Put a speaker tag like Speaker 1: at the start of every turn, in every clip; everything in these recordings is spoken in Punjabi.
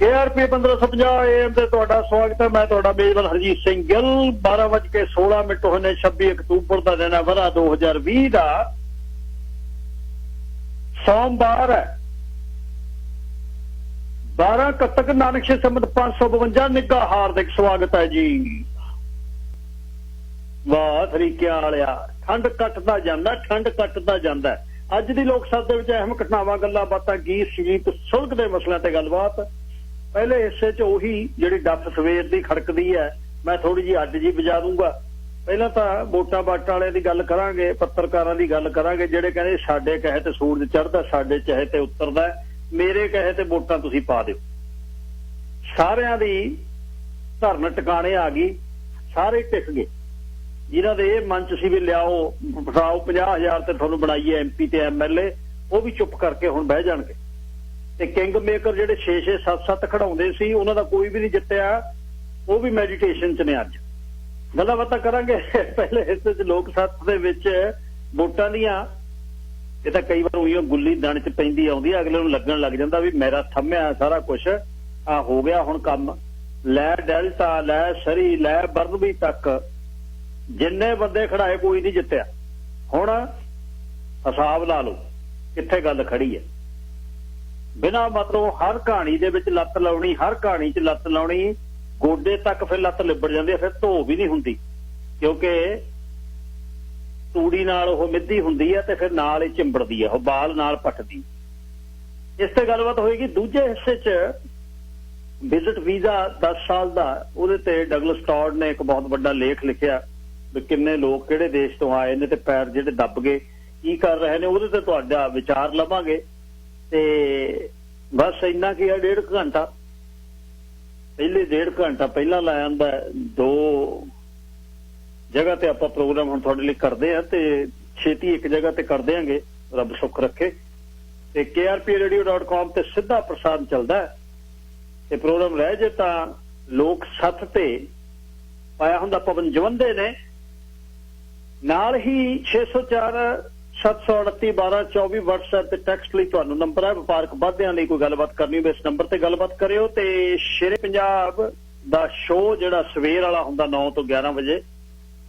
Speaker 1: KRP 1550 AM ਤੇ ਤੁਹਾਡਾ ਸਵਾਗਤ ਹੈ। ਮੈਂ ਤੁਹਾਡਾ ਮੇਜ਼ਬਾਨ ਹਰਜੀਤ ਸਿੰਘ ਗਿੱਲ। 12:16 ਹੋਏ ਨੇ। 26 ਅਕਤੂਬਰ ਦਾ ਦਿਨ ਹੈ, ਵਰ੍ਹਾ 2020 ਦਾ, ਸੋਮਵਾਰ ਹੈ। 12 ਕੱਤਕ ਨਾਨਕ ਸ਼ੇ ਸੰਮਤ 552 ਨਿੱਘਾ ਹਾਰਦਿਕ ਸਵਾਗਤ ਹੈ ਜੀ। ਵਾਹ ਤਰੀਕਿਆਂ ਵਾਲਿਆ, ਠੰਡ ਕੱਟਦਾ ਜਾਂਦਾ, ਠੰਡ ਕੱਟਦਾ ਜਾਂਦਾ। ਅੱਜ ਦੀ ਲੋਕ ਸਭਾ ਦੇ ਵਿੱਚ ਅਹਿਮ ਘਟਨਾਵਾਂ, ਗੱਲਾਂ ਬਾਤਾਂ, ਗੀਤ ਸੰਗੀਤ, ਸੁਲਗ ਦੇ ਮਸਲਿਆਂ ਤੇ ਗੱਲਬਾਤ। ਪਹਿਲੇ ਹਿੱਸੇ 'ਚ ਉਹੀ ਜਿਹੜੀ ਡੱਫ ਸਵੇਰ ਦੀ ਖੜਕਦੀ ਹੈ, ਮੈਂ ਥੋੜੀ ਜਿਹੀ ਅੱਡ ਜੀ ਵਜਾ ਦੂੰਗਾ। ਪਹਿਲਾਂ ਤਾਂ ਵੋਟਾਂ ਵਾਟਾਂ ਵਾਲਿਆਂ ਦੀ ਗੱਲ ਕਰਾਂਗੇ, ਪੱਤਰਕਾਰਾਂ ਦੀ ਗੱਲ ਕਰਾਂਗੇ, ਜਿਹੜੇ ਕਹਿੰਦੇ ਸਾਡੇ ਕਹੇ ਤੇ ਸੂਰਜ ਚੜ੍ਹਦਾ, ਸਾਡੇ ਚਾਹੇ ਤੇ ਉਤਰਦਾ, ਮੇਰੇ ਕਹੇ ਤੇ ਵੋਟਾਂ ਤੁਸੀਂ ਪਾ ਦਿਓ। ਸਾਰਿਆਂ ਦੀ ਧਰਨ ਟਿਕਾਣੇ ਆ ਗਈ, ਸਾਰੇ ਟਿਕ ਗਏ। ਜਿਨ੍ਹਾਂ ਦੇ ਇਹ ਮਨ 'ਚ ਸੀ ਵੀ ਲਿਆਓ ਬਿਠਾਓ 50,000 ਤੇ ਤੁਹਾਨੂੰ ਬਣਾਈਏ MP ਤੇ MLA, ਉਹ ਵੀ ਚੁੱਪ ਕਰਕੇ ਹੁਣ ਬਹਿ ਜਾਣਗੇ। ਤੇ ਕਿੰਗ ਮੇਕਰ ਜਿਹੜੇ 6-6 7-7 ਖੜਾਉਂਦੇ ਸੀ, ਉਹਨਾਂ ਦਾ ਕੋਈ ਵੀ ਨਹੀਂ ਜਿੱਤਿਆ, ਉਹ ਵੀ ਮੈਡੀਟੇਸ਼ਨ 'ਚ ਨੇ। ਅੱਜ ਗੱਲਾਂ ਬਾਤਾਂ ਕਰਾਂਗੇ। ਪਹਿਲੇ ਹਿੱਸੇ 'ਚ ਲੋਕ ਸਭਾ ਦੇ ਵਿੱਚ ਵੋਟਾਂ ਦੀਆਂ, ਇਹ ਤਾਂ ਕਈ ਵਾਰ ਉਹੀ ਗੁੱਲੀ ਦਣ 'ਚ ਪੈਂਦੀ ਆਉਂਦੀ, ਅਗਲੇ ਨੂੰ ਲੱਗਣ ਲੱਗ ਜਾਂਦਾ ਵੀ ਮੇਰਾ ਥੰਮਿਆ ਸਾਰਾ ਕੁਛ, ਆ ਹੋ ਗਿਆ ਹੁਣ ਕੰਮ। ਲੈ ਡੈਲਟਾ, ਲੈ ਸਰੀ, ਲੈ ਬਰਨਬੀ ਤੱਕ ਜਿੰਨੇ ਬੰਦੇ ਖੜਾਏ ਕੋਈ ਨਹੀਂ ਜਿੱਤਿਆ। ਹੁਣ ਹਿਸਾਬ ਲਾ ਲਓ ਕਿੱਥੇ ਗੱਲ ਖੜੀ ਹੈ। ਬਿਨਾਂ ਮਤਲਬ ਹਰ ਕਹਾਣੀ ਦੇ ਵਿੱਚ ਲੱਤ ਲਾਉਣੀ, ਹਰ ਕਹਾਣੀ 'ਚ ਲੱਤ ਲਾਉਣੀ, ਗੋਡੇ ਤੱਕ ਫਿਰ ਲੱਤ ਲਿਬੜ ਜਾਂਦੀ ਹੈ, ਫਿਰ ਧੋ ਵੀ ਨਹੀਂ ਹੁੰਦੀ, ਕਿਉਂਕਿ ਤੂੜੀ ਨਾਲ ਉਹ ਮਿੱਧੀ ਹੁੰਦੀ ਹੈ ਤੇ ਫਿਰ ਨਾਲ ਹੀ ਚਿੰਬੜਦੀ ਹੈ, ਉਹ ਬਾਲ ਨਾਲ ਪੱਟਦੀ। ਇਸ ਤੇ ਗੱਲਬਾਤ ਹੋਏਗੀ। ਦੂਜੇ ਹਿੱਸੇ 'ਚ ਵਿਜ਼ਿਟ ਵੀਜ਼ਾ 10 ਸਾਲ ਦਾ, ਉਹਦੇ ਤੇ ਡਗਲਸ ਟੌਡ ਨੇ ਇੱਕ ਬਹੁਤ ਵੱਡਾ ਲੇਖ ਲਿਖਿਆ ਵੀ ਕਿੰਨੇ ਲੋਕ ਕਿਹੜੇ ਦੇਸ਼ ਤੋਂ ਆਏ ਨੇ ਤੇ ਪੈਰ ਜਿਹੜੇ ਦੱਬ ਗਏ ਕੀ ਕਰ ਰਹੇ ਨੇ, ਉਹਦੇ ਤੇ ਤੁਹਾਡਾ ਵਿਚਾਰ ਲਵਾਂਗੇ। ਤੇ ਬਸ ਇੰਨਾ ਕੀ ਆ, 1.5 ਘੰਟਾ ਪਹਿਲੇ 1.5 ਘੰਟਾ ਪਹਿਲਾਂ ਲਾਇਆ ਹੁੰਦਾ। 2 ਜਗ੍ਹਾ ਤੇ ਆਪਾਂ ਪ੍ਰੋਗਰਾਮ ਹੁਣ ਤੁਹਾਡੇ ਲਈ ਕਰਦੇ ਆ, ਤੇ ਛੇਤੀ ਇੱਕ ਜਗ੍ਹਾ ਤੇ ਕਰ ਦਿਆਂਗੇ, ਰੱਬ ਸੁੱਖ ਰੱਖੇ। ਤੇ krpradio.com ਤੇ ਸਿੱਧਾ ਪ੍ਰਸਾਰਣ ਚੱਲਦਾ ਤੇ ਪ੍ਰੋਗਰਾਮ ਰਹਿ ਜੇ ਤਾਂ ਲੋਕ ਸੱਥ ਤੇ ਪਾਇਆ ਹੁੰਦਾ ਪਵਨ ਜਵੰਦੇ ਨੇ। ਨਾਲ ਹੀ 604 738 1224 WhatsApp ਤੇ ਟੈਕਸਟ ਲਈ ਤੁਹਾਨੂੰ ਨੰਬਰ ਹੈ। ਵਪਾਰਕ ਵਾਧਿਆਂ ਲਈ ਕੋਈ ਗੱਲਬਾਤ ਕਰਨੀ ਹੋਵੇ ਇਸ ਨੰਬਰ ਤੇ ਗੱਲਬਾਤ ਕਰਿਓ। ਤੇ ਸ਼ੇਰੇ ਪੰਜਾਬ ਦਾ ਸ਼ੋਅ ਜਿਹੜਾ ਸਵੇਰ ਵਾਲਾ ਹੁੰਦਾ 9 ਤੋਂ 11 ਵਜੇ,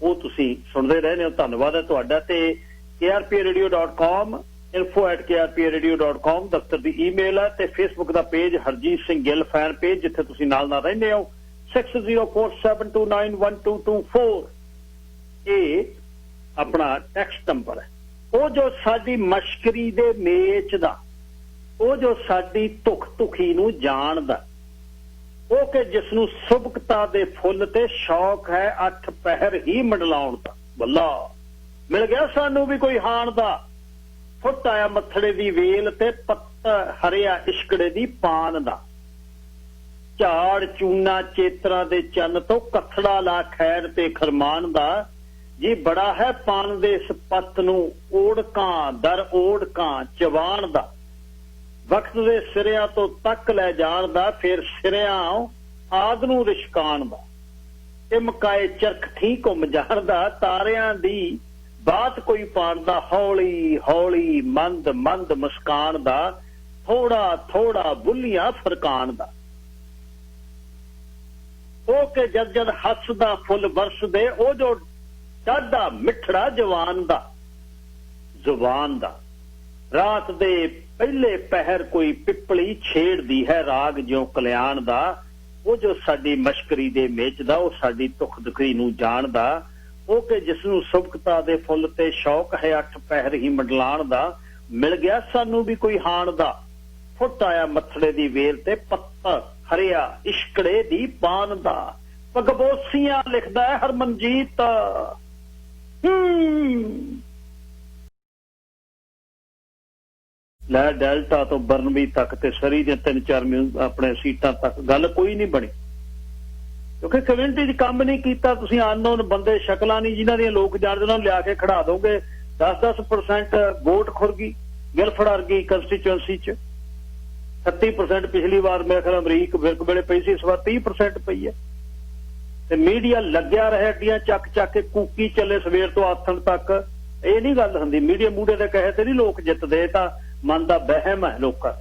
Speaker 1: ਉਹ ਤੁਸੀਂ ਸੁਣਦੇ ਰਹਿੰਦੇ ਹੋ, ਧੰਨਵਾਦ ਹੈ ਤੁਹਾਡਾ। ਤੇ krpradio.com info@krpradio.com ਦਫ਼ਤਰ ਦੀ ਈਮੇਲ ਹੈ। ਤੇ ਫੇਸਬੁੱਕ ਦਾ page Harjeet Singh Gill fan page, ਜਿੱਥੇ ਤੁਸੀਂ ਨਾਲ ਰਹਿੰਦੇ ਹੋ। 6047291224 ਇਹ ਆਪਣਾ ਟੈਕਸਟ ਨੰਬਰ ਹੈ। ਉਹ ਜੋ ਸਾਡੀ ਮਸ਼ਕਰੀ ਦੇ ਮੇਚ ਦਾ, ਉਹ ਜੋ ਸਾਡੀ ਧੁਖ ਧੁਖੀ ਨੂੰ ਜਾਣਦਾ, ਉਹ ਕਿ ਜਿਸ ਨੂੰ ਸੁਭਕਤਾ ਦੇ ਫੁੱਲ ਤੇ ਸ਼ੌਕ ਹੈ 8 ਪਹਿਰ ਹੀ ਮੰਡਲਾਉਣ ਦਾ। ਬੱਲਾ ਮਿਲ ਗਿਆ ਸਾਨੂੰ ਵੀ ਕੋਈ ਹਾਣ ਦਾ, ਫੁੱਟ ਆਇਆ ਮੱਥੜੇ ਦੀ ਵੇਲ ਤੇ ਪੱਤ ਹਰਿਆ ਇਸ਼ਕੜੇ ਦੀ ਪਾਨ ਦਾ। ਝਾੜ ਚੂਨਾ ਚੇਤਰਾ ਦੇ ਚੰਨ ਤੋਂ ਕਥੜਾ ਲਾ ਖੈਰ ਤੇ ਖਰਮਾਨ ਦਾ। ਜੀ ਬੜਾ ਹੈ ਪਾਨ ਦੇ ਇਸ ਪੱਤ ਨੂੰ ਓੜਕਾਂ ਦਰ ਓੜਕਾਂ ਚਵਾਣ ਦਾ। ਵਕਤ ਦੇ ਸਿਰਿਆਂ ਤੋਂ ਤੱਕ ਲੈ ਜਾਣ ਦਾ, ਫਿਰ ਸਿਰਿਆਂ ਆਦ ਨੂੰ ਰਿਸ਼ਕਾਨ ਦਾ। ਟਿਮਕਾਏ ਚਰਖ ਥੀ ਘੁੰਮ ਜਾਣ ਦਾ, ਤਾਰਿਆਂ ਦੀ ਬਾਤ ਕੋਈ ਪਾਣ ਦਾ। ਹੌਲੀ ਹੌਲੀ ਮੰਦ ਮੰਦ ਮੁਸਕਾਨ ਦਾ, ਥੋੜਾ ਥੋੜਾ ਬੁੱਲੀਆਂ ਫਰਕਾਨ ਦਾ। ਉਹ ਕਿ ਜਦ ਜਦ ਹੱਸਦਾ ਫੁੱਲ ਵਰਸਦੇ, ਉਹ ਜੋ ਡਾਢਾ ਮਿੱਠੜਾ ਜਵਾਨ ਦਾ ਜ਼ੁਬਾਨ ਦਾ। ਰਾਤ ਦੇ ਪਹਿਲੇ ਪਹਿਰ ਕੋਈ ਪਿੱਪਲੀ ਛੇੜਦੀ ਹੈ ਰਾਗ ਜਿਉਂ ਕਲਿਆਣ ਦਾ। ਉਹ ਜੋ ਸਾਡੀ ਮਸ਼ਕਰੀ ਦੇ ਮੇਚ ਦਾ, ਉਹ ਸਾਡੀ ਧੁਖ ਦੁਖੀ ਨੂੰ ਜਾਣਦਾ। ਉਹ ਕਿ ਜਿਸ ਨੂੰ ਸੁਭਕਤਾ ਦੇ ਫੁੱਲ ਤੇ ਸ਼ੌਕ ਹੈ 8 ਪਹਿਰ ਹੀ ਮੰਡਲਾਣ ਦਾ। ਮਿਲ ਗਿਆ ਸਾਨੂੰ ਵੀ ਕੋਈ ਹਾਣ ਦਾ, ਫੁੱਟ ਆਇਆ ਮੱਥੜੇ ਦੀ ਵੇਲ ਤੇ ਪੱਤ ਹਰਿਆ ਇਸ਼ਕੜੇ ਦੀ ਪਾਨ ਦਾ। ਪਗਬੋਸੀਆਂ ਲਿਖਦਾ ਹੈ ਹਰਮਨਜੀਤ। ਲੈ ਡੈਲਟਾ ਤੋਂ ਬਰਨਬੀ ਤੱਕ ਤੇ ਸਰੀ ਦੀਆਂ 3-4 ਆਪਣੇ ਸੀਟਾਂ ਤੱਕ ਗੱਲ ਕੋਈ ਨਹੀਂ ਬਣੀ, ਕਿਉਂਕਿ ਕਮਿਊਨਿਟੀ 'ਚ ਕੰਮ ਨਹੀਂ ਕੀਤਾ। ਤੁਸੀਂ ਅਨਨੋਨ ਬੰਦੇ, ਸ਼ਕਲਾਂ ਨਹੀਂ ਜਿਨ੍ਹਾਂ ਦੀਆਂ ਲੋਕ ਜਾਣਦੇ, ਉਹਨਾਂ ਨੂੰ ਲਿਆ ਕੇ ਖੜਾ ਦੋਗੇ। 10-10% ਵੋਟ ਖੁਰ ਗਈ ਗਿਲਫੜ ਵਰਗੀ ਕੰਸਟੀਚੁਐਂਸੀ 'ਚ। 36% ਪਿਛਲੀ ਵਾਰ ਮੇਰੇ ਖਿਆਲ ਅਮਰੀਕ ਵਿਰਕ ਵੇਲੇ ਪਈ ਸੀ, ਇਸ ਵਾਰ 30% ਪਈ ਹੈ। ਤੇ ਮੀਡੀਆ ਲੱਗਿਆ ਰਹੇ, ਅੱਡੀਆਂ ਚੱਕ ਚੱਕ ਕੇ ਕੂਕੀ ਚੱਲੇ ਸਵੇਰ ਤੋਂ ਆਥਣ ਤੱਕ। ਇਹ ਨਹੀਂ ਗੱਲ ਹੁੰਦੀ। ਮੀਡੀਆ ਮੂਡੇ ਦੇ ਕਹੇ ਤੇ ਨਹੀਂ ਲੋਕ ਜਿੱਤਦੇ, ਤਾਂ ਮਨ ਦਾ ਵਹਿਮ ਹੈ ਲੋਕਾਂ।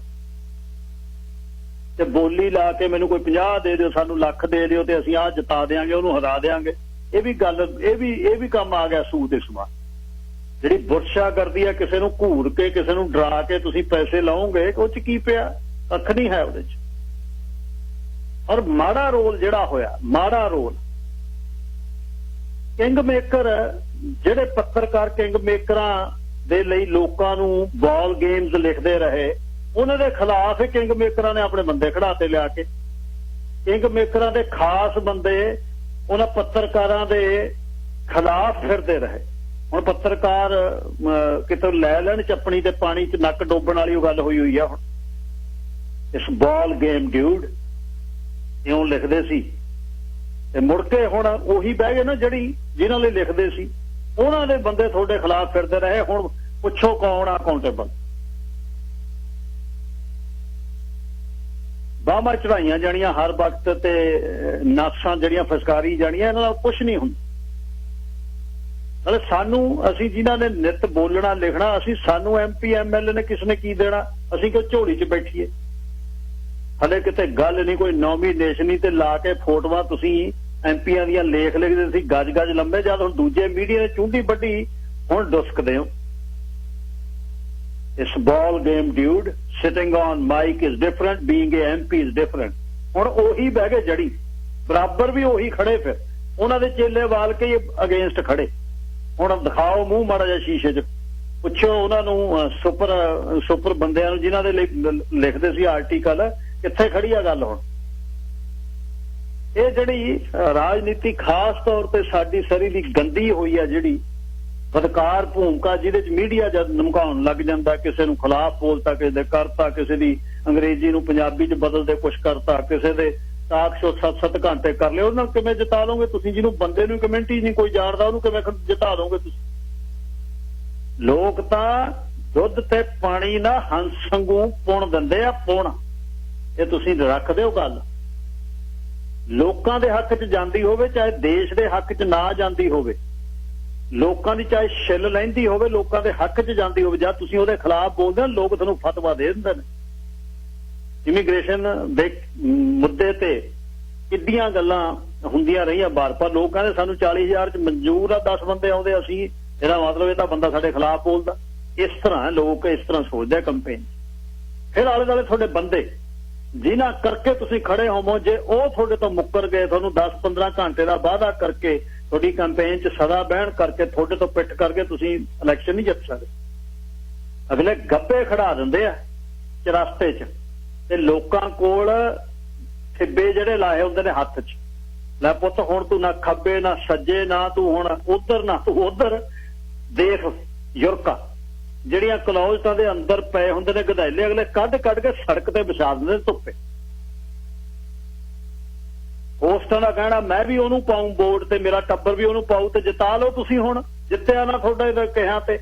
Speaker 1: ਤੇ ਬੋਲੀ ਲਾ ਕੇ ਮੈਨੂੰ ਕੋਈ 50 ਦੇ ਦਿਓ, ਸਾਨੂੰ ਲੱਖ ਦੇ ਦਿਓ ਤੇ ਅਸੀਂ ਆਹ ਜਿਤਾ ਦੇਾਂਗੇ, ਉਹਨੂੰ ਹਰਾ ਦੇਾਂਗੇ। ਇਹ ਵੀ ਕੰਮ ਆ ਗਿਆ ਸੂਤ ਇਸ ਵਾਰ। ਜਿਹੜੀ ਬੁਰਸ਼ਾਗਰਦੀ ਆ, ਕਿਸੇ ਨੂੰ ਘੂਰ ਕੇ, ਕਿਸੇ ਨੂੰ ਡਰਾ ਕੇ ਤੁਸੀਂ ਪੈਸੇ ਲਾਓਗੇ, ਉਹ 'ਚ ਕੀ ਪਿਆ? ਕੱਖ ਨਹੀਂ ਹੈ ਉਹਦੇ 'ਚ। ਔਰ ਮਾੜਾ ਰੋਲ ਜਿਹੜਾ ਹੋਇਆ, ਮਾੜਾ ਰੋਲ ਕਿੰਗ ਮੇਕਰ, ਜਿਹੜੇ ਪੱਤਰਕਾਰ ਕਿੰਗ ਮੇਕਰਾਂ ਦੇ ਲਈ ਲੋਕਾਂ ਨੂੰ ਬਾਲ ਗੇਮਸ ਲਿਖਦੇ ਰਹੇ, ਉਹਨਾਂ ਦੇ ਖਿਲਾਫ ਕਿੰਗ ਮੇਕਰਾਂ ਨੇ ਆਪਣੇ ਬੰਦੇ ਖੜਾਤੇ ਲਿਆ ਕੇ। ਕਿੰਗ ਮੇਕਰਾਂ ਦੇ ਖਾਸ ਬੰਦੇ ਉਹਨਾਂ ਪੱਤਰਕਾਰਾਂ ਦੇ ਖਿਲਾਫ ਫਿਰਦੇ ਰਹੇ। ਹੁਣ ਪੱਤਰਕਾਰ ਕਿਤੋਂ ਲੈ ਲੈਣ ਚੱਪਣੀ ਤੇ ਪਾਣੀ 'ਚ ਨੱਕ ਡੋਬਣ ਵਾਲੀ ਉਹ ਗੱਲ ਹੋਈ ਆ। ਹੁਣ ਇਸ ਬਾਲ ਗੇਮ ਡਿਊਡ ਇਉਂ ਲਿਖਦੇ ਸੀ ਤੇ ਮੁੜ ਕੇ ਹੁਣ ਉਹੀ ਬਹਿ ਗਏ ਨਾ, ਜਿਨ੍ਹਾਂ ਲਈ ਲਿਖਦੇ ਸੀ ਉਹਨਾਂ ਦੇ ਬੰਦੇ ਤੁਹਾਡੇ ਖਿਲਾਫ ਫਿਰਦੇ ਰਹੇ। ਹੁਣ ਪੁੱਛੋ ਕੌਣ ਆ ਅਕਾਊਂਟੇਬਲ? ਬਾਹਾਂ ਚੜਾਈਆਂ ਜਾਣੀਆਂ ਹਰ ਵਕਤ ਤੇ ਨਾਸਾਂ ਜਿਹੜੀਆਂ ਫਸਕਾਰੀ ਜਾਣੀਆਂ, ਇਹਨਾਂ ਨਾਲ ਕੁਛ ਨਹੀਂ ਹੁੰਦਾ। ਨਾਲੇ ਅਸੀਂ ਜਿਨ੍ਹਾਂ ਨੇ ਨਿੱਤ ਬੋਲਣਾ ਲਿਖਣਾ, ਸਾਨੂੰ MP MLA ਨੇ ਕਿਸ ਨੇ ਕੀ ਦੇਣਾ? ਅਸੀਂ ਕਿਉਂ ਝੋਲੀ 'ਚ ਬੈਠੀਏ? ਹਲੇ ਕਿਤੇ ਗੱਲ ਨਹੀਂ, ਕੋਈ ਨੋਮੀਨੇਸ਼ਨ ਤੇ ਲਾ ਕੇ ਫੋਟੋਆਂ ਤੁਸੀਂ MPਆਂ ਦੀਆਂ ਲਿਖ ਲਿਖਦੇ ਸੀ ਗੱਜ ਲੰਬੇ, ਜਦ ਹੁਣ ਦੂਜੇ ਮੀਡੀਆ ਨੇ ਚੁੰਡੀ ਵੱਢੀ, ਹੁਣ ਡੁਸਕਦੇ ਹੋ। ਇਸ ball game dude sitting on mic is different, being a MP is different. ਹੁਣ ਉਹੀ ਬਹਿ ਗਏ ਜੜੀ ਬਰਾਬਰ ਵੀ ਉਹੀ ਖੜੇ, ਫਿਰ ਉਹਨਾਂ ਦੇ ਚੇਲੇ ਵਾਲ ਕੇ ਅਗੇਂਸਟ ਖੜੇ। ਹੁਣ ਦਿਖਾਓ ਮੂੰਹ ਮਾੜਾ ਜਿਹਾ ਸ਼ੀਸ਼ੇ 'ਚ, ਪੁੱਛੋ ਉਹਨਾਂ ਨੂੰ ਸੁਪਰ ਬੰਦਿਆਂ ਨੂੰ ਜਿਨ੍ਹਾਂ ਦੇ ਲਈ ਲਿਖਦੇ ਸੀ ਆਰਟੀਕਲ, ਕਿੱਥੇ ਖੜੀ ਆ ਗੱਲ ਹੁਣ? ਇਹ ਜਿਹੜੀ ਰਾਜਨੀਤੀ ਖਾਸ ਤੌਰ ਤੇ ਸਾਡੀ ਸਰੀ ਦੀ ਗੰਦੀ ਹੋਈ ਆ, ਜਿਹੜੀ ਬਦਕਾਰ ਭੂਮਿਕਾ, ਜਿਹਦੇ 'ਚ ਮੀਡੀਆ ਜਦ ਧਮਕਾਉਣ ਲੱਗ ਜਾਂਦਾ, ਕਿਸੇ ਨੂੰ ਖਿਲਾਫ ਬੋਲਤਾ, ਕਿਸੇ ਦੇ ਕਰਤਾ, ਕਿਸੇ ਦੀ ਅੰਗਰੇਜ਼ੀ ਨੂੰ ਪੰਜਾਬੀ 'ਚ ਬਦਲਦੇ ਕੁਛ ਕਰਤਾ, ਕਿਸੇ ਦੇ ਟਾਕ ਸ਼ੋ 7-7 ਘੰਟੇ ਕਰ ਲਿਓ। ਉਹਨਾਂ ਨੂੰ ਕਿਵੇਂ ਜਿਤਾ ਲਓਗੇ ਤੁਸੀਂ? ਜਿਹਨੂੰ ਬੰਦੇ ਨੂੰ ਕਮੈਂਟ ਹੀ ਨਹੀਂ ਕੋਈ ਜਾਣਦਾ, ਉਹਨੂੰ ਕਿਵੇਂ ਜਿਤਾ ਲਓਗੇ ਤੁਸੀਂ? ਲੋਕ ਤਾਂ ਦੁੱਧ ਤੇ ਪਾਣੀ ਨਾ ਹੰਸ ਵਾਂਗੂ ਪੁਣ ਦਿੰਦੇ ਆ, ਪੁਣ। ਇਹ ਤੁਸੀਂ ਰੱਖ ਦਿਓ ਗੱਲ। ਲੋਕਾਂ ਦੇ ਹੱਕ 'ਚ ਜਾਂਦੀ ਹੋਵੇ, ਚਾਹੇ ਦੇਸ਼ ਦੇ ਹੱਕ 'ਚ ਨਾ ਜਾਂਦੀ ਹੋਵੇ, ਲੋਕਾਂ ਦੀ ਚਾਹੇ ਛਿੱਲ ਲੈਂਦੀ ਹੋਵੇ, ਲੋਕਾਂ ਦੇ ਹੱਕ 'ਚ ਜਾਂਦੀ ਹੋਵੇ, ਜਦ ਤੁਸੀਂ ਉਹਦੇ ਖਿਲਾਫ ਬੋਲਦੇ ਹੋ, ਲੋਕ ਤੁਹਾਨੂੰ ਫਤਵਾ ਦੇ ਦਿੰਦੇ ਨੇ। ਇਮੀਗ੍ਰੇਸ਼ਨ ਦੇ ਮੁੱਦੇ ਤੇ ਕਿੱਡੀਆਂ ਗੱਲਾਂ ਹੁੰਦੀਆਂ ਰਹੀਆਂ ਬਾਰ, ਪਰ ਲੋਕ ਕਹਿੰਦੇ ਸਾਨੂੰ 40,000 'ਚ ਮਨਜ਼ੂਰ ਆ, 10 ਬੰਦੇ ਆਉਂਦੇ, ਅਸੀਂ ਇਹਦਾ ਮਤਲਬ ਇਹ ਤਾਂ ਬੰਦਾ ਸਾਡੇ ਖਿਲਾਫ ਬੋਲਦਾ। ਇਸ ਤਰ੍ਹਾਂ ਲੋਕ ਇਸ ਤਰ੍ਹਾਂ ਸੋਚਦੇ ਆ ਕੰਪੇਨ। ਫਿਰ ਆਲੇ ਦੁਆਲੇ ਤੁਹਾਡੇ ਬੰਦੇ ਜਿਨ੍ਹਾਂ ਕਰਕੇ ਤੁਸੀਂ ਖੜੇ ਹੋਵੋ, ਜੇ ਉਹ ਤੁਹਾਡੇ ਤੋਂ ਮੁੱਕਰ ਗਏ, ਤੁਹਾਨੂੰ 10-15 ਘੰਟੇ ਦਾ ਵਾਅਦਾ ਕਰਕੇ ਤੁਹਾਡੀ ਕੰਪੇਨ 'ਚ ਸਦਾ ਬਹਿਣ ਕਰਕੇ ਤੁਹਾਡੇ ਤੋਂ ਪਿੱਠ ਕਰਕੇ ਤੁਸੀਂ ਇਲੈਕਸ਼ਨ ਨਹੀਂ ਜਿੱਤ ਸਕਦੇ। ਅਗਲੇ ਗੱਬੇ ਖੜਾ ਦਿੰਦੇ ਆ ਚਰਸਤੇ 'ਚ, ਤੇ ਲੋਕਾਂ ਕੋਲ ਥਿੱਬੇ ਜਿਹੜੇ ਲਾਏ ਹੁੰਦੇ ਨੇ ਹੱਥ 'ਚ, ਲੈ ਪੁੱਤ ਹੁਣ ਤੂੰ ਨਾ ਖੱਬੇ ਨਾ ਸੱਜੇ, ਨਾ ਤੂੰ ਹੁਣ ਉਧਰ ਨਾ ਤੂੰ ਉਧਰ ਦੇਖ। ਯੁਰਕਾ ਜਿਹੜੀਆਂ ਕਲੌਜ਼ਟਾਂ ਦੇ ਅੰਦਰ ਪਏ ਹੁੰਦੇ ਨੇ ਗਧੈਲੇ, ਅਗਲੇ ਕੱਢ ਕੇ ਸੜਕ ਤੇ ਵਿਛਾ ਦਿੰਦੇ ਨੇ ਧੁੱਪੇ। ਪੋਸਟਾਂ ਦਾ ਕਹਿਣਾ ਮੈਂ ਵੀ ਉਹਨੂੰ ਪਾਊਂ ਵੋਟ ਤੇ ਮੇਰਾ ਟੱਬਰ ਵੀ ਉਹਨੂੰ ਪਾਊ, ਤੇ ਜਿਤਾ ਲਓ ਤੁਸੀਂ। ਹੁਣ ਜਿੱਤਿਆ ਨਾ ਤੁਹਾਡੇ ਕਿਹਾ ਤੇ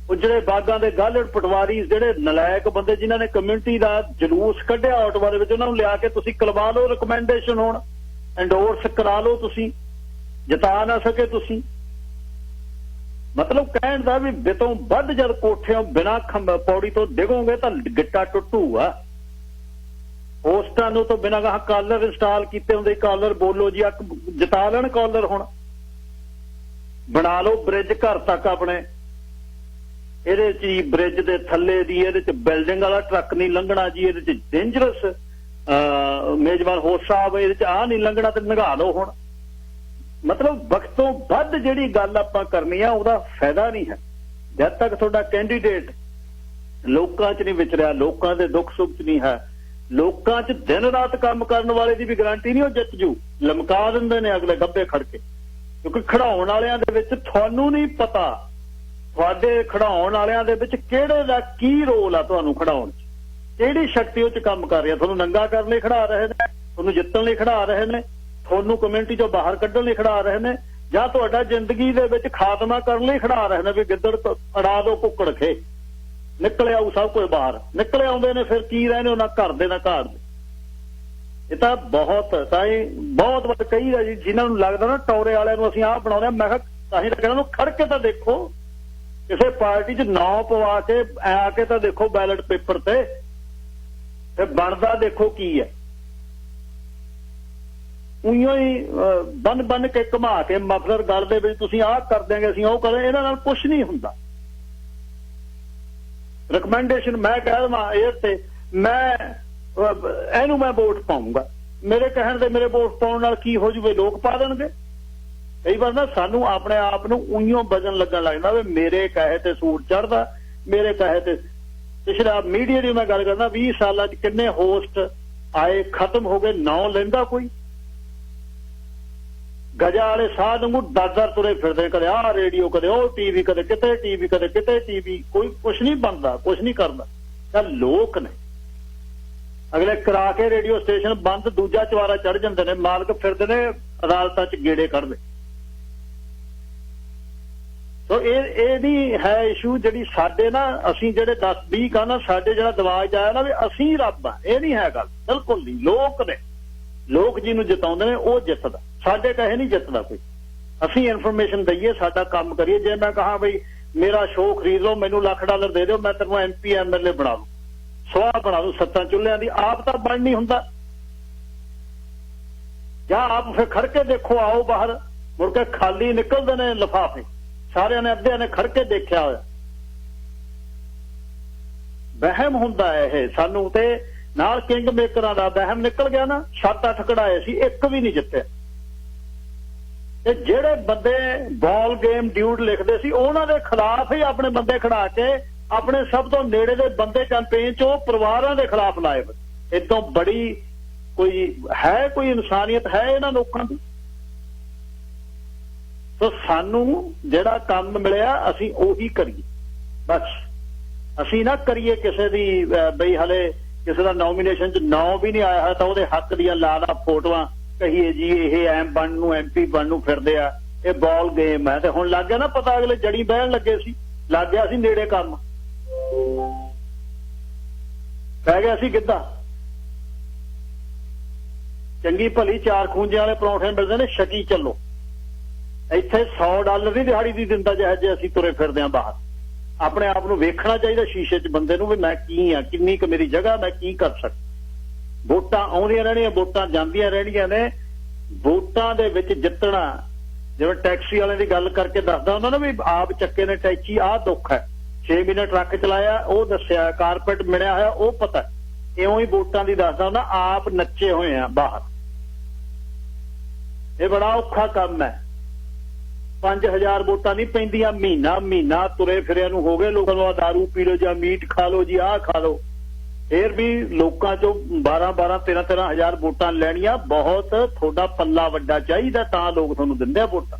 Speaker 1: ਉਹ ਜਿਹੜੇ ਬਾਗਾਂ ਦੇ ਗਾਲੜ ਪਟਵਾਰੀ, ਜਿਹੜੇ ਨਲਾਇਕ ਬੰਦੇ ਜਿਨ੍ਹਾਂ ਨੇ ਕਮਿਊਨਿਟੀ ਦਾ ਜਲੂਸ ਕੱਢਿਆ ਆਟੋਆਂ ਦੇ ਵਿੱਚ, ਉਹਨਾਂ ਨੂੰ ਲਿਆ ਕੇ ਤੁਸੀਂ ਕਲਵਾ ਲਓ, ਰਿਕਮੈਂਡੇਸ਼ਨ ਹੋਣ, ਐਂਡੋਰਸ ਕਰਾ ਲਓ, ਤੁਸੀਂ ਜਿਤਾ ਨਾ ਸਕੇ ਤੁਸੀਂ। ਮਤਲਬ ਕਹਿਣ ਦਾ ਵੀ ਬਿਤੋਂ ਵੱਧ ਜਦ ਕੋਠਿਓਂ ਬਿਨਾਂ ਪੌੜੀ ਤੋਂ ਡਿਗੋਗੇ ਤਾਂ ਗਿੱਟਾ ਟੁੱਟੂਗਾ। ਪੋਸਟਾਂ ਨੂੰ ਤੋਂ ਬਿਨਾਂ ਕਹਾ ਕਾਲਰ ਇੰਸਟਾਲ ਕੀਤੇ ਹੁੰਦੇ, ਕਾਲਰ ਬੋਲੋ ਜੀ, ਜਿਤਾ ਲੈਣ ਕਾਲਰ। ਹੁਣ ਬਣਾ ਲਓ ਬ੍ਰਿਜ ਘਰ ਤੱਕ ਆਪਣੇ, ਇਹਦੇ 'ਚ ਹੀ ਬ੍ਰਿਜ ਦੇ ਥੱਲੇ ਦੀ ਇਹਦੇ 'ਚ ਬਿਲਡਿੰਗ ਵਾਲਾ ਟਰੱਕ ਨਹੀਂ ਲੰਘਣਾ ਜੀ, ਇਹਦੇ 'ਚ ਡੇਂਜਰਸ ਮੇਜਬਾਨ ਹੋਰ ਸਾਹਿਬ ਇਹਦੇ 'ਚ ਆਹ ਨਹੀਂ ਲੰਘਣਾ, ਤੇ ਨਿਗਾਹ ਲਓ। ਹੁਣ ਮਤਲਬ ਵਕਤੋਂ ਵੱਧ ਜਿਹੜੀ ਗੱਲ ਆਪਾਂ ਕਰਨੀ ਆ ਉਹਦਾ ਫਾਇਦਾ ਨਹੀਂ ਹੈ ਜਦ ਤੱਕ ਤੁਹਾਡਾ ਕੈਂਡੀਡੇਟ ਲੋਕਾਂ 'ਚ ਨਹੀਂ ਵਿਚਰਿਆ, ਲੋਕਾਂ ਦੇ ਦੁੱਖ ਸੁੱਖ 'ਚ ਨਹੀਂ ਹੈ, ਲੋਕਾਂ 'ਚ ਦਿਨ ਰਾਤ ਕੰਮ ਕਰਨ ਵਾਲੇ ਦੀ ਵੀ ਗਾਰੰਟੀ ਨਹੀਂ ਉਹ ਜਿੱਤ ਜੂ। ਲਮਕਾ ਦਿੰਦੇ ਨੇ ਅਗਲੇ ਗੱਬੇ ਖੜ ਕੇ, ਕਿਉਂਕਿ ਖੜਾਉਣ ਵਾਲਿਆਂ ਦੇ ਵਿੱਚ ਤੁਹਾਨੂੰ ਨਹੀਂ ਪਤਾ, ਤੁਹਾਡੇ ਖੜਾਉਣ ਵਾਲਿਆਂ ਦੇ ਵਿੱਚ ਕਿਹੜੇ ਦਾ ਕੀ ਰੋਲ ਆ, ਤੁਹਾਨੂੰ ਖੜਾਉਣ 'ਚ ਕਿਹੜੀ ਸ਼ਕਤੀ ਉਹ 'ਚ ਕੰਮ ਕਰ ਰਹੀ ਆ। ਤੁਹਾਨੂੰ ਨੰਗਾ ਕਰਨ ਲਈ ਖੜਾ ਰਹੇ ਨੇ, ਤੁਹਾਨੂੰ ਜਿੱਤਣ ਲਈ ਖੜਾ ਰਹੇ ਨੇ, ਤੁਹਾਨੂੰ ਕਮਿਊਨਿਟੀ 'ਚੋਂ ਬਾਹਰ ਕੱਢਣ ਲਈ ਖੜਾ ਰਹੇ ਨੇ, ਜਾਂ ਤੁਹਾਡਾ ਜ਼ਿੰਦਗੀ ਦੇ ਵਿੱਚ ਖਾਤਮਾ ਕਰਨ ਲਈ ਖੜਾ ਰਹੇ ਨੇ ਵੀ ਗਿੱਦੜ ਅੜਾ ਦੋ ਕੁੱਕੜ ਖੇ, ਨਿਕਲ ਆਊ ਸਭ ਕੁਝ ਬਾਹਰ। ਨਿਕਲ ਆਉਂਦੇ ਨੇ ਫਿਰ ਕੀ ਰਹਿੰਦੇ ਉਹਨਾਂ ਘਰ ਦੇ ਨਾ ਘਰ ਦੇ। ਇਹ ਤਾਂ ਬਹੁਤ ਵੱਧ ਕਈ ਦਾ ਜੀ, ਜਿਨ੍ਹਾਂ ਨੂੰ ਲੱਗਦਾ ਨਾ ਟੌਰੇ ਵਾਲਿਆਂ ਨੂੰ ਅਸੀਂ ਆਹ ਬਣਾਉਂਦੇ, ਮੈਂ ਕਿਹਾ ਤਾਂ ਹੀ ਲੱਗਣਾ ਉਹਨੂੰ ਖੜ ਕੇ ਤਾਂ ਦੇਖੋ, ਕਿਸੇ ਪਾਰਟੀ 'ਚ ਨਾਂ ਪਵਾ ਕੇ ਆ ਕੇ ਤਾਂ ਦੇਖੋ ਬੈਲਟ ਪੇਪਰ ਤੇ। ਤੇ ਬਣਦਾ ਦੇਖੋ ਕੀ ਹੈ। ਉਈਓ ਹੀ ਬੰਨ ਕੇ ਘੁਮਾ ਕੇ ਮਫਲਰ ਗੱਲ ਦੇ ਵਿੱਚ ਤੁਸੀਂ ਆਹ ਕਰ ਦਿਆਂਗੇ ਅਸੀਂ ਉਹ ਕਰਾਂਗੇ, ਇਹਨਾਂ ਨਾਲ ਕੁਝ ਨਹੀਂ ਹੁੰਦਾ। ਰਿਕਮੈਂਡੇਸ਼ਨ ਮੈਂ ਕਹਿ ਦੇਵਾਂ ਇਹ ਤੇ ਮੈਂ ਇਹਨੂੰ ਮੈਂ ਵੋਟ ਪਾਉਂਗਾ, ਮੇਰੇ ਕਹਿਣ ਦੇ ਮੇਰੇ ਵੋਟ ਪਾਉਣ ਨਾਲ ਕੀ ਹੋ ਜੂਵੇ, ਲੋਕ ਪਾ ਦੇਣਗੇ। ਕਈ ਵਾਰ ਨਾ ਸਾਨੂੰ ਆਪਣੇ ਆਪ ਨੂੰ ਉਈਓ ਵਜਨ ਲੱਗਣ ਲੱਗ ਜਾਂਦਾ ਵੀ ਮੇਰੇ ਕਹੇ ਤੇ ਸੂਟ ਚੜਦਾ, ਮੇਰੇ ਕਹੇ ਤੇ। ਪਿਛਲਾ ਮੀਡੀਆ ਦੀ ਮੈਂ ਗੱਲ ਕਰਦਾ 20 ਸਾਲਾਂ 'ਚ ਕਿੰਨੇ ਹੋਸਟ ਆਏ ਖਤਮ ਹੋ ਗਏ, ਨਾਂ ਲੈਂਦਾ ਕੋਈ। ਗਜਾ ਵਾਲੇ ਸਾਧ ਨੂੰ ਦਰ ਤੁਰੇ ਫਿਰਦੇ, ਕਦੇ ਆਹ ਰੇਡੀਓ, ਕਦੇ ਉਹ ਟੀਵੀ, ਕਦੇ ਕਿਤੇ ਟੀਵੀ, ਕਦੇ ਕਿਤੇ ਟੀਵੀ, ਕੋਈ ਕੁਛ ਨਹੀਂ ਬਣਦਾ, ਕੁਛ ਨਹੀਂ ਕਰਦਾ। ਤਾਂ ਲੋਕ ਨੇ ਅਗਲੇ ਕਰਾ ਕੇ ਰੇਡੀਓ ਸਟੇਸ਼ਨ ਬੰਦ, ਦੂਜਾ ਚਵਾਰਾ ਚੜ ਜਾਂਦੇ ਨੇ, ਮਾਲਕ ਫਿਰਦੇ ਨੇ ਅਦਾਲਤਾਂ 'ਚ ਗੇੜੇ ਕੱਢਦੇ। ਸੋ ਇਹ ਨਹੀਂ ਹੈ ਇਸ਼ੂ ਜਿਹੜੀ ਸਾਡੇ ਨਾ ਅਸੀਂ ਜਿਹੜੇ 10-20 ਕਾ ਨਾ ਸਾਡੇ ਜਿਹੜਾ ਦਿਮਾਗ ਆਇਆ ਨਾ ਵੀ ਅਸੀਂ ਰੱਬ ਆ, ਇਹ ਨਹੀਂ ਹੈ ਗੱਲ, ਬਿਲਕੁਲ ਨਹੀਂ। ਲੋਕ ਨੇ, ਲੋਕ ਜਿਹਨੂੰ ਜਿਤਾਉਂਦੇ ਨੇ ਉਹ ਜਿੱਤਦਾ, ਸਾਡੇ ਕਹੇ ਨਹੀਂ ਜਿੱਤਦਾ ਕੋਈ। ਅਸੀਂ ਇਨਫੋਰਮੇਸ਼ਨ ਦਈਏ, ਸਾਡਾ ਕੰਮ ਕਰੀਏ। ਜੇ ਮੈਂ ਕਹਾਂ ਬਈ ਮੇਰਾ ਸ਼ੋਅ ਖਰੀਦ ਲਓ, ਮੈਨੂੰ $1,00,000 ਦੇ ਦਿਓ, ਮੈਂ ਤੈਨੂੰ MP MLA ਬਣਾ ਦੂੰ, ਸਵਾਹ ਬਣਾ ਦੂੰ 7 ਚੁੱਲ੍ਹਿਆਂ ਦੀ, ਆਪ ਤਾਂ ਬਣ ਨਹੀਂ ਹੁੰਦਾ। ਜਾਂ ਆਪ ਫਿਰ ਖੜ ਕੇ ਦੇਖੋ, ਆਓ ਬਾਹਰ, ਮੁੜ ਕੇ ਖਾਲੀ ਨਿਕਲਦੇ ਨੇ ਲਿਫਾਫੇ, ਸਾਰਿਆਂ ਨੇ ਅੱਧਿਆਂ ਨੇ ਖੜ ਕੇ ਦੇਖਿਆ ਹੋਇਆ। ਵਹਿਮ ਹੁੰਦਾ ਇਹ ਸਾਨੂੰ, ਤੇ ਨਾਲ ਕਿੰਗ ਮੇਕਰਾਂ ਦਾ ਵਹਿਮ ਨਿਕਲ ਗਿਆ ਨਾ। 7-8 ਕਢਾਏ ਸੀ, ਇੱਕ ਵੀ ਨਹੀਂ ਜਿੱਤਿਆ। ਤੇ ਜਿਹੜੇ ਬੰਦੇ ਬਾਲ ਗੇਮ ਡਿਊਡ ਲਿਖਦੇ ਸੀ ਉਹਨਾਂ ਦੇ ਖਿਲਾਫ ਹੀ ਆਪਣੇ ਬੰਦੇ ਖੜਾ ਕੇ ਆਪਣੇ ਸਭ ਤੋਂ ਨੇੜੇ ਦੇ ਬੰਦੇ ਕੈਂਪੇਨ 'ਚ ਉਹ ਪਰਿਵਾਰਾਂ ਦੇ ਖਿਲਾਫ ਲਾਏ। ਇਦੋਂ ਬੜੀ ਕੋਈ ਹੈ, ਕੋਈ ਇਨਸਾਨੀਅਤ ਹੈ ਇਹਨਾਂ ਲੋਕਾਂ ਦੀ? ਸੋ ਸਾਨੂੰ ਜਿਹੜਾ ਕੰਮ ਮਿਲਿਆ ਅਸੀਂ ਉਹੀ ਕਰੀਏ ਬਸ। ਅਸੀਂ ਨਾ ਕਰੀਏ ਕਿਸੇ ਦੀ ਬਈ ਹਲੇ ਕਿਸੇ ਦਾ ਨੋਮੀਨੇਸ਼ਨ 'ਚ ਨਾਂ ਵੀ ਨਹੀਂ ਆਇਆ ਹੈ ਤਾਂ ਉਹਦੇ ਹੱਕ ਦੀਆਂ ਲਾ ਫੋਟੋਆਂ ਕਹੀਏ ਜੀ ਇਹ ਐਮ ਬਣਨ ਨੂੰ MP ਬਣਨ ਨੂੰ ਫਿਰਦੇ ਆ, ਇਹ ਬਾਲ ਗੇਮ ਹੈ। ਤੇ ਹੁਣ ਲੱਗ ਗਿਆ ਨਾ ਪਤਾ, ਅਗਲੇ ਜੜੀ ਬਹਿਣ ਲੱਗੇ ਸੀ, ਲੱਗ ਗਿਆ ਸੀ ਨੇੜੇ ਕੰਮ, ਪੈ ਗਿਆ ਸੀ ਗਿੱਧਾ। ਚੰਗੀ ਭਲੀ 4 ਖੂੰਜੇ ਵਾਲੇ ਪਰੌਂਠੇ ਮਿਲਦੇ ਨੇ, ਛਕੀ ਚੱਲੋ। ਇੱਥੇ $100 ਦੀ ਦਿਹਾੜੀ ਦੀ ਦਿੰਦਾ ਜੇ ਅਸੀਂ ਤੁਰੇ ਫਿਰਦੇ ਹਾਂ ਬਾਹਰ। ਆਪਣੇ ਆਪ ਨੂੰ ਵੇਖਣਾ ਚਾਹੀਦਾ ਸ਼ੀਸ਼ੇ 'ਚ ਬੰਦੇ ਨੂੰ ਵੀ ਮੈਂ ਕੀ ਆ, ਕਿੰਨੀ ਕੁ ਮੇਰੀ ਜਗ੍ਹਾ, ਮੈਂ ਕੀ ਕਰ ਸਕਦਾ। ਵੋਟਾਂ ਆਉਂਦੀਆਂ ਰਹਿਣੀਆਂ, ਵੋਟਾਂ ਜਾਂਦੀਆਂ ਰਹਿਣੀਆਂ ਨੇ। ਵੋਟਾਂ ਦੇ ਵਿੱਚ ਜਿੱਤਣਾ, ਜਿਵੇਂ ਟੈਕਸੀ ਵਾਲਿਆਂ ਦੀ ਗੱਲ ਕਰਕੇ ਦੱਸਦਾ ਉਹਨਾਂ ਨੇ ਵੀ ਆਪ ਚੱਕੇ ਨੇ ਟੈਕਸੀ, ਆਹ ਦੁੱਖ ਹੈ। 6 ਮਹੀਨੇ ਟਰੱਕ ਚਲਾਇਆ ਉਹ ਦੱਸਿਆ, ਕਾਰਪੇਟ ਮਿਲਿਆ ਹੋਇਆ ਉਹ ਪਤਾ। ਇਉਂ ਹੀ ਵੋਟਾਂ ਦੀ ਦੱਸਦਾ ਉਹਨਾਂ, ਆਪ ਨੱਚੇ ਹੋਏ ਆ ਬਾਹਰ। ਇਹ ਬੜਾ ਔਖਾ ਕੰਮ ਹੈ। 5000 ਵੋਟਾਂ ਨਹੀਂ ਪੈਂਦੀਆਂ, ਮਹੀਨਾ ਤੁਰੇ ਫਿਰਿਆ ਨੂੰ ਹੋ ਗਏ ਲੋਕਾਂ ਨੂੰ। ਦਾਰੂ ਪੀ ਲਓ ਜਾਂ ਮੀਟ ਖਾ ਲਓ ਜੀ, ਆਹ ਖਾ ਲਓ। ਫੇਰ ਵੀ ਲੋਕਾਂ 'ਚੋਂ 12-12, 13-13 ਹਜ਼ਾਰ ਵੋਟਾਂ ਲੈਣੀਆਂ ਬਹੁਤ ਤੁਹਾਡਾ ਪੱਲਾ ਵੱਡਾ ਚਾਹੀਦਾ, ਤਾਂ ਲੋਕ ਤੁਹਾਨੂੰ ਦਿੰਦੇ ਆ ਵੋਟਾਂ।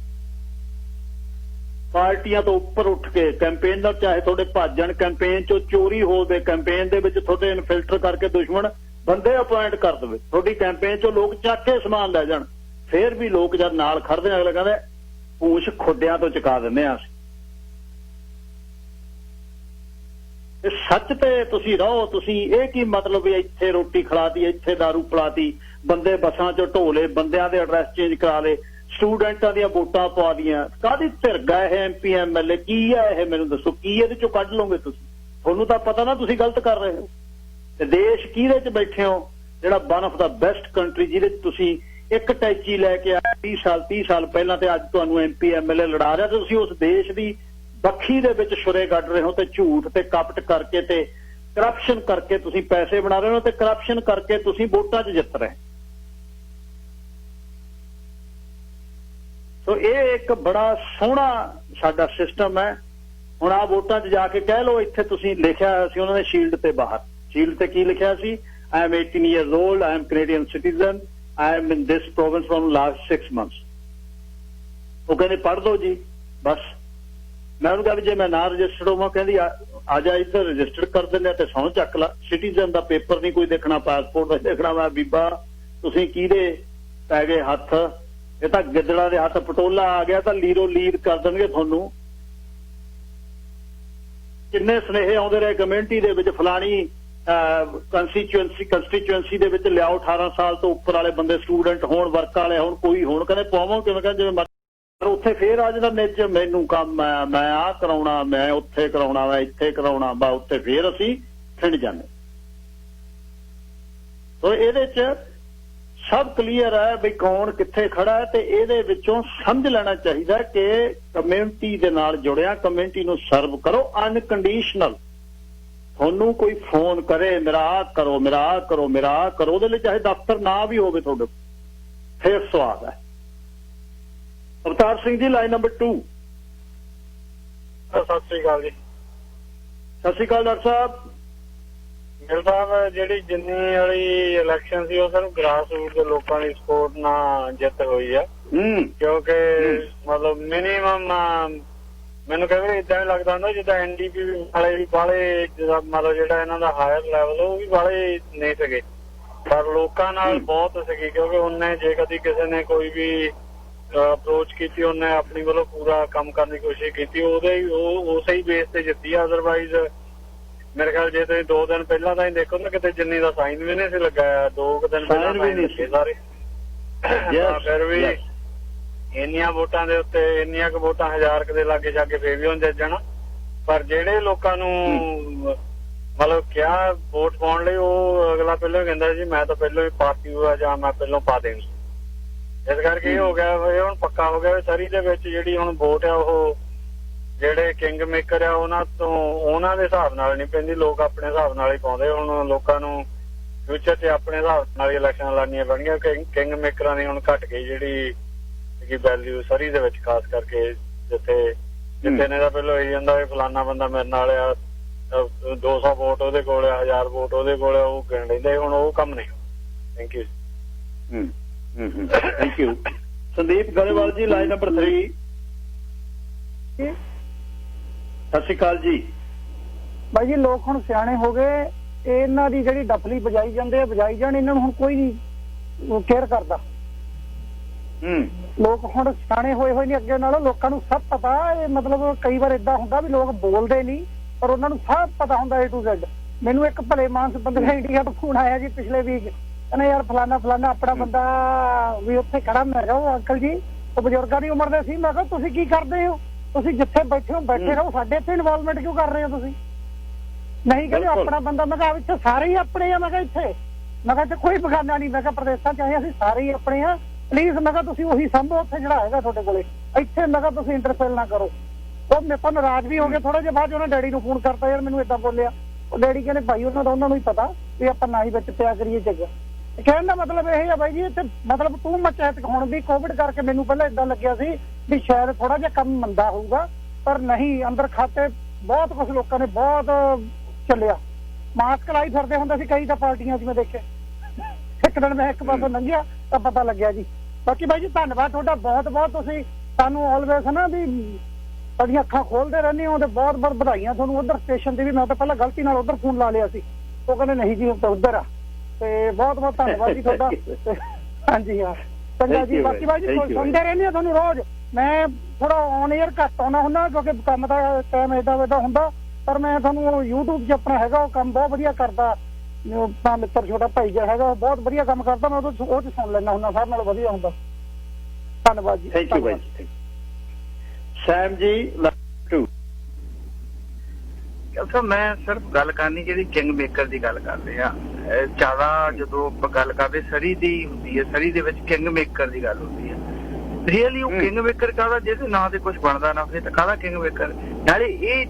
Speaker 1: ਪਾਰਟੀਆਂ ਤੋਂ ਉੱਪਰ ਉੱਠ ਕੇ ਕੈਂਪੇਨ ਦਾ, ਚਾਹੇ ਤੁਹਾਡੇ ਭਾਜਣ ਕੈਂਪੇਨ 'ਚੋਂ ਚੋਰੀ ਹੋਵੇ, ਕੈਂਪੇਨ ਦੇ ਵਿੱਚ ਤੁਹਾਡੇ ਇਨਫਿਲਟਰ ਕਰਕੇ ਦੁਸ਼ਮਣ ਬੰਦੇ ਅਪਾਇੰਟ ਕਰ ਦੇਵੇ, ਤੁਹਾਡੀ ਕੈਂਪੇਨ 'ਚੋਂ ਲੋਕ ਚੱਕ ਕੇ ਸਮਾਨ ਲੈ ਜਾਣ, ਫੇਰ ਵੀ ਲੋਕ ਜਦ ਨਾਲ ਖੜਦੇ ਨੇ ਅਗਲੇ ਕਹਿੰਦੇ ਪੂਛ ਖੁੱਡਿਆਂ ਤੋਂ ਚੁਕਾ ਦਿੰਦੇ ਆ ਅਸੀਂ। ਸੱਚ ਤੇ ਤੁਸੀਂ ਰਹੋ। ਤੁਸੀਂ ਇਹ ਕੀ ਮਤਲਬ ਵੀ ਇੱਥੇ ਰੋਟੀ ਖਿਲਾਤੀ, ਇੱਥੇ ਦਾਰੂ ਪਿਲਾਤੀ, ਬੰਦੇ ਬੱਸਾਂ 'ਚੋਂ ਢੋਲੇ, ਬੰਦਿਆਂ ਦੇ ਐਡਰੈਸ ਚੇਂਜ ਕਰਾ ਲਏ, ਸਟੂਡੈਂਟਾਂ ਦੀਆਂ ਵੋਟਾਂ ਪਵਾ ਦੀਆਂ। ਕਾਹਦੀ ਧਿਰਗਾ ਇਹ MP MLA ਕੀ ਹੈ ਇਹ ਮੈਨੂੰ ਦੱਸੋ, ਕੀ ਇਹਦੇ 'ਚੋਂ ਕੱਢ ਲਓਗੇ ਤੁਸੀਂ? ਤੁਹਾਨੂੰ ਤਾਂ ਪਤਾ ਨਾ ਤੁਸੀਂ ਗਲਤ ਕਰ ਰਹੇ ਹੋ। ਤੇ ਦੇਸ਼ ਕਿਹਦੇ 'ਚ ਬੈਠੇ ਹੋ, ਜਿਹੜਾ one of the best country, ਜਿਹਦੇ 'ਚ ਤੁਸੀਂ ਇੱਕ ਟੈਚੀ ਲੈ ਕੇ ਆਇਆ 30 ਸਾਲ ਪਹਿਲਾਂ ਤੇ ਅੱਜ ਤੁਹਾਨੂੰ MP MLA ਲੜਾ ਰਿਹਾ, ਤੇ ਤੁਸੀਂ ਉਸ ਦੇਸ਼ ਦੀ ਬੱਖੀ ਦੇ ਵਿੱਚ ਛੁਰੇ ਕੱਢ ਰਹੇ ਹੋ ਤੇ ਝੂਠ ਤੇ ਕਪਟ ਕਰਕੇ ਤੇ ਕਰਪਸ਼ਨ ਕਰਕੇ ਤੁਸੀਂ ਪੈਸੇ ਬਣਾ ਰਹੇ ਹੋ ਤੇ ਕਰਪਸ਼ਨ ਕਰਕੇ ਤੁਸੀਂ ਵੋਟਾਂ 'ਚ ਜਿੱਤ ਰਹੇ। ਸੋ ਇਹ ਇੱਕ ਬੜਾ ਸੋਹਣਾ ਸਾਡਾ ਸਿਸਟਮ ਹੈ। ਹੁਣ ਆ ਵੋਟਾਂ 'ਚ ਜਾ ਕੇ ਕਹਿ ਲਓ, ਇੱਥੇ ਤੁਸੀਂ ਲਿਖਿਆ ਸੀ ਉਹਨਾਂ ਨੇ ਸ਼ੀਲਡ ਤੇ, ਬਾਹਰ ਸ਼ੀਲਡ ਤੇ ਕੀ ਲਿਖਿਆ ਸੀ? I am 18 years old, I am Canadian citizen, I am in this province from last 6 months। ਉਹ ਕਹਿੰਦੇ ਪੜ੍ਹ ਦੋ ਜੀ ਬਸ। ਮੈਂ ਉਹਨੂੰ ਕਿਹਾ ਵੀ ਜੇ ਮੈਂ ਨਾ ਰਜਿਸਟਰਡ ਹੋਵਾਂ, ਕਹਿੰਦੀ ਆ ਜਾ ਇੱਧਰ ਰਜਿਸਟਰ ਕਰ ਦਿੰਦੇ ਆ ਤੇ ਸਹੁੰ ਚੱਕ ਲਾ। ਸਿਟੀਜ਼ਨ ਦਾ ਪੇਪਰ ਨਹੀਂ ਕੋਈ ਦੇਖਣਾ, ਪਾਸਪੋਰਟ ਦਾ ਦੇਖਣਾ। ਮੈਂ ਬੀਬਾ ਤੁਸੀਂ ਕਿਹਦੇ ਪੈ ਗਏ ਹੱਥ? ਇਹ ਤਾਂ ਗਿੱਦੜਾਂ ਦੇ ਹੱਥ। ਪਟੋਲਾ ਆ ਗਿਆ ਤਾਂ ਲੀਰੋ ਲੀਰ ਕਰ ਦੇਣਗੇ ਤੁਹਾਨੂੰ। ਕਿੰਨੇ ਸੁਨੇਹੇ ਆਉਂਦੇ ਰਹੇ ਕਮਿਊਨਿਟੀ ਦੇ ਵਿੱਚ, ਫਲਾਣੀ ਕੰਸਟੀਚੁਐਂਸੀ ਦੇ ਵਿੱਚ ਲਿਆਓ 18 ਸਾਲ ਤੋਂ ਉੱਪਰ ਵਾਲੇ ਬੰਦੇ, ਸਟੂਡੈਂਟ ਹੋਣ, ਵਰਕ ਵਾਲੇ ਹੋਣ, ਕੋਈ ਹੋਣ। ਕਹਿੰਦੇ ਪਾਵਾਂ ਕਿਵੇਂ? ਕਹਿੰਦੇ ਜਿਵੇਂ ਉੱਥੇ ਫੇਰ ਆ ਜਾਂਦਾ ਨਿੱਜ, ਮੈਨੂੰ ਕੰਮ ਹੈ, ਮੈਂ ਆਹ ਕਰਾਉਣਾ, ਮੈਂ ਉੱਥੇ ਕਰਾਉਣਾ, ਮੈਂ ਇੱਥੇ ਕਰਾਉਣਾ, ਬਾ ਉੱਥੇ ਫੇਰ ਅਸੀਂ ਖਿੰਡ ਜਾਂਦੇ। ਸੋ ਇਹਦੇ 'ਚ ਸਭ ਕਲੀਅਰ ਹੈ ਵੀ ਕੌਣ ਕਿੱਥੇ ਖੜਾ ਹੈ, ਤੇ ਇਹਦੇ ਵਿੱਚੋਂ ਸਮਝ ਲੈਣਾ ਚਾਹੀਦਾ ਕਿ ਕਮਿਊਨਿਟੀ ਦੇ ਨਾਲ ਜੁੜਿਆ, ਕਮਿਊਨਿਟੀ ਨੂੰ ਸਰਵ ਕਰੋ ਅਨਕੰਡੀਸ਼ਨਲ। ਤੁਹਾਨੂੰ ਕੋਈ ਫੋਨ ਕਰੇ ਮੇਰਾ ਆਹ ਕਰੋ, ਮੇਰਾ ਆਹ ਕਰੋ, ਮੇਰਾ ਆਹ ਕਰੋ, ਉਹਦੇ ਲਈ ਚਾਹੇ ਦਫ਼ਤਰ ਨਾ ਵੀ ਹੋਵੇ ਤੁਹਾਡੇ, ਫਿਰ ਸਵਾਦ ਹੈ। Avtar Singh ji, line number 2।
Speaker 2: ਸਤਿ ਸ੍ਰੀ ਅਕਾਲ ਜੀ।
Speaker 1: ਸਤਿ ਸ਼੍ਰੀ ਅਕਾਲ ਡਾਕਟਰ ਸਾਹਿਬ।
Speaker 2: ਗਿੱਲ ਸਾਹਿਬ, ਜਿਹੜੀ ਜਿੰਨੀ ਵਾਲੀ ਇਲੈਕਸ਼ਨ ਸੀ ਉਹ ਸਿਰਫ ਗ੍ਰਾਸ ਰੂਟ ਦੇ ਲੋਕਾਂ ਦੀ ਸਪੋਰਟ ਨਾਲ ਜਿੱਤ ਹੋਈ ਆ। ਕਿਉਂਕਿ ਮਤਲਬ ਮਿਨੀਮਮ ਮੈਨੂੰ ਕਈ ਵਾਰੀ ਏਦਾਂ ਵੀ ਲੱਗਦਾ ਹੁੰਦਾ ਜਿੱਦਾਂ NDP ਵਾਲੇ ਵੀ ਬਾਹਲੇ, ਮਤਲਬ ਜਿਹੜਾ ਇਹਨਾਂ ਦਾ ਹਾਇਰ ਲੈਵਲ ਉਹ ਵੀ ਬਾਹਲੇ ਨਹੀਂ ਸੀਗੇ, ਪਰ ਲੋਕਾਂ ਨਾਲ ਬਹੁਤ ਸੀਗੀ। ਕਿਉਂਕਿ ਉਹਨੇ ਜੇ ਕਦੀ ਕਿਸੇ ਨੇ ਕੋਈ ਵੀ ਅਪਰੋਚ ਕੀਤੀ, ਉਹਨੇ ਆਪਣੀ ਵੱਲੋਂ ਪੂਰਾ ਕੰਮ ਕਰਨ ਦੀ ਕੋਸ਼ਿਸ਼ ਕੀਤੀ, ਉਸੇ ਹੀ ਬੇਸ ਤੇ ਜਿੱਤੀ ਆ। ਅਦਰਵਾਈਜ਼ ਮੇਰੇ ਖਿਆਲ ਜੇ ਤੁਸੀਂ 2 ਦਿਨ ਪਹਿਲਾਂ ਤਾਂ ਹੀ ਦੇਖੋ ਨਾ, ਕਿਤੇ ਜਿੰਨੀ ਦਾ ਸਾਈਨ ਵੀ ਨਹੀਂ ਸੀ ਲੱਗਾ। 2 ਦਿਨ ਪਹਿਲਾਂ ਸਾਈਨ ਲੱਗੇ ਸਾਰੇ। ਫਿਰ ਵੀ ਇੰਨੀਆਂ ਵੋਟਾਂ ਦੇ ਉੱਤੇ ਇੰਨੀਆਂ ਕੁ ਵੋਟਾਂ 1000 ਦੇ ਲਾਗੇ ਜਾ ਕੇ ਫੇਰ ਵੀ ਹੁਣ ਜਾਣਾ। ਪਰ ਜਿਹੜੇ ਲੋਕਾਂ ਨੂੰ ਮਤਲਬ ਕਿਹਾ ਵੋਟ ਪਾਉਣ ਲਈ, ਉਹ ਅਗਲਾ ਪਹਿਲਾਂ ਕਹਿੰਦਾ ਜੀ ਮੈਂ ਤਾਂ ਪਹਿਲਾਂ ਹੀ ਪਾਰਟੀ ਹੋਇਆ ਜਾਂ ਮੈਂ ਪਹਿਲਾਂ ਪਾ ਦੇਣੀ। ਇਸ ਕਰਕੇ ਇਹ ਹੋ ਗਿਆ, ਇਹ ਹੁਣ ਪੱਕਾ ਹੋ ਗਿਆ ਸਰੀ ਦੇ ਵਿੱਚ ਜਿਹੜੀ ਹੁਣ ਵੋਟ ਆ ਉਹ ਜਿਹੜੇ ਕਿੰਗ ਮੇਕਰ ਆ ਉਹਨਾਂ ਦੇ ਹਿਸਾਬ ਨਾਲ ਨਹੀਂ ਪੈਂਦੀ, ਲੋਕ ਆਪਣੇ ਹਿਸਾਬ ਨਾਲ ਹੀ ਪਾਉਂਦੇ। ਹੁਣ ਲੋਕਾਂ ਨੂੰ ਫਿਊਚਰ 'ਚ ਆਪਣੇ ਹਿਸਾਬ ਨਾਲ ਹੀ ਇਲੈਕਸ਼ਨ ਲੜਨੀਆਂ ਪੈਣਗੀਆਂ। ਕਿੰਗ ਮੇਕਰਾਂ ਦੀ ਹੁਣ ਘਟ ਗਈ ਜਿਹੜੀ ਵੈਲਿਊ ਸਰੀ ਦੇ ਵਿੱਚ, ਖਾਸ ਕਰਕੇ ਜਿੱਥੇ ਨੇ ਤਾਂ ਪਹਿਲਾਂ ਇਹ ਜਾਂਦਾ ਵੀ ਫਲਾਨਾ ਬੰਦਾ ਮੇਰੇ ਨਾਲ ਆ, 200 ਵੋਟ ਉਹਦੇ ਕੋਲ ਆ, 1000 ਵੋਟ ਉਹਦੇ ਕੋਲ ਆ, ਉਹ ਗਿਣ ਲੈਂਦੇ। ਹੁਣ ਉਹ ਕੰਮ ਨਹੀਂ। Thank you.
Speaker 1: Thank you. Sandeep Grewal ਜੀ, ਲਾਈਨ ਨੰਬਰ 3। ਸਤਿ ਸ਼੍ਰੀ ਅਕਾਲ ਜੀ।
Speaker 3: ਬਾਈ ਜੀ, ਲੋਕ ਹੁਣ ਸਿਆਣੇ ਹੋ ਗਏ, ਇਹਨਾਂ ਦੀ ਜਿਹੜੀ ਡਫਲੀ ਵਜਾਈ ਜਾਂਦੇ ਆ ਵਜਾਈ ਜਾਣ, ਇਹਨਾਂ ਨੂੰ ਹੁਣ ਕੋਈ ਨਹੀਂ ਕੇਅਰ ਕਰਦਾ। ਲੋਕ ਹੁਣ ਸਿਆਣੇ ਹੋਏ ਨਹੀਂ ਅੱਗੇ ਨਾਲੋਂ। ਲੋਕਾਂ ਨੂੰ ਸਭ ਪਤਾ। ਇਹ ਮਤਲਬ ਕਈ ਵਾਰ ਏਦਾਂ ਹੁੰਦਾ ਵੀ ਲੋਕ ਬੋਲਦੇ ਨਹੀਂ, ਪਰ ਉਹਨਾਂ ਨੂੰ ਸਭ ਪਤਾ ਹੁੰਦਾ A to Z। ਮੈਨੂੰ ਇੱਕ ਭਲੇ ਮਾਨਸ ਬੰਦੇ ਦਾ ਇੰਡੀਆ ਤੋਂ ਫੋਨ ਆਇਆ ਜੀ ਪਿਛਲੇ ਵੀਕ, ਕਹਿੰਦਾ ਯਾਰ ਫਲਾਨਾ ਆਪਣਾ ਬੰਦਾ ਵੀ ਉੱਥੇ ਖੜਾ। ਮੈਂ ਕਿਹਾ ਉਹ ਅੰਕਲ ਜੀ ਉਹ ਬਜ਼ੁਰਗਾਂ ਦੀ ਉਮਰ ਦੇ ਸੀ। ਮੈਂ ਕਿਹਾ ਤੁਸੀਂ ਕੀ ਕਰਦੇ ਹੋ? ਤੁਸੀਂ ਜਿੱਥੇ ਬੈਠੇ ਹੋ ਬੈਠੇ ਰਹੋ, ਸਾਡੇ ਇੱਥੇ ਇਨਵੋਲਵਮੈਂਟ ਕਿਉਂ ਕਰ ਰਹੇ ਹੋ ਤੁਸੀਂ? ਨਹੀਂ ਕਹਿੰਦੇ ਆਪਣਾ ਬੰਦਾ। ਮੈਂ ਕਿਹਾ ਇੱਥੇ ਸਾਰੇ ਹੀ ਆਪਣੇ ਆ। ਮੈਂ ਕਿਹਾ ਇੱਥੇ ਕੋਈ ਬਗਾਨਾ ਨਹੀਂ। ਮੈਂ ਕਿਹਾ ਪ੍ਰਦੇਸ਼ਾਂ ਚਾਹੇ ਅਸੀਂ ਸਾਰੇ ਹੀ ਆਪਣੇ ਆ, ਪਲੀਜ਼ ਮੈਂ ਕਿਹਾ ਤੁਸੀਂ ਉਹੀ ਸੰਭੋ ਉੱਥੇ ਜਿਹੜਾ ਹੈਗਾ ਤੁਹਾਡੇ ਕੋਲੇ। ਇੱਥੇ ਮੈਂ ਕਿਹਾ ਤੁਸੀਂ ਇੰਟਰਫੇਅਰ ਨਾ ਕਰੋ। ਉਹ ਮੇਰੇ ਤੋਂ ਨਾਰਾਜ਼ ਵੀ ਹੋ ਗਏ ਥੋੜਾ ਜਿਹਾ। ਬਾਅਦ ਚ ਉਹਨਾਂ ਡੈਡੀ ਨੂੰ ਫੋਨ ਕਰਤਾ, ਯਾਰ ਮੈਨੂੰ ਏਦਾਂ ਬੋਲਿਆ। ਉਹ ਡੈਡੀ ਕਹਿੰਦੇ ਭਾਈ ਉਹਨਾਂ ਨੂੰ ਹੀ ਪਤਾ ਵੀ ਆਪਾਂ ਨਾ ਹੀ ਵਿੱਚ ਪਿਆ ਕਰੀਏ ਜੱਗ। ਕਹਿਣ ਦਾ ਮਤਲਬ ਇਹ ਆ ਬਾਈ ਜੀ, ਇੱਥੇ ਮਤਲਬ ਤੂੰ ਮਚੈਤ ਹੁਣ ਵੀ ਕੋਵਿਡ ਕਰਕੇ ਮੈਨੂੰ ਪਹਿਲਾਂ ਏਦਾਂ ਲੱਗਿਆ ਸੀ ਵੀ ਸ਼ਾਇਦ ਥੋੜਾ ਜਿਹਾ ਕੰਮ ਮੰਦਾ ਹੋਊਗਾ, ਪਰ ਨਹੀਂ। ਅੰਦਰ ਖਾਤੇ ਬਹੁਤ ਕੁਛ ਲੋਕਾਂ ਨੇ ਬਹੁਤ ਚੱਲਿਆ। ਮਾਸਕ ਲਾਈ ਫਿਰਦੇ ਹੁੰਦੇ ਸੀ ਕਈ ਤਾਂ ਪਾਰਟੀਆਂ 'ਚ ਮੈਂ ਦੇਖਿਆ। ਇੱਕ ਦਿਨ ਮੈਂ ਇੱਕ ਪਾਸੋਂ ਲੰਘਿਆ ਤਾਂ ਪਤਾ ਲੱਗਿਆ ਜੀ। ਬਾਕੀ ਬਾਈ ਜੀ ਧੰਨਵਾਦ ਤੁਹਾਡਾ ਬਹੁਤ ਬਹੁਤ। ਤੁਸੀਂ ਸਾਨੂੰ ਆਲਵੇਜ਼ ਨਾ ਵੀ ਤੁਹਾਡੀਆਂ ਅੱਖਾਂ ਖੋਲਦੇ ਰਹਿੰਦੇ ਹੋ, ਤੇ ਬਹੁਤ ਬਹੁਤ ਵਧਾਈਆਂ ਤੁਹਾਨੂੰ। ਉਧਰ ਸਟੇਸ਼ਨ ਤੇ ਵੀ ਮੈਂ ਤਾਂ ਪਹਿਲਾਂ ਗਲਤੀ ਨਾਲ ਉਧਰ ਫੋਨ ਲਾ ਲਿਆ ਸੀ, ਉਹ ਕਹਿੰਦੇ ਨਹੀਂ ਜੀ ਉਧਰ ਆ। ਤੇ ਬਹੁਤ ਬਹੁਤ ਧੰਨਵਾਦ ਜੀ ਤੁਹਾਡਾ। ਹਾਂਜੀ ਹਾਂ, ਚੰਗਾ ਜੀ। ਬਾਕੀ ਬਾਈ ਜੀ ਸੁਣਦੇ ਰਹਿੰਦੇ ਆ ਤੁਹਾਨੂੰ ਰੋਜ਼। ਮੈਂ ਥੋੜਾ ਔਨ ਏਅਰ ਘੱਟ ਆਉਣਾ ਹੁੰਦਾ ਕਿਉਂਕਿ ਕੰਮ ਦਾ ਟਾਈਮ ਏਦਾਂ ਹੁੰਦਾ, ਪਰ ਮੈਂ ਤੁਹਾਨੂੰ YouTube 'ਚ ਆਪਣਾ ਹੈਗਾ ਉਹ ਕੰਮ ਬਹੁਤ ਵਧੀਆ ਕਰਦਾ। ਆਪਣਾ ਮਿੱਤਰ ਛੋਟਾ ਭਾਈ ਜਿਹਾ ਹੈਗਾ, ਉਹ ਬਹੁਤ ਵਧੀਆ ਕੰਮ ਕਰਦਾ। ਮੈਂ ਉਹ 'ਚ ਸੁਣ ਲੈਂਦਾ ਹੁੰਦਾ, ਸਾਰਿਆਂ ਨਾਲੋਂ ਵਧੀਆ ਹੁੰਦਾ। ਧੰਨਵਾਦ ਜੀ।
Speaker 1: ਥੈਂਕ ਯੂ ਬਾਈ ਜੀ। ਸੈਮ ਜੀ, 2।
Speaker 4: ਸਰ ਮੈਂ ਸਿਰਫ ਗੱਲ ਕਰਨੀ ਜਿਹੜੀ ਕਿੰਗ ਮੇਕਰ ਦੀ ਗੱਲ ਕਰਦੇ ਆ। ਜ਼ਿਆਦਾ ਜਦੋਂ ਆਪਾਂ ਗੱਲ ਕਰਦੇ ਸਰੀ ਦੀ ਹੁੰਦੀ ਹੈ, ਸਰੀ ਦੇ ਵਿੱਚ ਕਿੰਗ ਮੇਕਰ ਦੀ ਗੱਲ ਹੁੰਦੀ ਹੈ। ਰੀਅਲੀ ਉਹ ਕਿੰਗ ਮੇਕਰ ਕਾਹਦਾ ਜਿਹਦੇ ਨਾਂ ਤੇ ਕੁਝ ਬਣਦਾ ਨਾ ਹੋਵੇ ਤਾਂ ਕਾਹਦਾ ਕਿੰਗ ਮੇਕਰ? ਨਾਲੇ ਇਹ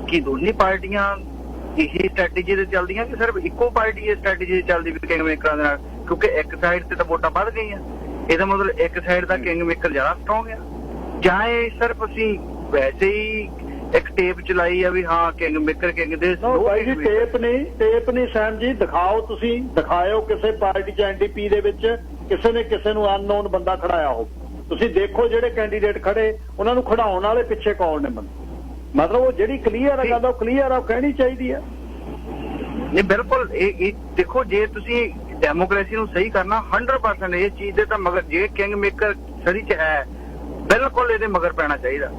Speaker 4: ਕੀ ਦੋਨੇ ਪਾਰਟੀਆਂ ਇਹੀ ਸਟ੍ਰੈਟੇਜੀ ਤੇ ਚੱਲਦੀਆਂ ਕਿ ਸਿਰਫ ਇੱਕੋ ਪਾਰਟੀ ਇਹ ਸਟ੍ਰੈਟੇਜੀ ਚੱਲਦੀ ਵੀ ਕਿੰਗ ਮੇਕਰਾਂ ਦੇ ਨਾਲ? ਕਿਉਂਕਿ ਇੱਕ ਸਾਈਡ ਤੇ ਤਾਂ ਵੋਟਾਂ ਵੱਧ ਗਈਆਂ, ਇਹਦਾ ਮਤਲਬ ਇੱਕ ਸਾਈਡ ਦਾ ਕਿੰਗ ਮੇਕਰ ਜ਼ਿਆਦਾ ਸਟਰੋਂਗ ਆ, ਜਾਂ ਇਹ ਸਿਰਫ ਅਸੀਂ ਵੈਸੇ ਹੀ ਇੱਕ ਟੇਪ ਚਲਾਈ ਆ ਵੀ ਹਾਂ ਕਿੰਗ ਮੇਕਰ ਕਿੰਗ ਦੇ?
Speaker 1: ਬਾਈ ਜੀ ਟੇਪ ਨਹੀਂ ਸੈਮ ਜੀ। ਦਿਖਾਇਓ ਕਿਸੇ ਪਾਰਟੀ 'ਚ NDP ਦੇ ਵਿੱਚ ਕਿਸੇ ਨੇ ਕਿਸੇ ਨੂੰ ਅਨਨੋਨ ਬੰਦਾ ਖੜਾਇਆ ਹੋ। ਤੁਸੀਂ ਦੇਖੋ ਜਿਹੜੇ ਕੈਂਡੀਡੇਟ ਖੜੇ ਉਹਨਾਂ ਨੂੰ ਖੜਾਉਣ ਵਾਲੇ ਪਿੱਛੇ ਕੌਣ ਨੇ ਬੰਦੇ। ਮਤਲਬ ਉਹ ਜਿਹੜੀ ਕਲੀਅਰ ਹੈ ਗੱਲ, ਉਹ ਕਲੀਅਰ ਆ, ਉਹ ਕਹਿਣੀ ਚਾਹੀਦੀ ਹੈ।
Speaker 4: ਨਹੀਂ ਬਿਲਕੁਲ। ਇਹ ਦੇਖੋ, ਜੇ ਤੁਸੀਂ ਡੈਮੋਕ੍ਰੇਸੀ ਨੂੰ ਸਹੀ ਕਰਨਾ 100% ਇਹ ਚੀਜ਼ ਦੇ ਤਾਂ ਮਗਰ ਜੇ ਕਿੰਗ ਮੇਕਰ ਸਰੀ 'ਚ ਹੈ ਬਿਲਕੁਲ ਇਹਦੇ ਮਗਰ ਪੈਣਾ ਚਾਹੀਦਾ।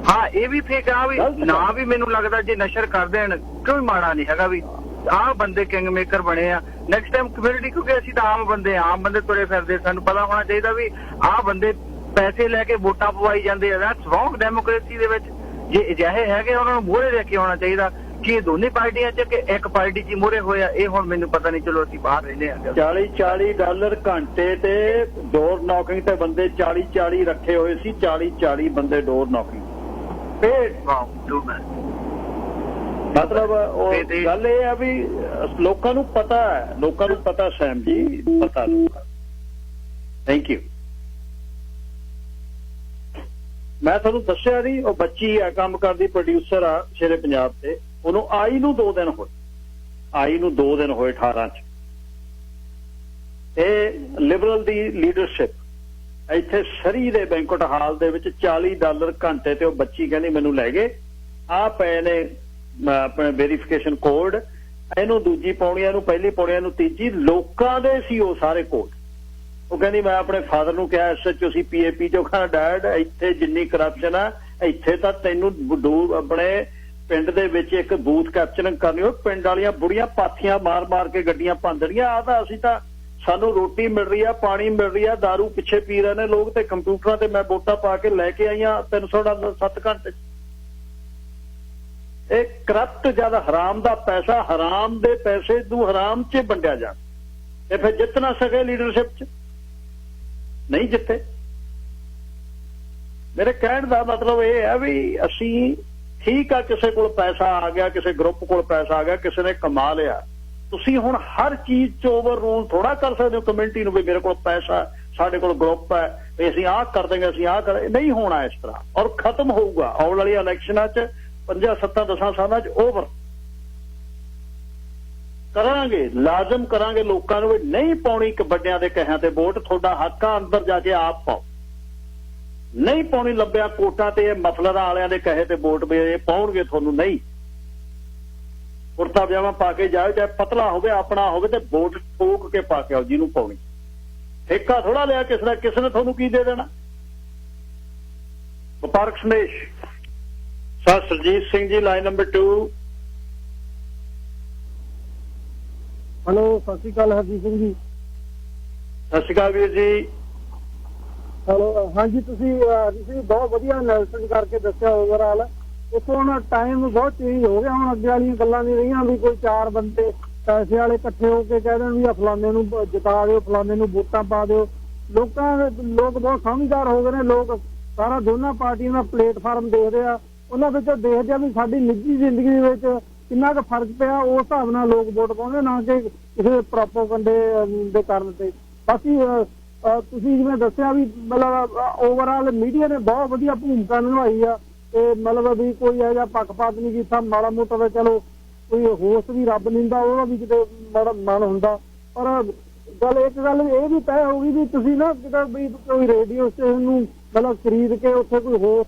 Speaker 4: ਹਾਂ ਇਹ ਵੀ ਫੇਕ ਆ ਵੀ ਨਾ ਵੀ ਮੈਨੂੰ ਲੱਗਦਾ ਜੇ ਨਸ਼ਰ ਕਰ ਦੇਣ ਕੋਈ ਮਾੜਾ ਨਹੀਂ ਹੈਗਾ ਵੀ ਆਹ ਬੰਦੇ ਕਿੰਗ ਮੇਕਰ ਬਣੇ ਆ। ਨੈਕਸਟ ਟਾਈਮ ਕਮਿਊਨਿਟੀ, ਕਿਉਂਕਿ ਅਸੀਂ ਤਾਂ ਆਮ ਬੰਦੇ ਤੁਰੇ ਫਿਰਦੇ, ਸਾਨੂੰ ਪਤਾ ਹੋਣਾ ਚਾਹੀਦਾ ਵੀ ਆਹ ਬੰਦੇ ਪੈਸੇ ਲੈ ਕੇ ਵੋਟਾਂ ਪਵਾਈ ਜਾਂਦੇ ਆ। ਦੈਟਸ ਰੋਂਗ ਡੈਮੋਕ੍ਰੇਸੀ ਦੇ ਵਿੱਚ। ਜੇ ਅਜਿਹੇ ਹੈਗੇ ਉਹਨਾਂ ਨੂੰ ਮੋਹਰੇ ਲੈ ਕੇ ਆਉਣਾ ਚਾਹੀਦਾ ਕਿ ਦੋਨੇ ਪਾਰਟੀਆਂ 'ਚ ਕਿ ਇੱਕ ਪਾਰਟੀ 'ਚ ਮੋਹਰੇ ਹੋਇਆ, ਇਹ ਹੁਣ ਮੈਨੂੰ ਪਤਾ ਨਹੀਂ। ਚਲੋ ਅਸੀਂ ਬਾਹਰ ਰਹਿੰਦੇ ਹਾਂ।
Speaker 1: $40 ਘੰਟੇ ਤੇ ਡੋਰ ਨੌਕਿੰਗ ਤੇ ਬੰਦੇ 40 ਰੱਖੇ ਹੋਏ ਸੀ, 40 ਬੰਦੇ ਡੋਰ ਨੌਕਿੰਗ ਪੇਡ। ਮਤਲਬ ਉਹ ਗੱਲ ਇਹ ਆ ਵੀ ਲੋਕਾਂ ਨੂੰ ਪਤਾ ਹੈ, ਲੋਕਾਂ ਨੂੰ ਪਤਾ ਸੈਮ ਜੀ, ਪਤਾ ਲੋਕਾਂ। Thank you. ਮੈਂ ਤੁਹਾਨੂੰ ਦੱਸਿਆ ਨਹੀਂ, ਉਹ ਬੱਚੀ ਆ, ਕੰਮ ਕਰਦੀ, ਪ੍ਰੋਡਿਊਸਰ ਆ ਸ਼ੇਰੇ ਪੰਜਾਬ ਤੇ। ਉਹਨੂੰ ਆਈ ਨੂੰ 2 ਦਿਨ ਹੋਏ, 18 ਚ। ਇਹ ਲਿਬਰਲ ਦੀ ਲੀਡਰਸ਼ਿਪ ਇੱਥੇ ਸਰੀ ਦੇ ਬੈਂਕਟ ਹਾਲ ਦੇ ਵਿੱਚ $40 ਘੰਟੇ ਤੇ ਉਹ ਬੱਚੀ ਕਹਿੰਦੀ ਮੈਨੂੰ ਲੈ ਗਏ। ਆ ਪਏ ਨੇ ਆਪਣੇ ਵੈਰੀਫਿਕੇਸ਼ਨ ਕੋਡ, ਇਹਨੂੰ ਦੂਜੀ ਪਾਉਣੀ, ਇਹਨੂੰ ਪਹਿਲੀ ਪਾਉਣੀ, ਇਹਨੂੰ ਤੀਜੀ। ਲੋਕਾਂ ਦੇ ਸੀ ਉਹ ਸਾਰੇ ਕੋਡ। ਉਹ ਕਹਿੰਦੀ ਮੈਂ ਆਪਣੇ ਫਾਦਰ ਨੂੰ ਕਿਹਾ SHO ਸੀ PAP ਚੋਂ, ਕਹਿੰਦਾ ਡੈਡ ਇੱਥੇ ਜਿੰਨੀ ਕਰਪਸ਼ਨ ਆ, ਇੱਥੇ ਤਾਂ ਤੈਨੂੰ ਆਪਣੇ ਪਿੰਡ ਦੇ ਵਿੱਚ ਇੱਕ ਬੂਥ ਕੈਪਚਰਿੰਗ ਕਰਨੀ ਹੋ, ਪਿੰਡ ਵਾਲੀਆਂ ਬੁੜੀਆਂ ਪਾਥੀਆਂ ਮਾਰ ਕੇ ਗੱਡੀਆਂ ਭੰਨਣੀਆਂ। ਆ ਤਾਂ ਅਸੀਂ ਤਾਂ ਸਾਨੂੰ ਰੋਟੀ ਮਿਲ ਰਹੀ ਆ, ਪਾਣੀ ਮਿਲ ਰਹੀ ਆ, ਦਾਰੂ ਪਿੱਛੇ ਪੀ ਰਹੇ ਨੇ ਲੋਕ, ਤੇ ਕੰਪਿਊਟਰਾਂ ਤੇ ਮੈਂ ਵੋਟਾਂ ਪਾ ਕੇ ਲੈ ਕੇ ਆਈਆਂ $300 7 ਘੰਟੇ। ਇਹ ਕਰਪਟ ਜਦ ਹਰਾਮ ਦਾ ਪੈਸਾ, ਹਰਾਮ ਦੇ ਪੈਸੇ ਨੂੰ ਹਰਾਮ 'ਚ ਵੰਡਿਆ ਜਾ, ਇਹ ਫਿਰ ਜਿੱਤ ਨਾ ਸਕੇ ਲੀਡਰਸ਼ਿਪ 'ਚ, ਨਹੀਂ ਜਿੱਤੇ। ਮੇਰੇ ਕਹਿਣ ਦਾ ਮਤਲਬ ਇਹ ਹੈ ਵੀ ਅਸੀਂ ਠੀਕ ਆ, ਕਿਸੇ ਕੋਲ ਪੈਸਾ ਆ ਗਿਆ, ਕਿਸੇ ਗਰੁੱਪ ਕੋਲ ਪੈਸਾ ਆ ਗਿਆ, ਕਿਸੇ ਨੇ ਕਮਾ ਲਿਆ, ਤੁਸੀਂ ਹੁਣ ਹਰ ਚੀਜ਼ 'ਚ ਓਵਰ ਰੂਲ ਥੋੜਾ ਕਰ ਸਕਦੇ ਹੋ ਕਮਿਊਨਿਟੀ ਨੂੰ ਵੀ ਮੇਰੇ ਕੋਲ ਪੈਸਾ, ਸਾਡੇ ਕੋਲ ਗਰੁੱਪ ਹੈ, ਅਸੀਂ ਆਹ ਕਰ ਦੇਂਗੇ, ਅਸੀਂ ਆਹ ਕਰ। ਨਹੀਂ ਹੋਣਾ ਇਸ ਤਰ੍ਹਾਂ, ਔਰ ਖਤਮ ਹੋਊਗਾ ਆਉਣ ਵਾਲੀ ਇਲੈਕਸ਼ਨਾਂ 'ਚ 5 7 10 ਸਾਲਾਂ 'ਚ ਓਵਰ ਕਰਾਂਗੇ। ਲਾਜ਼ਮ ਕਰਾਂਗੇ ਲੋਕਾਂ ਨੂੰ ਵੀ ਨਹੀਂ ਪਾਉਣੀ ਕਿ ਵੱਡਿਆਂ ਦੇ ਕਹਿਆਂ ਤੇ ਵੋਟ, ਤੁਹਾਡਾ ਹੱਕ ਆ, ਅੰਦਰ ਜਾ ਕੇ ਆਪ ਪਾਓ। ਨਹੀਂ ਪਾਉਣੀ ਲੱਭਿਆ ਕੋਟਾਂ ਤੇ ਮਫਲਰਾਂ ਵਾਲਿਆਂ ਦੇ ਕਹੇ ਤੇ ਵੋਟ ਵੀ ਇਹ ਪਾਉਣਗੇ ਤੁਹਾਨੂੰ, ਨਹੀਂ। ਕੁਰਤਾ ਪਜਾਮਾ ਪਾ ਕੇ ਜਾਓ, ਚਾਹੇ ਪਤਲਾ ਹੋਵੇ, ਆਪਣਾ ਹੋਵੇ, ਤੇ ਵੋਟ ਠੋਕ ਕੇ ਪਾ ਕੇ ਆਓ ਜਿਹਨੂੰ ਪਾਉਣੀ। ਠੇਕਾ ਥੋੜਾ ਲਿਆ ਕਿਸੇ ਦਾ, ਕਿਸੇ ਨੇ ਤੁਹਾਨੂੰ ਕੀ ਦੇ ਦੇਣਾ। ਵਪਾਰਕ ਸੰਦੇਸ਼। Sir Surjit Singh ji, line number 2।
Speaker 3: Hello, ਸਤਿ ਸ਼੍ਰੀ ਅਕਾਲ ਹਰਜੀਤ ਸਿੰਘ ਜੀ।
Speaker 1: ਸਤਿ ਸ਼੍ਰੀ ਅਕਾਲ ਵੀਰ ਜੀ।
Speaker 3: ਹੈਲੋ, ਹਾਂਜੀ, ਤੁਸੀਂ ਬਹੁਤ ਵਧੀਆ ਐਨਾਲਿਸਿਸ ਕਰਕੇ ਦੱਸਿਆ ਓਵਰਆਲ। ਦੇਖੋ ਹੁਣ ਟਾਈਮ ਬਹੁਤ ਚੇਂਜ ਹੋ ਗਿਆ, ਹੁਣ ਅੱਗੇ ਵਾਲੀਆਂ ਗੱਲਾਂ ਨਹੀਂ ਰਹੀਆਂ ਵੀ ਕੋਈ 4 ਬੰਦੇ ਪੈਸੇ ਵਾਲੇ ਇਕੱਠੇ ਹੋ ਕੇ ਕਹਿ ਦੇਣ ਵੀ ਫਲਾਣੇ ਨੂੰ ਜਿਤਾ ਦਿਓ, ਫਲਾਣੇ ਨੂੰ ਵੋਟਾਂ ਪਾ ਦਿਓ। ਲੋਕ ਬਹੁਤ ਸਮਝਦਾਰ ਹੋ ਗਏ ਨੇ। ਲੋਕ ਸਾਰਾ ਦੋਨਾਂ ਪਾਰਟੀਆਂ ਦਾ ਪਲੇਟਫਾਰਮ ਦੇਖਦੇ ਆ, ਉਹਨਾਂ ਵਿੱਚੋਂ ਦੇਖਦੇ ਆ ਵੀ ਸਾਡੀ ਨਿੱਜੀ ਜ਼ਿੰਦਗੀ ਦੇ ਵਿੱਚ ਕਿੰਨਾ ਕੁ ਫਰਕ ਪਿਆ, ਉਸ ਹਿਸਾਬ ਨਾਲ ਲੋਕ ਵੋਟ ਪਾਉਂਦੇ, ਨਾ ਕਿ ਕਿਸੇ ਪ੍ਰੋਪਗੈਂਡੇ ਦੇ ਕਾਰਨ ਤੇ। ਬਾਕੀ ਤੁਸੀਂ ਜਿਵੇਂ ਦੱਸਿਆ ਵੀ ਮਤਲਬ ਓਵਰਆਲ ਮੀਡੀਆ ਨੇ ਬਹੁਤ ਵਧੀਆ ਭੂਮਿਕਾ ਨਿਭਾਈ ਆ, ਤੇ ਮਤਲਬ ਵੀ ਕੋਈ ਇਹੋ ਜਿਹਾ ਪੱਖਪਾਤ ਨਹੀਂ ਕੀਤਾ। ਮਾੜਾ ਮੋਟਾ ਤਾਂ ਚਲੋ ਕੋਈ ਹੋਸ਼ ਵੀ ਰੱਬ ਨਿੰਦਾ, ਉਹਦਾ ਵੀ ਕਿਤੇ ਮਾੜਾ ਮਨ ਹੁੰਦਾ। ਪਰ ਇੱਕ ਗੱਲ ਇਹ ਵੀ ਤੈਅ ਹੋ ਗਈ ਵੀ ਤੁਸੀਂ ਨਾ ਕਿਤੇ ਵੀ ਕੋਈ ਰੇਡੀਓ ਸਟੇਸ਼ਨ ਨੂੰ ਮਤਲਬ ਖਰੀਦ ਕੇ, ਉੱਥੇ ਕੋਈ ਹੋਸ਼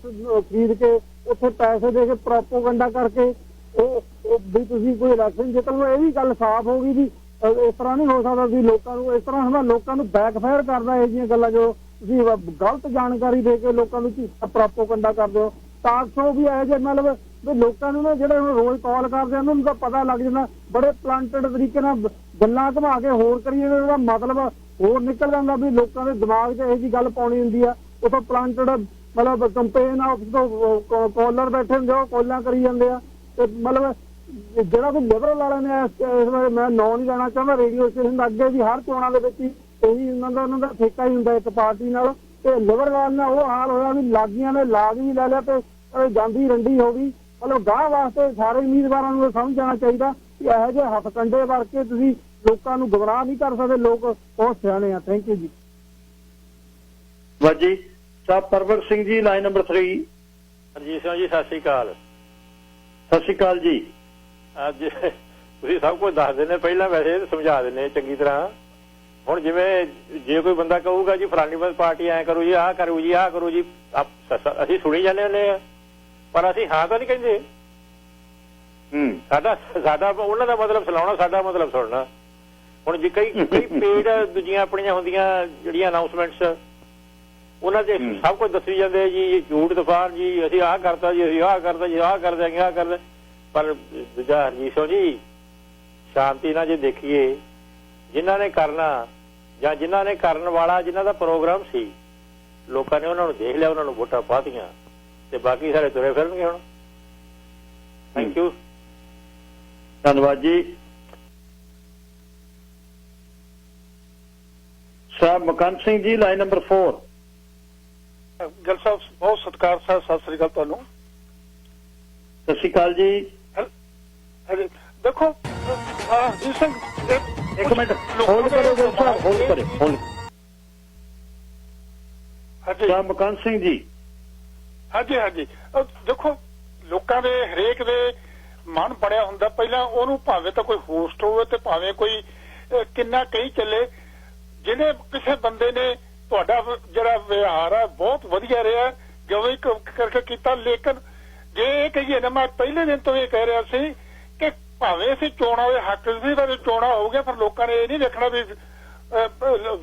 Speaker 3: ਖਰੀਦ ਕੇ, ਉੱਥੇ ਪੈਸੇ ਦੇ ਕੇ ਪ੍ਰੋਪਗੈਂਡਾ ਕਰਕੇ ਉਹ ਵੀ ਤੁਸੀਂ ਕੋਈ ਇਲੈਕਸ਼ਨ ਜਿੱਤ ਲਓ। ਇਹ ਵੀ ਗੱਲ ਸਾਫ਼ ਹੋ ਗਈ ਵੀ ਇਸ ਤਰ੍ਹਾਂ ਨਹੀਂ ਹੋ ਸਕਦਾ ਵੀ ਲੋਕਾਂ ਨੂੰ ਇਸ ਤਰ੍ਹਾਂ ਹੁੰਦਾ। ਲੋਕਾਂ ਨੂੰ ਬੈਕਫਾਇਰ ਕਰਦਾ ਇਹ ਜਿਹੀਆਂ ਗੱਲਾਂ, ਜੋ ਤੁਸੀਂ ਗਲਤ ਜਾਣਕਾਰੀ ਦੇ ਕੇ ਲੋਕਾਂ ਨੂੰ ਪ੍ਰੋਪਗੈਂਡਾ ਕਰਦੇ ਹੋ। ਟਾਕ ਸ਼ੋ ਵੀ ਇਹੋ ਜਿਹੇ ਮਤਲਬ ਵੀ ਲੋਕਾਂ ਨੂੰ ਨਾ ਜਿਹੜੇ ਹੁਣ ਰੋਜ਼ ਕਾਲ ਕਰਦੇ ਉਹਨਾਂ ਨੂੰ ਤਾਂ ਪਤਾ ਲੱਗ ਜਾਂਦਾ, ਬੜੇ ਪਲਾਂਟਡ ਤਰੀਕੇ ਨਾਲ ਗੱਲਾਂ ਘੁਮਾ ਕੇ ਹੋਰ ਕਰੀ ਜਾਂਦੇ, ਉਹਦਾ ਮਤਲਬ ਹੋਰ ਨਿਕਲ ਜਾਂਦਾ ਵੀ ਲੋਕਾਂ ਦੇ ਦਿਮਾਗ 'ਚ ਇਹੋ ਜਿਹੀ ਗੱਲ ਪਾਉਣੀ ਹੁੰਦੀ ਆ। ਉੱਥੋਂ ਪਲਾਂਟਡ ਮਤਲਬ ਕੰਪੇਨ ਆਫਿਸ ਤੋਂ ਕਾਲਰ ਬੈਠੇ ਹੁੰਦੇ, ਉਹ ਕਾਲਾਂ ਕਰੀ ਜਾਂਦੇ ਆ। ਤੇ ਮਤਲਬ ਜਿਹੜਾ ਵੀ ਲਿਬਰਲ ਵਾਲਿਆਂ ਨੇ ਇਸ ਵਾਰ, ਮੈਂ ਨਾਂ ਨਹੀਂ ਲੈਣਾ ਚਾਹੁੰਦਾ, ਰੇਡੀਓ ਸਟੇਸ਼ਨ ਦਾ ਅੱਗੇ ਵੀ ਹਰ ਚੋਣਾਂ ਦੇ ਵਿੱਚ ਹੀ ਇਹੀ ਉਹਨਾਂ ਦਾ ਠੇਕਾ ਹੀ ਹੁੰਦਾ ਇੱਕ ਪਾਰਟੀ ਨਾਲ। ਤੇ ਲਿਬਰਲ ਨਾਲ ਉਹ ਹਾਲ ਹੋਇਆ ਵੀ ਲਾਗੀਆਂ ਨੇ ਲਾਗ ਵੀ ਲੈ ਲਿਆ ਤੇ ਜਾਂਦੀ ਰੰਡੀ ਹੋ ਗਈ। ਮਤਲਬ ਗਾਹ ਵਾਸਤੇ ਸਾਰੇ ਉਮੀਦਵਾਰਾਂ ਨੂੰ ਸਮਝ ਜਾਣਾ ਚਾਹੀਦਾ ਕਿ ਇਹੋ ਜਿਹੇ ਹੱਥ ਕੰਡੇ ਵਰਕੇ ਤੁਸੀਂ ਲੋਕਾਂ ਨੂੰ ਗੁੰਮਰਾਹ ਨਹੀਂ ਕਰ ਸਕਦੇ। ਲੋਕ ਬਹੁਤ ਸਿਆਣੇ ਆ। ਥੈਂਕ ਯੂ ਜੀ।
Speaker 1: ਵਾਜੀ ਸਾਹਿਬ। ਪਰਵਰ ਸਿੰਘ ਜੀ, ਲਾਈਨ ਨੰਬਰ 3।
Speaker 5: ਹਰਜੀਤ ਸਿੰਘ ਜੀ, ਸਤਿ ਸ਼੍ਰੀ ਅਕਾਲ।
Speaker 1: ਸਤਿ ਸ਼੍ਰੀ ਅਕਾਲ ਜੀ।
Speaker 5: ਅੱਜ ਤੁਸੀਂ ਸਭ ਕੁਝ ਦੱਸ ਦਿੰਦੇ, ਪਹਿਲਾਂ ਵੈਸੇ ਸਮਝਾ ਦਿੰਦੇ ਚੰਗੀ ਤਰ੍ਹਾਂ। ਹੁਣ ਜਿਵੇਂ ਜੇ ਕੋਈ ਬੰਦਾ ਕਹੂਗਾ ਜੀ ਫਲਾਣੀ ਪਾਰਟੀ ਐਂ ਕਰੂ ਜੀ, ਆਹ ਕਰੂ ਜੀ, ਆਹ ਕਰੂ ਜੀ, ਅਸੀਂ ਸੁਣੀ ਜਾਂਦੇ ਹੁੰਦੇ ਆ, ਪਰ ਅਸੀਂ ਹਾਂ ਤਾਂ ਨਹੀਂ ਕਹਿੰਦੇ। ਸਾਡਾ ਉਹਨਾਂ ਦਾ ਮਤਲਬ ਸੁਣਾਉਣਾ, ਸਾਡਾ ਮਤਲਬ ਸੁਣਨਾ। ਹੁਣ ਜੇ ਕਈ ਪੇਡ ਦੂਜੀਆਂ ਆਪਣੀਆਂ ਹੁੰਦੀਆਂ ਜਿਹੜੀਆਂ ਅਨਾਊਂਸਮੈਂਟਸ, ਉਹਨਾਂ ਦੇ ਸਭ ਕੁਝ ਦੱਸੀ ਜਾਂਦੇ ਜੀ, ਝੂਠ ਤੂਫਾਨ ਜੀ, ਅਸੀਂ ਆਹ ਕਰਤਾ ਜੀ, ਅਸੀਂ ਆਹ ਕਰਦਾ ਜੀ, ਆਹ ਕਰ ਦਿਆਂਗੇ, ਆਹ ਕਰਦੇ। ਪਰ ਦੂਜਾ ਹਰਜੀਤ ਸਿੰਘ ਜੀ, ਸ਼ਾਂਤੀ ਨਾਲ ਜੇ ਦੇਖੀਏ, ਜਿਨ੍ਹਾਂ ਨੇ ਕਰਨਾ ਜਾਂ ਜਿਨ੍ਹਾਂ ਨੇ ਕਰਨ ਵਾਲਾ, ਜਿਨ੍ਹਾਂ ਦਾ ਪ੍ਰੋਗਰਾਮ ਸੀ, ਲੋਕਾਂ ਨੇ ਉਹਨਾਂ ਨੂੰ ਦੇਖ ਲਿਆ, ਉਹਨਾਂ ਨੂੰ ਵੋਟਾਂ ਪਾਤੀਆਂ, ਤੇ ਬਾਕੀ ਸਾਰੇ ਤੁਰੇ ਫਿਰਨਗੇ ਹੁਣ। Thank you.
Speaker 1: ਧੰਨਵਾਦ ਜੀ। ਸਾਹਿਬ ਮਕੰਦ ਸਿੰਘ ਜੀ, ਲਾਈਨ ਨੰਬਰ 4।
Speaker 6: ਗਿੱਲ ਸਾਹਿਬ ਬਹੁਤ ਸਤਿਕਾਰ ਸਾਹਿਬ, ਸਤਿ ਸ੍ਰੀ ਅਕਾਲ ਤੁਹਾਨੂੰ।
Speaker 1: ਸਤਿ ਸ਼੍ਰੀ ਅਕਾਲ ਜੀ।
Speaker 6: ਦੇਖੋ ਜੀ ਸਿੰਘ,
Speaker 1: ਇੱਕ ਮਿੰਟ ਹੋਲਡ ਕਰੋ ਗਿੱਲ ਸਾਹਿਬ, ਹੋਲਡ ਕਰੋ, ਹੋਲਡ।
Speaker 6: ਹਾਂਜੀ
Speaker 1: ਸਾਹਿਬ ਮਕੰਦ ਸਿੰਘ ਜੀ।
Speaker 6: ਹਾਂਜੀ ਹਾਂਜੀ, ਦੇਖੋ ਲੋਕਾਂ ਦੇ ਹਰੇਕ ਦੇ ਮਨ ਬਣਿਆ ਹੁੰਦਾ, ਪਹਿਲਾਂ ਉਹਨੂੰ ਭਾਵੇਂ ਤਾਂ ਕੋਈ ਹੋਸਟ ਹੋਵੇ ਤੇ ਭਾਵੇਂ ਕੋਈ ਕਿੰਨਾ ਕਹੀ ਚੱਲੇ, ਜਿਹਨੇ ਕਿਸੇ ਬੰਦੇ ਨੇ ਤੁਹਾਡਾ ਜਿਹੜਾ ਵਿਹਾਰ ਹੈ ਬਹੁਤ ਵਧੀਆ ਰਿਹਾ ਜਿਵੇਂ ਕਰਕੇ ਕੀਤਾ। ਲੇਕਿਨ ਜੇ ਇਹ ਕਹੀਏ ਨਾ, ਮੈਂ ਪਹਿਲੇ ਦਿਨ ਤੋਂ ਇਹ ਕਹਿ ਰਿਹਾ ਸੀ ਕਿ ਭਾਵੇਂ ਅਸੀਂ ਚੋਣਾਂ ਦੇ ਹੱਕ ਸੀ, ਪਰ ਚੋਣਾਂ ਹੋ ਗਿਆ, ਪਰ ਲੋਕਾਂ ਨੇ ਇਹ ਨਹੀਂ ਦੇਖਣਾ ਵੀ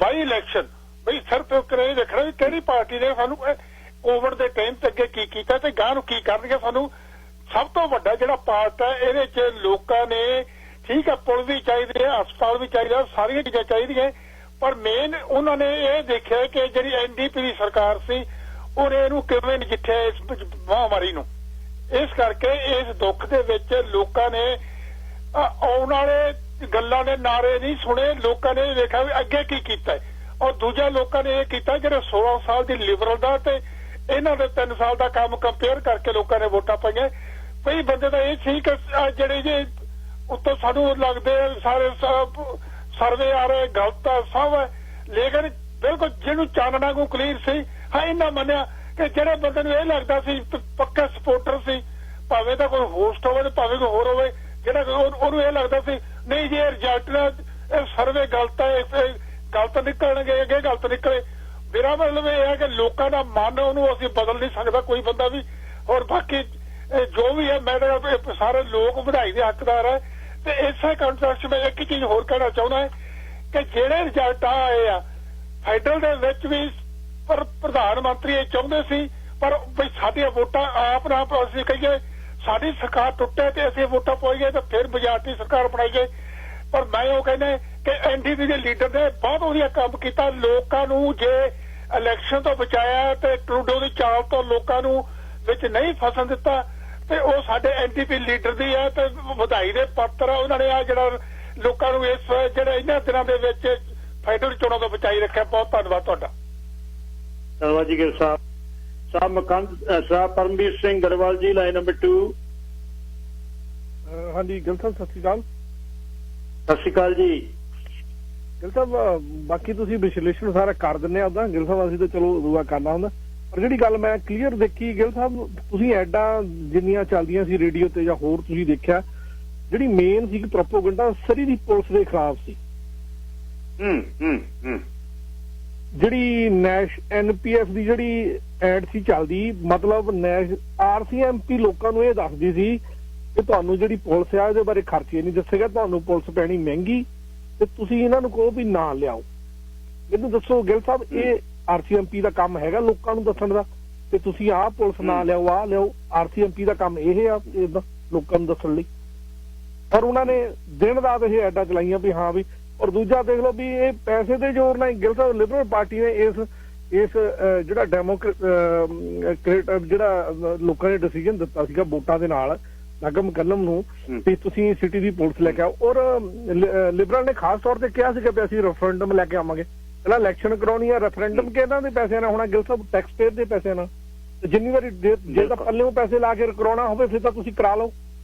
Speaker 6: ਬਾਈ ਇਲੈਕਸ਼ਨ, ਬਈ ਸਿਰਫ ਇਹ ਦੇਖਣਾ ਵੀ ਕਿਹੜੀ ਪਾਰਟੀ ਨੇ ਸਾਨੂੰ ਕੋਵਿਡ ਦੇ ਟਾਈਮ ਤੇ ਅੱਗੇ ਕੀ ਕੀਤਾ ਤੇ ਗਾਂ ਨੂੰ ਕੀ ਕਰਨਗੇ। ਸਾਨੂੰ ਸਭ ਤੋਂ ਵੱਡਾ ਜਿਹੜਾ ਪਾਰਟ ਹੈ ਇਹਦੇ 'ਚ ਲੋਕਾਂ ਨੇ, ਠੀਕ ਹੈ ਪੁਲ ਵੀ ਚਾਹੀਦੇ ਆ, ਹਸਪਤਾਲ ਵੀ ਚਾਹੀਦਾ, ਸਾਰੀਆਂ ਚੀਜ਼ਾਂ ਚਾਹੀਦੀਆਂ, ਪਰ ਮੇਨ ਉਹਨਾਂ ਨੇ ਇਹ ਦੇਖਿਆ ਕਿ ਜਿਹੜੀ NDP ਦੀ ਸਰਕਾਰ ਸੀ ਉਹਨੇ ਇਹਨੂੰ ਕਿਵੇਂ ਨਜਿੱਠਿਆ ਇਸ ਮਹਾਮਾਰੀ ਨੂੰ। ਇਸ ਕਰਕੇ ਇਸ ਦੁੱਖ ਦੇ ਵਿੱਚ ਲੋਕਾਂ ਨੇ ਆਉਣ ਵਾਲੇ ਗੱਲਾਂ ਦੇ ਨਾਰੇ ਨਹੀਂ ਸੁਣੇ, ਲੋਕਾਂ ਨੇ ਦੇਖਿਆ ਵੀ ਅੱਗੇ ਕੀ ਕੀਤਾ। ਔਰ ਦੂਜਾ ਲੋਕਾਂ ਨੇ ਇਹ ਕੀਤਾ ਜਿਹੜੇ 16 ਸਾਲ ਦੀ ਲਿਬਰਲ ਦਾ ਤੇ ਇਹਨਾਂ ਦੇ 3 ਸਾਲ ਦਾ ਕੰਮ ਕੰਪੇਅਰ ਕਰਕੇ ਲੋਕਾਂ ਨੇ ਵੋਟਾਂ ਪਾਈਆਂ। ਕਈ ਬੰਦੇ ਤਾਂ ਇਹ ਸੀ ਕਿ ਜਿਹੜੇ ਜੇ ਉੱਤੋਂ ਸਾਨੂੰ ਲੱਗਦੇ ਸਾਰੇ ਸਰਵੇ ਆ ਰਹੇ ਗਲਤ ਆ ਸਭ, ਲੇਕਿਨ ਬਿਲਕੁਲ ਜਿਹਨੂੰ ਚਾਨਣਾ ਨੂੰ ਕਲੀਅਰ ਸੀ। ਹਾਂ ਇਹਨਾਂ ਮੰਨਿਆ ਕਿ ਜਿਹੜੇ ਬੰਦੇ ਨੂੰ ਇਹ ਲੱਗਦਾ ਸੀ ਪੱਕਾ ਸਪੋਰਟਰ ਸੀ, ਭਾਵੇਂ ਤਾਂ ਕੋਈ ਹੋਸਟ ਹੋਵੇ ਤੇ ਭਾਵੇਂ ਕੋਈ ਹੋਰ ਹੋਵੇ, ਜਿਹੜਾ ਉਹਨੂੰ ਇਹ ਲੱਗਦਾ ਸੀ ਨਹੀਂ ਜੀ ਇਹ ਰਿਜ਼ਲਟ ਇਹ ਸਰਵੇ ਗਲਤ ਹੈ, ਗਲਤ ਨਿਕਲਣਗੇ, ਅੱਗੇ ਗਲਤ ਨਿਕਲੇ। ਮੇਰਾ ਮਤਲਬ ਇਹ ਹੈ ਕਿ ਲੋਕਾਂ ਦਾ ਮਨ ਉਹਨੂੰ ਅਸੀਂ ਬਦਲ ਨਹੀਂ ਸਕਦਾ ਕੋਈ ਬੰਦਾ ਵੀ। ਔਰ ਬਾਕੀ ਜੋ ਵੀ ਹੈ, ਮੈਂ ਤਾਂ ਸਾਰੇ ਲੋਕ ਵਧਾਈ ਦੇ ਹੱਕਦਾਰ ਹੈ। ਤੇ ਇਸੇ ਕੰਟੈਕਸਟ ਵਿੱਚ ਇੱਕ ਚੀਜ਼ ਹੋਰ ਕਹਿਣਾ ਚਾਹੁੰਦਾ ਹੈ ਕਿ ਜਿਹੜੇ ਰਿਜ਼ਲਟ ਆਏ ਆ ਫੈਡਰਲ ਦੇ ਵਿੱਚ ਵੀ, ਪਰ ਪ੍ਰਧਾਨ ਮੰਤਰੀ ਇਹ ਚਾਹੁੰਦੇ ਸੀ ਪਰ ਵੀ ਸਾਡੀਆਂ ਵੋਟਾਂ ਆਪ ਨਾ ਅਸੀਂ ਕਹੀਏ ਸਾਡੀ ਸਰਕਾਰ ਟੁੱਟੇ ਤੇ ਅਸੀਂ ਵੋਟਾਂ ਪਾਈਏ ਤੇ ਫਿਰ ਮਜਾਰਟੀ ਸਰਕਾਰ ਬਣਾਈਏ। ਪਰ ਮੈਂ ਉਹ ਕਹਿੰਦਾ ਕਿ NDP ਦੇ ਲੀਡਰ ਨੇ ਬਹੁਤ ਵਧੀਆ ਕੰਮ ਕੀਤਾ, ਲੋਕਾਂ ਨੂੰ ਜੇ ਇਲੈਕਸ਼ਨ ਤੋਂ ਬਚਾਇਆ ਤੇ ਟਰੂਡੋ ਦੀ ਚਾਲ ਤੋਂ ਲੋਕਾਂ ਨੂੰ ਵਿੱਚ ਨਹੀਂ ਫਸਣ ਦਿੱਤਾ, ਤੇ ਉਹ ਸਾਡੇ NDP ਲੀਡਰ ਦੀ ਹੈ ਤੇ ਵਧਾਈ ਦੇ ਪਾਤਰ ਆ। ਉਹਨਾਂ ਨੇ ਆ ਜਿਹੜਾ ਲੋਕਾਂ ਨੂੰ ਇਸ ਜਿਹੜੇ ਇਹਨਾਂ ਦਿਨਾਂ ਦੇ ਵਿੱਚ ਫੈਡਰਲ ਚੋਣਾਂ ਤੋਂ ਬਚਾਈ ਰੱਖਿਆ। ਬਹੁਤ ਧੰਨਵਾਦ ਤੁਹਾਡਾ।
Speaker 1: ਧੰਨਵਾਦ ਜੀ ਗਿੱਲ ਸਾਹਿਬ। ਸਾਹਿਬ ਮਕੰਦ ਸਾਹਿਬ ਪਰਮਵੀਰ ਸਿੰਘ ਗਰੇਵਾਲ ਜੀ, ਲਾਈਨ ਨੰਬਰ 2।
Speaker 7: ਹਾਂਜੀ ਗਿੱਲ ਸਾਹਿਬ ਸਤਿ ਸ਼੍ਰੀ ਅਕਾਲ।
Speaker 1: ਸਤਿ ਸ਼੍ਰੀ ਅਕਾਲ ਜੀ।
Speaker 7: ਗਿੱਲ ਸਾਹਿਬ ਬਾਕੀ ਤੁਸੀਂ ਵਿਸ਼ਲੇਸ਼ਣ ਸਾਰਾ ਕਰ ਦਿੰਦੇ ਆ ਉਦਾਂ, ਗਿੱਲ ਸਾਹਿਬ ਅਸੀਂ ਤਾਂ ਚਲੋ ਦੁਆ ਕਰਨਾ ਹੁੰਦਾ, ਪਰ ਜਿਹੜੀ ਗੱਲ ਮੈਂ ਕਲੀਅਰ ਦੇਖੀ ਗਿੱਲ ਸਾਹਿਬ, ਤੁਸੀਂ ਐਡਾਂ ਜਿੰਨੀਆਂ ਚੱਲਦੀਆਂ ਸੀ ਰੇਡੀਓ ਤੇ ਜਾਂ ਹੋਰ ਤੁਸੀਂ ਦੇਖਿਆ, ਜਿਹੜੀ ਮੇਨ ਸੀ ਪ੍ਰੋਪੋਗੈਂਡਾ ਸਰੀ ਦੀ ਪੁਲਿਸ ਦੇ ਖਿਲਾਫ ਸੀ। ਜਿਹੜੀ NPF ਦੀ ਜਿਹੜੀ ਐਡ ਸੀ ਚੱਲਦੀ, ਮਤਲਬ RCMP ਲੋਕਾਂ ਨੂੰ ਇਹ ਦੱਸਦੀ ਸੀ ਕਿ ਤੁਹਾਨੂੰ ਜਿਹੜੀ ਪੁਲਿਸ ਆ ਇਹਦੇ ਬਾਰੇ ਖਰਚੇ ਨਹੀਂ ਦੱਸੇਗਾ, ਤੁਹਾਨੂੰ ਪੁਲਿਸ ਪੈਣੀ ਮਹਿੰਗੀ ਤੇ ਤੁਸੀਂ ਇਹਨਾਂ ਨੂੰ ਕਹੋ ਵੀ ਨਾ ਲਿਆਓ। ਮੈਨੂੰ ਦੱਸੋ ਗਿੱਲ ਸਾਹਿਬ, ਇਹ RCMP ਦਾ ਕੰਮ ਹੈਗਾ ਲੋਕਾਂ ਨੂੰ ਦੱਸਣ ਦਾ ਤੇ ਤੁਸੀਂ ਆਹ ਪੁਲਿਸ ਨਾ ਲਿਆਓ ਆਹ ਲਿਆਓ? RCMP ਦਾ ਕੰਮ ਇਹ ਆ ਇਹਦਾ ਲੋਕਾਂ ਨੂੰ ਦੱਸਣ ਲਈ। ਔਰ ਉਹਨਾਂ ਨੇ ਦਿਨ ਰਾਤ ਇਹ ਐਡਾਂ ਚਲਾਈਆਂ ਵੀ ਹਾਂ ਵੀ। ਔਰ ਦੂਜਾ ਦੇਖ ਲਓ ਵੀ ਇਹ ਪੈਸੇ ਦੇ ਜ਼ੋਰ ਨਾਲ ਗਿੱਲ ਸਾਹਿਬ ਲਿਬਰਲ ਪਾਰਟੀ ਨੇ ਇਸ ਜਿਹੜਾ ਜਿਹੜਾ ਲੋਕਾਂ ਨੇ ਡਿਸੀਜਨ ਦਿੱਤਾ ਸੀਗਾ ਵੋਟਾਂ ਦੇ ਨਾਲ ਨਗਮ ਕਲਮ ਨੂੰ ਤੇ ਤੁਸੀਂ ਸਿਟੀ ਦੀ ਪੁਲਿਸ ਲੈ ਕੇ ਆਓ। ਔਰ ਲਿਬਰਲ ਨੇ ਖਾਸ ਤੌਰ ਤੇ ਕਿਹਾ ਸੀਗਾ ਵੀ ਅਸੀਂ ਰੈਫਰੈਂਡਮ ਲੈ ਕੇ ਆਵਾਂਗੇ, ਪਹਿਲਾਂ ਇਲੈਕਸ਼ਨ ਕਰਾਉਣੀ ਆ, ਰੈਫਰੈਂਡਮ ਕਿਹਨਾਂ ਦੇ ਪੈਸਿਆਂ ਨਾਲ ਹੋਣਾ ਗਿੱਲ ਸਾਹਿਬ? ਟੈਕਸ ਪੇਅਰ ਦੇ ਪੈਸਿਆਂ ਨਾਲ। ਤੇ ਜਿੰਨੀ ਵਾਰੀ ਜੇ ਤਾਂ ਪੱਲਿਓਂ ਪੈਸੇ ਲਾ ਕੇ ਕਰਾਉਣਾ ਹੋਵੇ ਫਿਰ ਤਾਂ ਤੁਸੀਂ ਕਰਾ ਲਓ।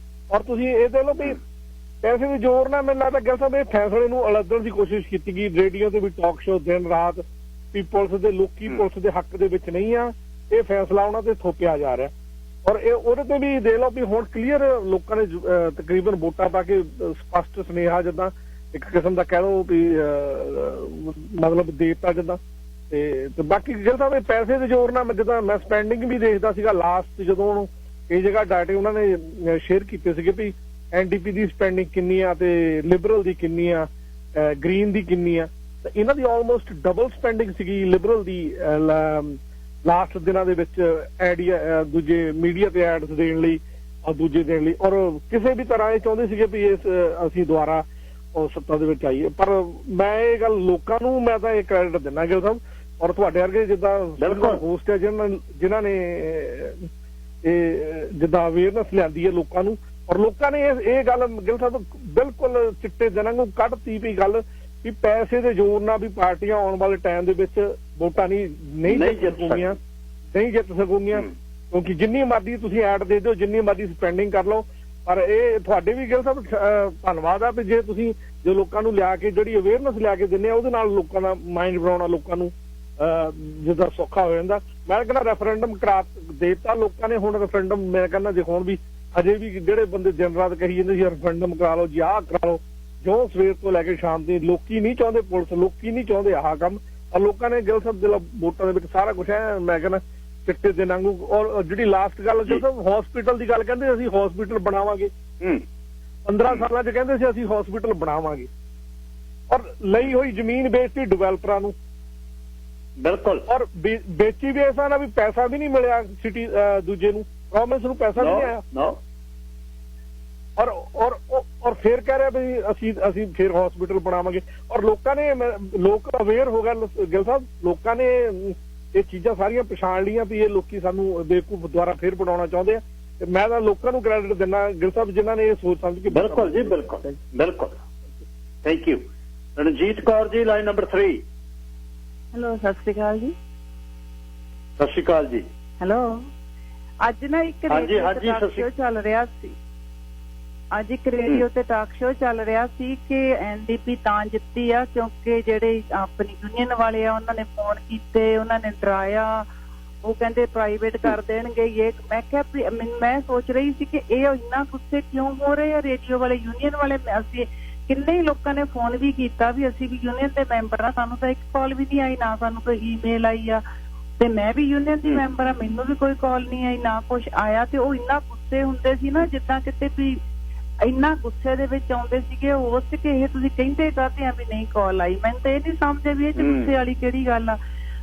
Speaker 7: ਔਰ ਤੁਸੀਂ ਇਹ ਦੇਖ ਲਓ ਵੀ ਪੈਸੇ ਦੇ ਜ਼ੋਰ ਨਾਲ ਮੈਨੂੰ ਲੱਗਦਾ ਗਿੱਲ ਸਾਹਿਬ ਇਹ ਫੈਸਲੇ ਨੂੰ ਉਲਝਣ ਦੀ ਕੋਸ਼ਿਸ਼ ਕੀਤੀ ਗਈ। ਰੇਡੀਓ ਤੇ ਵੀ ਟਾਕ ਸ਼ੋ ਦਿਨ ਰਾਤ ਵੀ ਪੁਲਿਸ ਦੇ ਲੋਕੀ ਪੁਲਿਸ ਦੇ ਹੱਕ ਦੇ ਵਿੱਚ ਨਹੀਂ ਆ, ਇਹ ਫੈਸਲਾ ਉਹਨਾਂ ਤੇ ਥੋਪਿਆ ਜਾ ਰਿਹਾ। ਔਰ ਇਹ ਉਹਦੇ ਤੇ ਵੀ ਦੇਖ ਲਓ ਵੀ ਹੁਣ ਕਲੀਅਰ ਲੋਕਾਂ ਨੇ ਤਕਰੀਬਨ ਵੋਟਾਂ ਪਾ ਕੇ ਸਪਸ਼ਟ ਸੁਨੇਹਾ ਜਿੱਦਾਂ ਇੱਕ ਕਿਸਮ ਦਾ ਕਹਿ ਲਓ ਵੀ ਮਤਲਬ ਦੇਤਾ ਜਿੱਦਾਂ। ਤੇ ਬਾਕੀ ਗਿੱਲ ਸਾਹਿਬ ਇਹ ਪੈਸੇ ਦੇ ਜ਼ੋਰ ਨਾਲ ਜਿੱਦਾਂ ਮੈਂ ਸਪੈਂਡਿੰਗ ਵੀ ਦੇਖਦਾ ਸੀਗਾ ਲਾਸਟ ਜਦੋਂ ਉਹਨੂੰ ਕਈ ਜਗ੍ਹਾ ਡਾਟੇ ਉਹਨਾਂ ਨੇ ਸ਼ੇਅਰ ਕੀਤੇ ਸੀਗੇ ਵੀ NDP ਦੀ ਸਪੈਂਡਿੰਗ ਕਿੰਨੀ ਆ ਤੇ ਲਿਬਰਲ ਦੀ ਕਿੰਨੀ ਆ, ਗ੍ਰੀਨ ਦੀ ਕਿੰਨੀ ਆ। ਤਾਂ ਇਹਨਾਂ ਦੀ ਆਲਮੋਸਟ ਡਬਲ ਸਪੈਂਡਿੰਗ ਸੀਗੀ ਲਿਬਰਲ ਦੀ ਲਾਸਟ ਦਿਨਾਂ ਦੇ ਵਿੱਚ ਦੂਜੇ ਮੀਡੀਆ ਤੇ ਐਡਸ ਦੇਣ ਲਈ ਔਰ ਦੂਜੇ ਦੇਣ ਲਈ। ਔਰ ਕਿਸੇ ਵੀ ਤਰ੍ਹਾਂ ਇਹ ਚਾਹੁੰਦੇ ਸੀਗੇ ਵੀ ਅਸੀਂ ਦੁਬਾਰਾ ਸੱਤਾ ਦੇ ਵਿੱਚ ਆਈਏ। ਪਰ ਮੈਂ ਇਹ ਗੱਲ ਲੋਕਾਂ ਨੂੰ ਮੈਂ ਤਾਂ ਇਹ ਕ੍ਰੈਡਿਟ ਦਿੰਦਾ ਗਿੱਲ ਸਾਹਿਬ ਔਰ ਤੁਹਾਡੇ ਵਰਗੇ ਜਿੱਦਾਂ ਹੋਸਟ ਹੈ ਜਿਨ੍ਹਾਂ ਨੇ ਇਹ ਜਿੱਦਾਂ ਅਵੇਅਰਨੈਸ ਲਿਆਂਦੀ ਹੈ ਲੋਕਾਂ ਨੂੰ, ਔਰ ਲੋਕਾਂ ਨੇ ਇਹ ਗੱਲ ਗਿੱਲ ਸਾਹਿਬ ਬਿਲਕੁਲ ਚਿੱਟੇ ਦਿਨਾਂ ਨੂੰ ਕੱਢਤੀ ਵੀ ਗੱਲ ਵੀ ਪੈਸੇ ਦੇ ਜ਼ੋਰ ਨਾਲ ਵੀ ਪਾਰਟੀਆਂ ਆਉਣ ਵਾਲੇ ਟਾਈਮ ਦੇ ਵਿੱਚ ਵੋਟਾਂ ਨਹੀਂ ਜਿੱਤ ਸਕੂਗੀਆਂ ਕਿਉਂਕਿ ਜਿੰਨੀ ਮਰਜ਼ੀ ਤੁਸੀਂ ਐਡ ਦੇ ਦਿਓ, ਜਿੰਨੀ ਮਰਜ਼ੀ ਸਪੈਂਡਿੰਗ ਕਰ ਲਓ। ਪਰ ਇਹ ਤੁਹਾਡੇ ਵੀ ਗਿੱਲ ਸਾਹਿਬ ਧੰਨਵਾਦ ਆ ਵੀ ਜੇ ਤੁਸੀਂ ਜੋ ਲੋਕਾਂ ਨੂੰ ਲਿਆ ਕੇ ਜਿਹੜੀ ਅਵੇਅਰਨੈਸ ਲਿਆ ਕੇ ਦਿੰਦੇ ਆ ਉਹਦੇ ਨਾਲ ਲੋਕਾਂ ਦਾ ਮਾਈਂਡ ਬਣਾਉਣਾ ਲੋਕਾਂ ਨੂੰ ਜਿੱਦਾਂ ਸੌਖਾ ਹੋ ਜਾਂਦਾ। ਮੈਂ ਕਹਿੰਦਾ ਰੈਫਰੈਂਡਮ ਕਰਾ ਦੇਤਾ ਲੋਕਾਂ ਨੇ, ਹੁਣ ਰੈਫਰੈਂਡਮ ਮੈਂ ਕਹਿੰਦਾ ਜੇ ਹੁਣ ਵੀ ਅਜੇ ਵੀ ਜਿਹੜੇ ਬੰਦੇ ਦਿਨ ਰਾਤ ਕਹੀ ਜਾਂਦੇ ਸੀ ਰੈਫਰੈਂਡਮ ਕਰਾ ਲਓ ਜੀ ਆਹ ਕਰਾ ਲਓ, ਜੋ ਸਵੇਰ ਤੋਂ ਲੈ ਕੇ ਸ਼ਾਮ ਦੀ ਲੋਕੀ ਨਹੀਂ ਚਾਹੁੰਦੇ, ਪੁਲਿਸ ਲੋਕੀ ਨਹੀਂ ਚਾਹੁੰਦੇ ਆਹ ਕੰਮ, ਔਰ ਲੋਕਾਂ ਨੇ ਗਿੱਲ ਸਾਹਿਬ ਦੇ ਵੋਟਾਂ ਦੇ ਵਿੱਚ ਸਾਰਾ ਕੁਛ ਹੈ ਮੈਂ ਕਹਿੰਦਾ ਚਿੱਟੇ ਦਿਨ ਵਾਂਗੂ। ਔਰ ਜਿਹੜੀ ਲਾਸਟ ਗੱਲ ਗਿੱਲ ਸਾਹਿਬ ਹਸਪੀਟਲ ਦੀ ਗੱਲ ਕਹਿੰਦੇ ਅਸੀਂ ਹਸਪੀਟਲ ਬਣਾਵਾਂਗੇ, 15 ਸਾਲਾਂ 'ਚ ਕਹਿੰਦੇ ਸੀ ਅਸੀਂ ਹਸਪੀਟਲ ਬਣਾਵਾਂਗੇ, ਔਰ ਲਈ ਹੋਈ ਜ਼ਮੀਨ ਵੇਚਤੀ ਡਿਵੈਲਪਰਾਂ ਨੂੰ। ਬਿਲਕੁਲ। ਔਰ ਵੇਚੀ ਵੀ ਐਸਾ ਨਾ ਵੀ ਪੈਸਾ ਵੀ ਨਹੀਂ ਮਿਲਿਆ ਸਿਟੀ ਦੂਜੇ ਨੂੰ, ਗਵਰਨਮੈਂਟ ਨੂੰ ਪੈਸਾ ਨਹੀਂ ਆਇਆ। ਔਰ ਫਿਰ ਕਹਿ ਰਿਹਾ ਵੀ ਅਸੀਂ ਫਿਰ ਹਸਪੀਟਲ ਬਣਾਵਾਂਗੇ। ਔਰ ਲੋਕ ਅਵੇਅਰ ਹੋ ਗਏ ਗਿੱਲ ਸਾਹਿਬ, ਲੋਕਾਂ ਨੇ ਇਹ ਚੀਜ਼ਾਂ ਸਾਰੀਆਂ ਪਛਾਣ ਲਈਆਂ ਵੀ ਇਹ ਲੋਕੀ ਸਾਨੂੰ ਬੇਵਕੂਫ ਦੁਆਰਾ ਫਿਰ ਬਣਾਉਣਾ ਚਾਹੁੰਦੇ ਆ। ਤੇ ਮੈਂ ਤਾਂ ਲੋਕਾਂ ਨੂੰ ਕ੍ਰੈਡਿਟ ਦਿੰਦਾ ਗਿੱਲ ਸਾਹਿਬ ਜਿਨ੍ਹਾਂ ਨੇ ਇਹ ਸੋਚ ਸਮਝ ਕੇ। ਬਿਲਕੁਲ ਜੀ, ਬਿਲਕੁਲ ਬਿਲਕੁਲ। Thank you. Ranjit Kaur ji, line number 3।
Speaker 8: Hello, ਸਤਿ ਸ਼੍ਰੀ ਅਕਾਲ ਜੀ।
Speaker 7: ਸਤਿ ਸ਼੍ਰੀ ਅਕਾਲ ਜੀ।
Speaker 8: ਹੈਲੋ, ਅੱਜ ਨਾ ਇੱਕ ਰੇਡੀਓ ਸ਼ੋਅ ਚੱਲ ਰਿਹਾ ਸੀ, ਅੱਜ ਇੱਕ ਰੇਡੀਓ ਤੇ ਟਾਕ ਸ਼ੋਅ ਚੱਲ ਰਿਹਾ ਸੀ ਕਿ ਐਨਡੀਪੀ ਤਾਂ ਜਿੱਤੀ ਆ ਕਿਉਂਕਿ ਜਿਹੜੇ ਆਪਣੀ ਯੂਨੀਅਨ ਵਾਲੇ ਆ ਉਹਨਾਂ ਨੇ ਫੋਨ ਕੀਤੇ, ਉਹਨਾਂ ਨੇ ਡਰਾਇਆ, ਉਹ ਕਹਿੰਦੇ ਪ੍ਰਾਈਵੇਟ ਕਰ ਦੇਣਗੇ ਇਹ। ਮੈਂ ਕਿਹਾ ਮੈਂ ਸੋਚ ਰਹੀ ਸੀ ਕਿ ਇਹ ਇੰਨਾ ਗੁੱਸੇ ਕਿਉਂ ਹੋ ਰਹੇ ਆ ਰੇਡੀਓ ਵਾਲੇ, ਯੂਨੀਅਨ ਵਾਲੇ। ਅਸੀਂ ਕਿੰਨੇ ਹੀ ਲੋਕਾਂ ਨੇ ਫੋਨ ਵੀ ਕੀਤਾ ਵੀ ਅਸੀਂ ਵੀ ਯੂਨੀਅਨ ਦੇ ਮੈਂਬਰ ਆ, ਸਾਨੂੰ ਤਾਂ ਇੱਕ ਕਾਲ ਵੀ ਨਹੀਂ ਆਈ, ਨਾ ਸਾਨੂੰ ਕੋਈ ਈਮੇਲ ਆਈ ਆ, ਤੇ ਮੈਂ ਵੀ ਯੂਨੀਅਨ ਦੀ ਮੈਂਬਰ ਆ, ਮੈਨੂੰ ਵੀ ਕੋਈ ਕਾਲ ਨਹੀਂ ਆਈ, ਨਾ ਕੁਛ ਆਇਆ। ਤੇ ਉਹ ਇੰਨਾ ਗੁੱਸੇ ਹੁੰਦੇ ਸੀ ਨਾ ਜਿੱਦਾਂ ਕਿਤੇ ਵੀ ਇੰਨਾ ਗੁੱਸੇ ਦੇ ਵਿੱਚ ਆਉਂਦੇ ਸੀਗੇ ਉਸ ਕਿ ਇਹ ਤੁਸੀਂ ਕਹਿੰਦੇ ਕਰਦੇ ਆ ਵੀ ਨਹੀਂ ਕਾਲ ਆਈ। ਮੈਨੂੰ ਤਾਂ ਇਹ ਨਹੀਂ ਸਮਝਦੇ ਵੀ ਇਹ 'ਚ ਗੁੱਸੇ ਵਾਲੀ ਕਿਹੜੀ ਗੱਲ ਆ।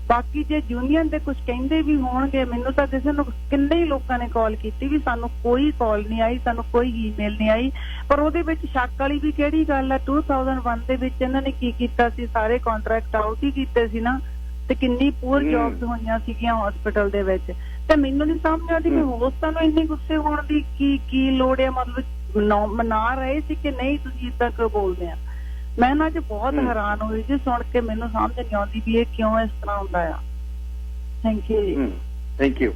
Speaker 8: ਬਾਕੀ ਜੇ ਯੂਨੀਅਨ ਦੇ ਕੁਝ ਕਹਿੰਦੇ ਵੀ ਹੋਣਗੇ, ਮੈਨੂੰ ਤਾਂ ਕਿਸੇ ਨੂੰ ਕਿੰਨੇ ਹੀ ਲੋਕਾਂ ਨੇ ਕਾਲ ਕੀਤੀ ਵੀ ਸਾਨੂੰ ਕੋਈ ਕਾਲ ਨਹੀਂ ਆਈ, ਸਾਨੂੰ ਕੋਈ ਈਮੇਲ ਨਹੀਂ ਆਈ। ਪਰ ਉਹਦੇ ਵਿੱਚ ਸ਼ੱਕ ਵਾਲੀ ਵੀ ਕਿਹੜੀ ਗੱਲ ਆ, 2001 ਦੇ ਵਿੱਚ ਇਹਨਾਂ ਨੇ ਕੀ ਕੀਤਾ ਸੀ, ਸਾਰੇ ਕੰਟਰੈਕਟ ਆਊਟ ਹੀ ਕੀਤੇ ਸੀ ਨਾ, ਤੇ ਕਿੰਨੀ ਪੂਰ ਜੌਬਸ ਹੋਈਆਂ ਸੀਗੀਆਂ ਹਸਪੀਟਲ ਦੇ ਵਿੱਚ। ਤੇ ਮੈਨੂੰ ਨਹੀਂ ਸਮਝ ਆਉਂਦੀ ਵੀ ਹੋਸਟਾਂ ਨੂੰ ਇੰਨੇ ਗੁੱਸੇ ਹੋਣ ਦੀ ਕੀ ਲੋੜ ਹੈ, ਮਤਲਬ ਮਨਾ ਰਹੇ ਸੀ ਕਿ ਨਹੀਂ ਤੁਸੀਂ ਏਦਾਂ ਕਿਉਂ ਬੋਲਦੇ ਆ। ਮੈਂ ਨਾ ਅੱਜ ਬਹੁਤ ਹੈਰਾਨ ਹੋਈ ਜੀ ਸੁਣ ਕੇ, ਮੈਨੂੰ ਸਮਝ ਨਹੀਂ ਆਉਂਦੀ ਵੀ ਇਹ ਕਿਉਂ ਇਸ ਤਰ੍ਹਾਂ ਹੁੰਦਾ ਆ। ਥੈਂਕ ਯੂ ਜੀ।
Speaker 1: Thank you.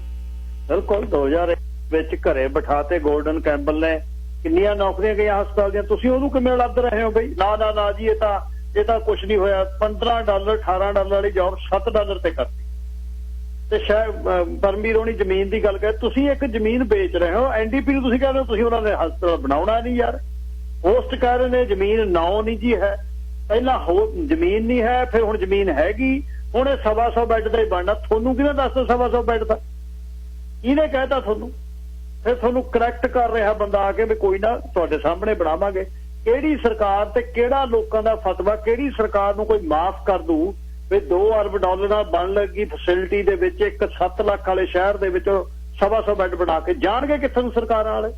Speaker 1: ਬਿਲਕੁਲ 2000 ਵਿੱਚ ਘਰੇ ਬਿਠਾ ਤੇ ਗੋਲਡਨ ਕੈਂਬਲ ਨੇ ਕਿੰਨੀਆਂ ਨੌਕਰੀਆਂ ਗਈਆਂ ਹਸਪਤਾਲ ਦੀਆਂ, ਤੁਸੀਂ ਉਹਨੂੰ ਕਿਵੇਂ ਲੱਦ ਰਹੇ ਹੋ ਬਈ? ਨਾ ਜੀ ਇਹ ਤਾਂ ਕੁਛ ਨਹੀਂ ਹੋਇਆ। $15 $18 ਵਾਲੀ ਜੌਬ $7 ਤੇ ਕਰਤੀ। ਤੇ ਸ਼ਾਇਦ ਪਰਮਵੀਰ ਹੋਣੀ ਜ਼ਮੀਨ ਦੀ ਗੱਲ ਕਰੇ, ਤੁਸੀਂ ਇੱਕ ਜ਼ਮੀਨ ਵੇਚ ਰਹੇ ਹੋ, ਐਨਡੀਪੀ ਨੂੰ ਤੁਸੀਂ ਕਹਿੰਦੇ ਹੋ ਤੁਸੀਂ ਉਹਨਾਂ ਨੇ ਹਸਪਤਾਲ ਬਣਾਉਣਾ ਨਹੀਂ। ਯਾਰ ਹੋਸਟ ਕਹਿ ਰਹੇ ਨੇ ਜ਼ਮੀਨ ਨੌ ਨਹੀਂ ਜੀ ਹੈ, ਪਹਿਲਾਂ ਜ਼ਮੀਨ ਨਹੀਂ ਹੈ, ਫਿਰ ਹੁਣ ਜ਼ਮੀਨ ਹੈਗੀ, ਹੁਣ ਇਹ 125 ਬੈੱਡ ਦਾ ਹੀ ਬਣਨਾ। ਤੁਹਾਨੂੰ ਕਿਹਨੇ ਦੱਸਦਾ 125 ਬੈੱਡ ਦਾ? ਇਹਨੇ ਕਹਿਤਾ ਤੁਹਾਨੂੰ? ਫਿਰ ਤੁਹਾਨੂੰ ਕਰੈਕਟ ਕਰ ਰਿਹਾ ਬੰਦਾ ਆ ਕੇ ਵੀ ਕੋਈ ਨਾ ਤੁਹਾਡੇ ਸਾਹਮਣੇ ਬਣਾਵਾਂਗੇ। ਕਿਹੜੀ ਸਰਕਾਰ ਤੇ ਕਿਹੜਾ ਲੋਕਾਂ ਦਾ ਫਤਵਾ, ਕਿਹੜੀ ਸਰਕਾਰ ਨੂੰ ਕੋਈ ਮਾਫ ਕਰ ਦੂ ਵੀ $2 ਅਰਬ ਨਾਲ ਬਣ ਲੱਗੀ ਫੈਸਿਲਿਟੀ ਦੇ ਵਿੱਚ ਇੱਕ 7 ਲੱਖ ਵਾਲੇ ਸ਼ਹਿਰ ਦੇ ਵਿੱਚ 125 ਬੈੱਡ ਬਣਾ ਕੇ ਜਾਣਗੇ ਕਿੱਥੇ ਨੂੰ ਸਰਕਾਰਾਂ ਵਾਲੇ?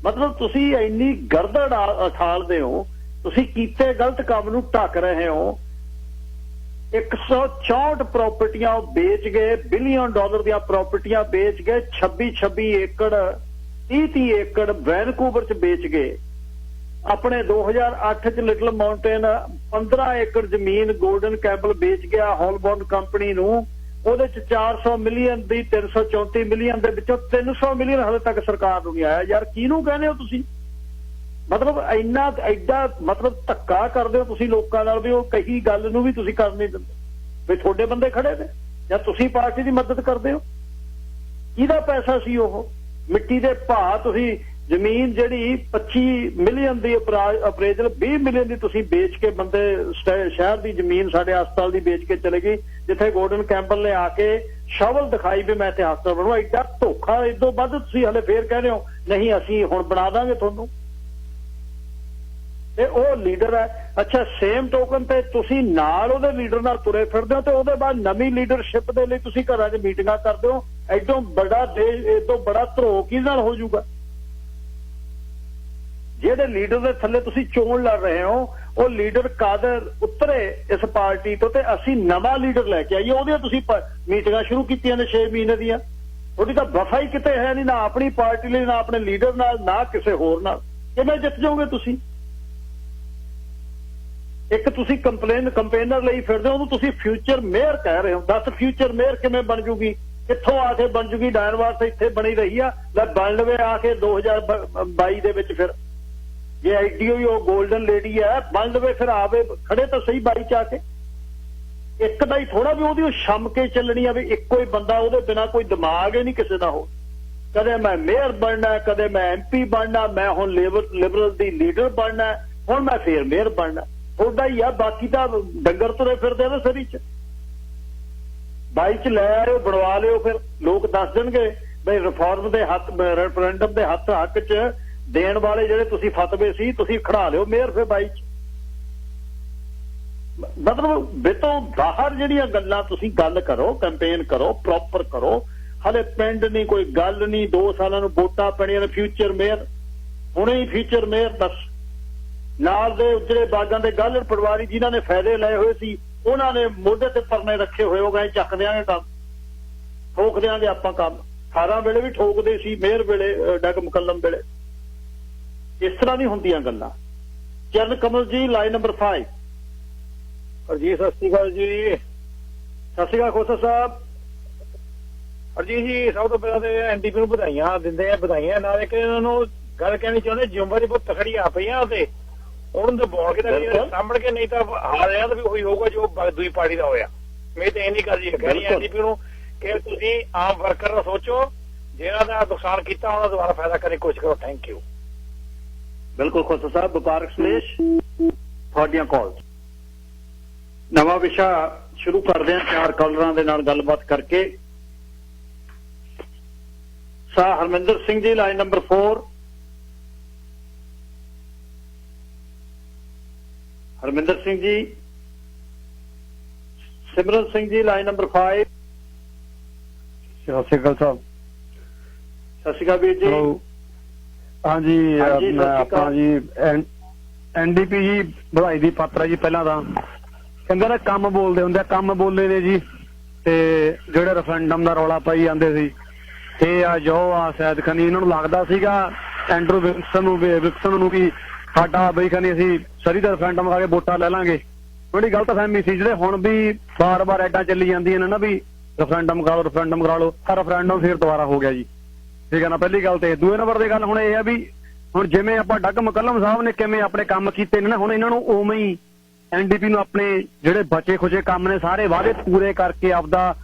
Speaker 1: ਮਤਲਬ ਤੁਸੀਂ ਇੰਨੀ ਗਰਦਨ ਉਠਾਲਦੇ ਹੋ, ਤੁਸੀਂ ਕੀਤੇ ਗਲਤ ਕੰਮ ਨੂੰ ਢੱਕ ਰਹੇ ਹੋ। 164 ਪ੍ਰਾਪਰਟੀਆਂ ਵੇਚ ਗਏ, $1 ਬਿਲੀਅਨ ਦੀਆਂ ਪ੍ਰਾਪਰਟੀਆਂ ਵੇਚ ਗਏ, 26 ਏਕੜ 30 ਏਕੜ ਵੈਨਕੂਵਰ ਚ ਵੇਚ ਗਏ। ਆਪਣੇ 2008 ਚ ਲਿਟਲ ਮਾਊਂਟੇਨ 15 ਏਕੜ ਜ਼ਮੀਨ ਗੋਲਡਨ ਕੈਂਬਲ ਵੇਚ ਗਿਆ ਹੌਲਬੋਰਨ ਕੰਪਨੀ ਨੂੰ। ਉਹਦੇ ਚ 400 ਮਿਲੀਅਨ ਦੀ 334 ਮਿਲੀਅਨ ਦੇ ਵਿੱਚੋਂ 300 ਮਿਲੀਅਨ ਹਲੇ ਤੱਕ ਸਰਕਾਰ ਨੂੰ ਨਹੀਂ ਆਇਆ। ਯਾਰ ਕਿਹਨੂੰ ਕਹਿੰਦੇ ਹੋ ਤੁਸੀਂ? ਮਤਲਬ ਐਡਾ ਮਤਲਬ ਧੱਕਾ ਕਰਦੇ ਹੋ ਤੁਸੀਂ ਲੋਕਾਂ ਨਾਲ ਵੀ ਉਹ ਕਹੀ ਗੱਲ ਨੂੰ ਵੀ ਤੁਸੀਂ ਕਰ ਨਹੀਂ ਦਿੰਦੇ ਵੀ ਤੁਹਾਡੇ ਬੰਦੇ ਖੜੇ ਨੇ ਜਾਂ ਤੁਸੀਂ ਪਾਰਟੀ ਦੀ ਮਦਦ ਕਰਦੇ ਹੋ। ਕਿਹਦਾ ਪੈਸਾ ਸੀ ਉਹ? ਮਿੱਟੀ ਦੇ ਭਾਅ ਤੁਸੀਂ ਜ਼ਮੀਨ ਜਿਹੜੀ 25 ਮਿਲੀਅਨ ਦੀ ਅਪਰੇਜ਼ਲ 20 ਮਿਲੀਅਨ ਦੀ ਤੁਸੀਂ ਵੇਚ ਕੇ ਬੰਦੇ ਸ਼ਹਿਰ ਦੀ ਜ਼ਮੀਨ ਸਾਡੇ ਹਸਪਤਾਲ ਦੀ ਵੇਚ ਕੇ ਚਲੇ ਗਈ, ਜਿੱਥੇ ਗੋਲਡਨ ਕੈਂਬਲ ਨੇ ਆ ਕੇ ਸ਼ਵਲ ਦਿਖਾਈ ਵੀ ਮੈਂ ਇੱਥੇ ਹਸਪਤਾਲ ਬਣਾਉਣਾ। ਐਡਾ ਧੋਖਾ, ਇਦੋਂ ਵੱਧ ਤੁਸੀਂ ਹਲੇ ਫੇਰ ਕਹਿੰਦੇ ਹੋ ਨਹੀਂ ਅਸੀਂ ਹੁਣ ਬਣਾ ਦਾਂਗੇ ਤੁਹਾਨੂੰ। ਤੇ ਉਹ ਲੀਡਰ ਹੈ। ਅੱਛਾ, ਸੇਮ ਟੋਕਨ ਤੇ ਤੁਸੀਂ ਨਾਲ ਉਹਦੇ ਲੀਡਰ ਨਾਲ ਤੁਰੇ ਫਿਰਦੇ ਹੋ ਤੇ ਉਹਦੇ ਬਾਅਦ ਨਵੀਂ ਲੀਡਰਸ਼ਿਪ ਦੇ ਲਈ ਤੁਸੀਂ ਘਰਾਂ 'ਚ ਮੀਟਿੰਗਾਂ ਕਰਦੇ ਹੋ। ਐਡੋਂ ਬੜਾ ਦੇਸ਼, ਇਦੋਂ ਬੜਾ ਧਰੋਹ ਕਿਹਦੇ ਨਾਲ ਹੋ ਜਾਊਗਾ? ਜਿਹੜੇ ਲੀਡਰ ਦੇ ਥੱਲੇ ਤੁਸੀਂ ਚੋਣ ਲੜ ਰਹੇ ਹੋ ਉਹ ਲੀਡਰ ਕਾਦਰ ਉਤਰੇ ਇਸ ਪਾਰਟੀ ਤੋਂ ਤੇ ਅਸੀਂ ਨਵਾਂ ਲੀਡਰ ਲੈ ਕੇ ਆਈਏ। ਉਹਦੀਆਂ ਤੁਸੀਂ ਮੀਟਿੰਗਾਂ ਸ਼ੁਰੂ ਕੀਤੀਆਂ ਨੇ 6 ਮਹੀਨੇ ਦੀਆਂ। ਤੁਹਾਡੀ ਤਾਂ ਵਫਾ ਹੀ ਕਿਤੇ ਹੈ ਨਹੀਂ, ਨਾ ਆਪਣੀ ਪਾਰਟੀ ਲਈ, ਨਾ ਆਪਣੇ ਲੀਡਰ ਨਾਲ, ਨਾ ਕਿਸੇ ਹੋਰ ਨਾਲ। ਕਿਵੇਂ ਜਿੱਤ ਜਾਓਗੇ ਤੁਸੀਂ? ਇੱਕ ਤੁਸੀਂ ਕੰਪੇਨਰ ਲਈ ਫਿਰਦੇ ਹੋ, ਉਹਨੂੰ ਤੁਸੀਂ ਫਿਊਚਰ ਮੇਅਰ ਕਹਿ ਰਹੇ ਹੋ। ਦੱਸ ਫਿਊਚਰ ਮੇਅਰ ਕਿਵੇਂ ਬਣ ਜੂਗੀ? ਕਿੱਥੋਂ ਆ ਕੇ ਬਣ ਜੂਗੀ? ਡਾਇਨਵਾਸ ਇੱਥੇ ਬਣੀ ਰਹੀ ਆ, ਲੈ ਬਣ ਲਵੇ ਆ ਕੇ 2022 ਦੇ ਵਿੱਚ। ਫਿਰ ਜੇ ਆਈਡੀਓ ਹੀ ਉਹ 골ਡਨ ਲੇਡੀ ਹੈ, ਬਣ ਲਵੇ ਫਿਰ ਆਵੇ, ਖੜੇ ਤਾਂ ਸਹੀ 22 ਚ ਆ ਕੇ। ਇੱਕ ਦਾ ਹੀ ਥੋੜਾ ਵੀ ਉਹਦੀ ਛੰਮ ਕੇ ਚੱਲਣੀ ਆ ਵੀ ਇੱਕੋ ਹੀ ਬੰਦਾ, ਉਹਦੇ ਬਿਨਾਂ ਕੋਈ ਦਿਮਾਗ ਹੀ ਨਹੀਂ ਕਿਸੇ ਦਾ। ਹੋ ਕਦੇ ਮੈਂ ਮੇਅਰ ਬਣਨਾ, ਕਦੇ ਮੈਂ MP ਬਣਨਾ, ਮੈਂ ਹੁਣ ਲਿਬਰਲ ਦੀ ਲੀਡਰ ਬਣਨਾ, ਹੁਣ ਮੈਂ ਫੇਰ ਮੇਅਰ ਬਣਨਾ। ਥੋੜਾ ਹੀ ਆ, ਬਾਕੀ ਤਾਂ ਡੰਗਰ ਤੁਰੇ ਫਿਰਦੇ ਨੇ ਸਰੀ ਚ। 22 ਚ ਲੈ ਆਇਓ, ਬਣਵਾ ਲਿਓ, ਫਿਰ ਲੋਕ ਦੱਸ ਦੇਣਗੇ ਬਈ ਰਿਫਾਰਮ ਦੇ ਹੱਕ, ਰੈਫਰੈਂਡਮ ਦੇ ਹੱਕ ਚ ਦੇਣ ਵਾਲੇ ਜਿਹੜੇ ਤੁਸੀਂ ਫਤਵੇ ਸੀ, ਤੁਸੀਂ ਖੜਾ ਲਿਓ ਮੇਅਰ ਫਿਰ 22 ਚ। ਮਤਲਬ ਬਿਤੋਂ ਬਾਹਰ ਜਿਹੜੀਆਂ ਗੱਲਾਂ ਤੁਸੀਂ ਗੱਲ ਕਰੋ, ਕੈਂਪੇਨ ਕਰੋ, ਪ੍ਰੋਪਰ ਕਰੋ। ਹਲੇ ਪਿੰਡ ਨਹੀਂ, ਕੋਈ ਗੱਲ ਨਹੀਂ, 2 ਸਾਲਾਂ ਨੂੰ ਵੋਟਾਂ ਪੈਣੀਆਂ ਨੇ, ਫਿਊਚਰ ਮੇਅਰ ਹੁਣੇ ਹੀ ਫਿਊਚਰ ਮੇਅਰ। ਬਸ ਨਾਲ ਦੇ ਉਜੜੇ ਬਾਗਾਂ ਦੇ ਗਾਲੜ ਪਟਵਾਰੀ ਜਿਨ੍ਹਾਂ ਨੇ ਫਾਇਦੇ ਲਏ ਹੋਏ ਸੀ, ਉਹਨਾਂ ਨੇ ਮੋਢੇ ਤੇ ਪਰਨੇ ਰੱਖੇ ਹੋਏ, ਹੋ ਗਏ ਚੱਕ ਦਿਆਂਗੇ ਕੰਮ, ਠੋਕ ਦਿਆਂਗੇ ਆਪਾਂ ਕੰਮ। 18 ਵੇਲੇ ਵੀ ਠੋਕਦੇ ਸੀ, ਮੇਅਰ ਵੇਲੇ, ਡਗ ਮੁਕੱਲਮ ਵੇਲੇ। ਇਸ ਤਰ੍ਹਾਂ ਨਹੀਂ ਹੁੰਦੀਆਂ ਗੱਲਾਂ। Charan Kamal ji, line number 5।
Speaker 7: ਜੀ ਸਤਿ ਸ਼੍ਰੀ ਅਕਾਲ ਜੀ।
Speaker 1: ਸਤਿ ਸ਼੍ਰੀ ਅਕਾਲ ਖੋਸਾ ਸਾਹਿਬ।
Speaker 7: ਅਰਜੀਤ ਜੀ, ਸਭ ਤੋਂ ਪਹਿਲਾਂ ਤੇ NDP ਨੂੰ ਵਧਾਈਆਂ ਦਿੰਦੇ ਆ, ਵਧਾਈਆਂ ਨਾਲ ਇੱਕ ਉਹਨਾਂ ਨੂੰ ਗੱਲ ਕਹਿਣੀ ਚਾਹੁੰਦੇ, ਜ਼ਿੰਮੇਵਾਰੀ ਬਹੁਤ ਤਕੜੀ ਆ ਪਈਆਂ ਤੇ ਉਹਨਾਂ ਨੂੰ ਬੋਲ ਕੇ ਤਾਂ ਸਾਹਮਣ ਕੇ, ਨਹੀਂ ਤਾਂ ਹਾਰਿਆ ਤਾਂ ਵੀ ਉਹੀ ਹੋਊਗਾ ਜੋ ਦੂਜੀ ਪਾਰਟੀ ਦਾ ਹੋਇਆ। ਮੈਂ ਤਾਂ ਇਹ ਨਹੀਂ ਗੱਲ ਜੀ ਕਹਿਣੀ NDP ਨੂੰ ਕਿ ਤੁਸੀਂ ਆਮ ਵਰਕਰ ਦਾ ਸੋਚੋ, ਜਿਹਨਾਂ ਦਾ ਨੁਕਸਾਨ ਕੀਤਾ ਉਹਨਾਂ ਦੁਬਾਰਾ ਫਾਇਦਾ ਕਰਨ ਦੀ ਕੋਸ਼ਿਸ਼ ਕਰੋ। Thank you.
Speaker 1: ਬਿਲਕੁਲ ਖੋਸਾ ਸਾਹਿਬ। ਵਪਾਰਕ ਸਲੇਸ਼, ਤੁਹਾਡੀਆਂ ਕਾਲ। ਨਵਾਂ ਵਿਸ਼ਾ ਸ਼ੁਰੂ ਕਰਦੇ ਹਾਂ 4 ਕਾਲਰਾਂ ਦੇ ਨਾਲ ਗੱਲਬਾਤ ਕਰਕੇ। ਸਾਹ ਹਰਮਿੰਦਰ ਸਿੰਘ ਜੀ, ਲਾਈਨ ਨੰਬਰ 4। ਹਰਮਿੰਦਰ ਸਿੰਘ ਜੀ। ਸਿਮਰਨ ਸਿੰਘ ਜੀ, ਲਾਈਨ ਨੰਬਰ 5।
Speaker 9: ਸਤਿ ਸ਼੍ਰੀ ਅਕਾਲ ਸਾਹਿਬ।
Speaker 1: ਸਤਿ ਸ਼੍ਰੀ ਅਕਾਲ ਵੀਰ ਜੀ।
Speaker 9: ਹਾਂਜੀ, ਆਪਣਾ ਜੀ NDP ਜੀ ਵਧਾਈ ਦੀ ਪਾਤਰ ਹੈ ਜੀ। ਪਹਿਲਾਂ ਤਾਂ ਕਹਿੰਦੇ ਨਾ ਕੰਮ ਬੋਲਦੇ ਹੁੰਦੇ ਆ, ਕੰਮ ਬੋਲੇ ਨੇ ਜੀ। ਤੇ ਜਿਹੜੇ ਰੈਫਰੈਂਡਮ ਦਾ ਰੌਲਾ ਪਾਈ ਜਾਂਦੇ ਸੀ, ਇਹ ਆ ਜੋ ਆ ਸ਼ਾਇਦ ਖਨੀ ਇਹਨਾਂ ਨੂੰ ਲੱਗਦਾ ਸੀਗਾ ਐਂਡਰੂ ਵਿਲਸਨ ਨੂੰ ਵੀ ਸਾਡਾ ਬਈ ਖਨੀ ਅਸੀਂ ਸਰੀ ਦਾ ਰੈਫਰੈਂਡਮ ਆ ਕੇ ਵੋਟਾਂ ਲੈ ਲਾਂਗੇ। ਬੜੀ ਗਲਤ ਫਹਿਮੀ ਸੀ। ਜਿਹੜੇ ਹੁਣ ਵੀ ਬਾਰ-ਬਾਰ ਐਡਾਂ ਚੱਲੀ ਜਾਂਦੀਆਂ ਨੇ ਨਾ ਵੀ ਰੈਫਰੈਂਡਮ ਕਰਾ ਲਓ, ਤਾਂ ਰੈਫਰੈਂਡਮ ਫਿਰ ਦੁਬਾਰਾ ਹੋ ਗਿਆ ਜੀ। ਠੀਕ ਹੈ ਨਾ, ਪਹਿਲੀ ਗੱਲ। ਤੇ ਦੂਏ ਨੰਬਰ ਦੀ ਗੱਲ ਹੁਣ ਇਹ ਆ ਵੀ ਹੁਣ ਜਿਵੇਂ ਆਪਾਂ ਡੱਗ ਮੁਕੱਲਮ ਸਾਹਿਬ ਨੇ ਕਿਵੇਂ ਆਪਣੇ ਕੰਮ ਕੀਤੇ ਨੇ ਨਾ, ਹੁਣ ਇਹਨਾਂ ਨੂੰ ਉਵੇਂ ਹੀ NDP ਨੂੰ ਆਪਣੇ ਜਿਹੜੇ ਬਚੇ ਖੁਚੇ ਕੰਮ ਨੇ ਸਾਰੇ ਵਾਅਦੇ ਪੂਰੇ ਕਰਕੇ ਆਪਦਾ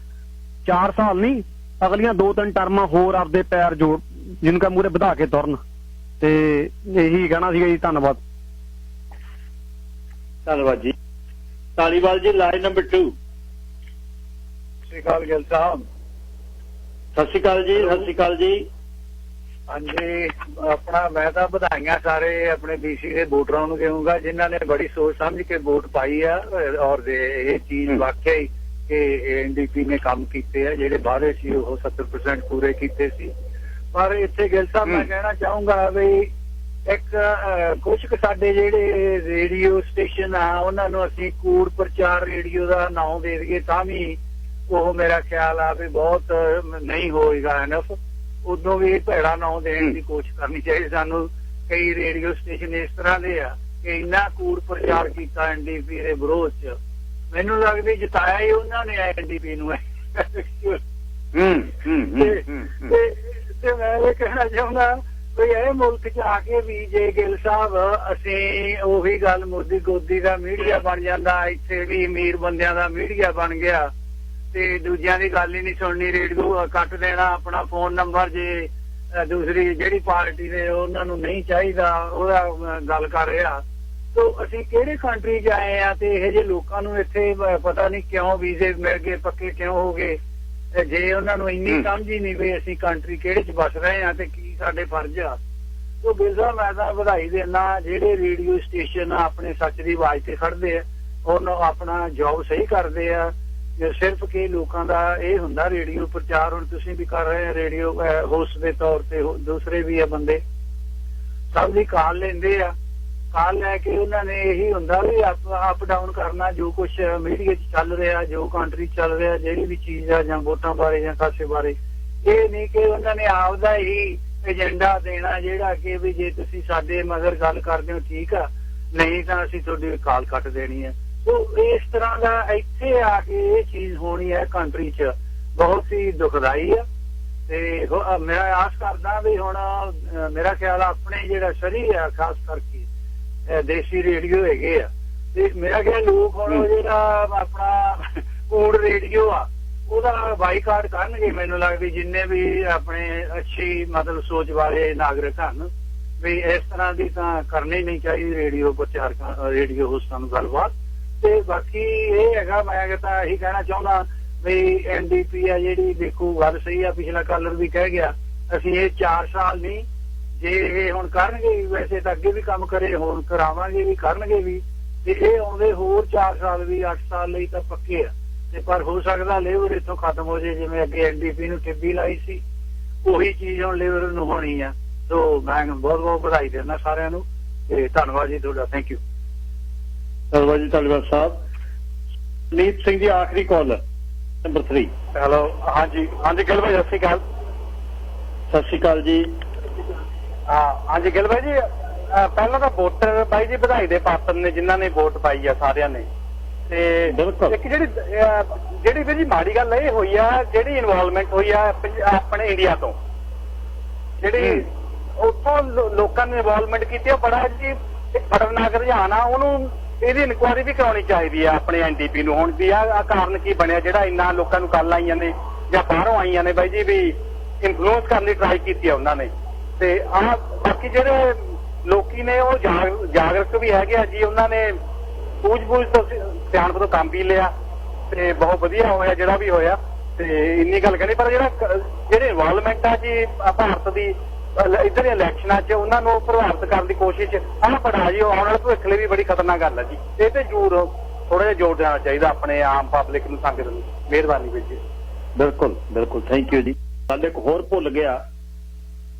Speaker 9: 4 ਸਾਲ ਨਹੀਂ, ਅਗਲੀਆਂ 2-3 ਟਰਮਾਂ ਹੋਰ ਆਪਦੇ ਪੈਰ ਜੋੜ ਜਿਨਕਾ ਮੂਰੇ ਵਧਾ ਕੇ ਤੁਰਨ। ਤੇ ਇਹੀ ਕਹਿਣਾ ਸੀਗਾ ਜੀ। ਧੰਨਵਾਦ।
Speaker 1: ਧੰਨਵਾਦ ਜੀ। ਧਾਲੀਵਾਲ ਜੀ, ਲਾਈਨ ਨੰਬਰ 2।
Speaker 7: ਸਤਿ ਸ਼੍ਰੀ ਅਕਾਲ ਗਿੱਲ ਸਾਹਿਬ।
Speaker 1: ਸਤਿ ਸ਼੍ਰੀ ਅਕਾਲ ਜੀ। ਸਤਿ ਸ਼੍ਰੀ ਅਕਾਲ ਜੀ।
Speaker 7: ਹਾਂਜੀ, ਆਪਣਾ ਮੈਂ ਤਾਂ ਵਧਾਈਆਂ ਸਾਰੇ ਆਪਣੇ BC ਦੇ ਵੋਟਰਾਂ ਨੂੰ ਕਹੂੰਗਾ ਜਿਨ੍ਹਾਂ ਨੇ ਬੜੀ ਸੋਚ ਸਮਝ ਕੇ ਵੋਟ ਪਾਈ ਆ। ਔਰ ਇਹ ਚੀਜ਼ ਵਾਕਿਆ ਹੀ ਕਿ NDP ਨੇ ਕੰਮ ਕੀਤੇ ਆ, ਜਿਹੜੇ ਵਾਅਦੇ ਸੀ ਉਹ 70% ਪੂਰੇ ਕੀਤੇ ਸੀ। ਪਰ ਇੱਥੇ ਗਿੱਲ ਸਾਹਿਬ ਮੈਂ ਕਹਿਣਾ ਚਾਹੂੰਗਾ ਵੀ ਇੱਕ ਕੁਝ ਕੁ ਸਾਡੇ ਜਿਹੜੇ ਰੇਡੀਓ ਸਟੇਸ਼ਨ ਆ ਉਹਨਾਂ ਨੂੰ ਅਸੀਂ ਕੂੜ ਪ੍ਰਚਾਰ ਰੇਡੀਓ ਦਾ ਨਾਮ ਦੇ ਦਈਏ ਤਾਂ ਵੀ ਉਹ ਮੇਰਾ ਖਿਆਲ ਆ ਵੀ ਬਹੁਤ ਨਹੀਂ ਹੋਏਗਾ ਇਨਫ। ਉਦੋਂ ਵੀ ਭੈੜਾ ਨਾਮ ਦੇਣ ਦੀ ਕੋਸ਼ਿਸ਼ ਕਰਨੀ ਚਾਹੀਦੀ ਸਾਨੂੰ। ਕਈ ਰੇਡੀਓ ਸਟੇਸ਼ਨ ਇਸ ਤਰ੍ਹਾਂ ਦੇ ਆ ਕਿ ਇੰਨਾ ਕੂੜ ਪ੍ਰਚਾਰ ਕੀਤਾ NDP ਦੇ ਵਿਰੋਧ ਚ, ਮੈਨੂੰ ਲੱਗਦਾ ਜਿਤਾਇਆ ਹੀ ਉਹਨਾਂ ਨੇ NDP ਨੂੰ। ਤੇ ਮੈਂ ਇਹ ਕਹਿਣਾ ਚਾਹੁੰਦਾ ਵੀ ਇਹ ਮੁਲਕ ਚ ਆ ਕੇ ਵੀ ਜੇ ਗਿੱਲ ਸਾਹਿਬ ਅਸੀਂ ਉਹੀ ਗੱਲ ਮੋਦੀ ਗੋਦੀ ਦਾ ਮੀਡੀਆ ਬਣ ਜਾਂਦਾ, ਇੱਥੇ ਵੀ ਅਮੀਰ ਬੰਦਿਆਂ ਦਾ ਮੀਡੀਆ ਬਣ ਗਿਆ ਤੇ ਦੂਜਿਆਂ ਦੀ ਗੱਲ ਹੀ ਨਹੀਂ ਸੁਣਨੀ, ਰੇਡੀਓ ਕੱਟ ਦੇਣਾ, ਆਪਣਾ ਫੋਨ ਨੰਬਰ ਜੇ ਦੂਸਰੀ ਜਿਹੜੀ ਪਾਰਟੀ ਨੇ ਉਹਨਾਂ ਨੂੰ ਨਹੀਂ ਚਾਹੀਦਾ ਉਹਦਾ ਗੱਲ ਕਰ ਰਿਹਾ। ਤੋ ਅਸੀਂ ਕਿਹੜੇ ਕੰਟਰੀ ਚ ਆਏ ਆ ਤੇ ਇਹੋ ਜਿਹੇ ਲੋਕਾਂ ਨੂੰ ਇੱਥੇ ਪਤਾ ਨਹੀਂ ਕਿਉਂ ਵੀਜ਼ੇ ਮਿਲ ਗਏ, ਪੱਕੇ ਕਿਉਂ ਹੋ ਗਏ। ਜੇ ਉਹਨਾਂ ਨੂੰ ਇੰਨੀ ਸਮਝ ਹੀ ਨਹੀਂ ਵੀ ਅਸੀਂ ਕੰਟਰੀ ਕਿਹੜੇ ਚ ਵਸ ਰਹੇ ਆ ਤੇ ਕੀ ਸਾਡੇ ਫਰਜ਼ ਆ। ਤੋ ਗਿੱਲ ਸਾਹਿਬ ਮੈਂ ਤਾਂ ਵਧਾਈ ਦੇਣਾ ਜਿਹੜੇ ਰੇਡੀਓ ਸਟੇਸ਼ਨ ਆਪਣੇ ਸੱਚ ਦੀ ਆਵਾਜ਼ ਤੇ ਖੜਦੇ ਆ, ਉਹਨੂੰ ਆਪਣਾ ਜੌਬ ਸਹੀ ਕਰਦੇ ਆ। ਸਿਰਫ ਕਿ ਲੋਕਾਂ ਦਾ ਇਹ ਹੁੰਦਾ ਰੇਡੀਓ ਪ੍ਰਚਾਰ, ਹੁਣ ਤੁਸੀਂ ਵੀ ਕਰ ਰਹੇ ਰੇਡੀਓ ਹੋਸਟ ਦੇ ਤੌਰ ਤੇ, ਦੂਸਰੇ ਵੀ ਆ ਬੰਦੇ, ਸਭ ਦੀ ਕਾਲ ਲੈਂਦੇ ਆ। ਕਾਲ ਲੈ ਕੇ ਉਹਨਾਂ ਨੇ ਇਹੀ ਹੁੰਦਾ ਵੀ ਅਪ ਡਾਊਨ ਕਰਨਾ ਜੋ ਕੁਛ ਮੀਡੀਆ ਚ ਚੱਲ ਰਿਹਾ, ਜੋ ਕੰਟਰੀ ਚੱਲ ਰਿਹਾ, ਜਿਹੜੀ ਵੀ ਚੀਜ਼ ਆ ਜਾਂ ਵੋਟਾਂ ਬਾਰੇ ਜਾਂ ਕਾਸੇ ਬਾਰੇ,
Speaker 4: ਇਹ ਨਹੀਂ ਕਿ ਉਹਨਾਂ ਨੇ ਆਪਦਾ ਹੀ ਏਜੰਡਾ ਦੇਣਾ ਜਿਹੜਾ ਕਿ ਵੀ ਜੇ ਤੁਸੀਂ ਸਾਡੇ ਮਗਰ ਗੱਲ ਕਰਦੇ ਹੋ ਠੀਕ ਆ, ਨਹੀਂ ਤਾਂ ਅਸੀਂ ਤੁਹਾਡੀ ਕਾਲ ਕੱਟ ਦੇਣੀ ਹੈ। ਸੋ ਇਸ ਤਰ੍ਹਾਂ ਦਾ ਇੱਥੇ ਆ ਕੇ ਇਹ ਚੀਜ਼ ਹੋਣੀ ਹੈ ਕੰਟਰੀ 'ਚ ਬਹੁਤ ਹੀ ਦੁਖਦਾਈ ਆ। ਤੇ ਮੈਂ ਆਸ ਕਰਦਾ ਵੀ ਹੁਣ ਮੇਰਾ ਖਿਆਲ ਆਪਣੇ ਜਿਹੜਾ ਸਰੀ ਆ ਖਾਸ ਕਰਕੇ ਦੇਸੀ ਰੇਡੀਓ ਹੈਗੇ ਆ, ਤੇ ਮੇਰਾ ਖਿਆਲ ਲੋਕ ਹੁਣ ਜਿਹੜਾ ਆਪਣਾ ਊੜ ਰੇਡੀਓ ਆ ਉਹਦਾ ਬਾਈਕਾਟ ਕਰਨਗੇ। ਮੈਨੂੰ ਲੱਗਦਾ ਜਿੰਨੇ ਵੀ ਆਪਣੇ ਅੱਛੀ ਮਤਲਬ ਸੋਚ ਵਾਲੇ ਨਾਗਰਿਕ ਹਨ ਵੀ ਇਸ ਤਰ੍ਹਾਂ ਦੀ ਤਾਂ ਕਰਨੀ ਨਹੀਂ ਚਾਹੀਦੀ ਰੇਡੀਓ ਪ੍ਰਚਾਰਕਾਂ ਰੇਡੀਓ ਹੋਸਟਾਂ ਨੂੰ ਗੱਲਬਾਤ। ਤੇ ਬਾਕੀ ਇਹ ਹੈਗਾ ਮੈਂ ਤਾਂ ਇਹੀ ਕਹਿਣਾ ਚਾਹੁੰਦਾ ਵੀ NDP ਆ ਜਿਹੜੀ ਦੇਖੋ ਗੱਲ ਸਹੀ ਆ, ਪਿਛਲਾ ਕਾਲਰ ਵੀ ਕਹਿ ਗਿਆ ਅਸੀਂ ਇਹ 4 ਸਾਲ ਨਹੀਂ, ਜੇ ਇਹ ਹੁਣ ਕਰਨਗੇ ਵੈਸੇ ਤਾਂ ਅੱਗੇ ਵੀ ਕੰਮ ਕਰੇ ਹੁਣ ਕਰਾਵਾਂਗੇ ਵੀ ਕਰਨਗੇ ਵੀ, ਤੇ ਇਹ ਆਉਂਦੇ ਹੋਰ 4 ਸਾਲ ਵੀ 8 ਸਾਲ ਲਈ ਤਾਂ ਪੱਕੇ ਆ। ਤੇ ਪਰ ਹੋ ਸਕਦਾ ਲੇਬਰ ਇੱਥੋਂ ਖਤਮ ਹੋ ਜਾਏ, ਜਿਵੇਂ ਅੱਗੇ NDP ਨੂੰ ਟਿੱਬੀ ਲਾਈ ਸੀ ਉਹੀ ਚੀਜ਼ ਹੁਣ ਲੇਬਰ ਨੂੰ ਹੋਣੀ ਆ। ਸੋ ਮੈਂ ਬਹੁਤ ਬਹੁਤ ਵਧਾਈ ਦਿੰਦਾ ਸਾਰਿਆਂ ਨੂੰ ਤੇ ਧੰਨਵਾਦ ਜੀ ਤੁਹਾਡਾ। Thank you.
Speaker 1: ਧੰਨਵਾਦ ਜੀ ਧੰਨਵਾਦ ਸਾਹਿਬ। ਨੀਤ ਸਿੰਘ ਜੀ ਆਖਰੀ ਕਾਲਰ ਨੰਬਰ 3।
Speaker 9: ਹੈਲੋ, ਹਾਂਜੀ ਹਾਂਜੀ ਗਿੱਲ ਭਾਈ ਸਤਿ ਸ਼੍ਰੀ ਅਕਾਲ।
Speaker 1: ਸਤਿ ਸ਼੍ਰੀ ਅਕਾਲ ਜੀ।
Speaker 9: ਹਾਂਜੀ ਗਿੱਲ ਭਾਈ ਜੀ, ਪਹਿਲਾਂ ਤਾਂ ਵੋਟਰ ਬਾਈ ਜੀ ਵਧਾਈ ਦੇ ਪਾਤਰ ਨੇ ਜਿਨ੍ਹਾਂ ਨੇ ਵੋਟ ਪਾਈ ਆ ਸਾਰਿਆਂ ਨੇ। ਤੇ ਇੱਕ ਜਿਹੜੀ ਵੀ ਜੀ ਮਾੜੀ ਗੱਲ ਇਹ ਹੋਈ ਆ, ਜਿਹੜੀ ਇਨਵੋਲਵਮੈਂਟ ਹੋਈ ਆ ਆਪਣੇ ਇੰਡੀਆ ਤੋਂ, ਜਿਹੜੀ ਉੱਥੋਂ ਲੋਕਾਂ ਨੇ ਇਨਵੋਲਵਮੈਂਟ ਕੀਤੀ ਆ, ਬੜਾ ਜੀ ਖਤਰਨਾਕ ਰੁਝਾਨ ਆ। ਉਹਨੂੰ ਇਹਦੀ ਇਨਕੁਆਇਰੀ ਵੀ ਕਰਾਉਣੀ ਚਾਹੀਦੀ ਆ ਆਪਣੇ NDP ਨੂੰ ਹੁਣ ਵੀ ਆ ਕਾਰਨ ਕੀ ਬਣਿਆ ਜਿਹੜਾ ਇੰਨਾ ਲੋਕਾਂ ਨੂੰ ਕੱਲ ਆਈਆਂ ਨੇ ਜਾਂ ਬਾਹਰੋਂ ਆਈਆਂ ਨੇ ਬਾਈ ਜੀ ਵੀ ਇਨਫਲੂਐਂਸ ਕਰਨ ਦੀ ਟਰਾਈ ਕੀਤੀ ਆ ਉਹਨਾਂ ਨੇ। ਤੇ ਬਾਕੀ ਜਿਹੜੇ ਲੋਕੀ ਨੇ ਉਹ ਜਾਗਰੂਕ ਵੀ ਹੈਗੇ ਆ ਜੀ, ਉਹਨਾਂ ਨੇ ਸੂਝ-ਬੂਝ ਤੋਂ ਸਿਆਣਪ ਤੋਂ ਕੰਮ ਵੀ ਲਿਆ ਤੇ ਬਹੁਤ ਵਧੀਆ ਹੋਇਆ ਜਿਹੜਾ ਵੀ ਹੋਇਆ। ਤੇ ਇੰਨੀ ਗੱਲ ਕਹਿੰਦੇ ਪਰ ਜਿਹੜੇ ਇਨਵੋਲਵਮੈਂਟ ਆ ਜੀ ਭਾਰਤ ਦੀ ਇੱਧਰ ਇਲੈਕਸ਼ਨਾਂ 'ਚ ਉਹਨਾਂ ਨੂੰ ਪ੍ਰਭਾਵਿਤ ਕਰਨ ਦੀ ਕੋਸ਼ਿਸ਼ ਬੜਾ ਜੀ ਆਉਣ ਵਾਲੇ ਭਵਿੱਖ ਲਈ ਵੀ ਬੜੀ ਖਤਰਨਾਕ ਗੱਲ ਹੈ ਜੀ। ਇਹ ਤੇ ਜ਼ਰੂਰ ਥੋੜਾ ਜਿਹਾ ਜ਼ੋਰ ਦੇਣਾ ਚਾਹੀਦਾ ਆਪਣੇ ਆਮ ਪਬਲਿਕ ਨੂੰ, ਸੰਗਤ ਨੂੰ। ਮਿਹਰਬਾਨੀ ਵੀਰ ਜੀ।
Speaker 1: ਬਿਲਕੁਲ ਬਿਲਕੁਲ, ਥੈਂਕ ਯੂ ਜੀ। ਗੱਲ ਇੱਕ ਹੋਰ ਭੁੱਲ ਗਿਆ,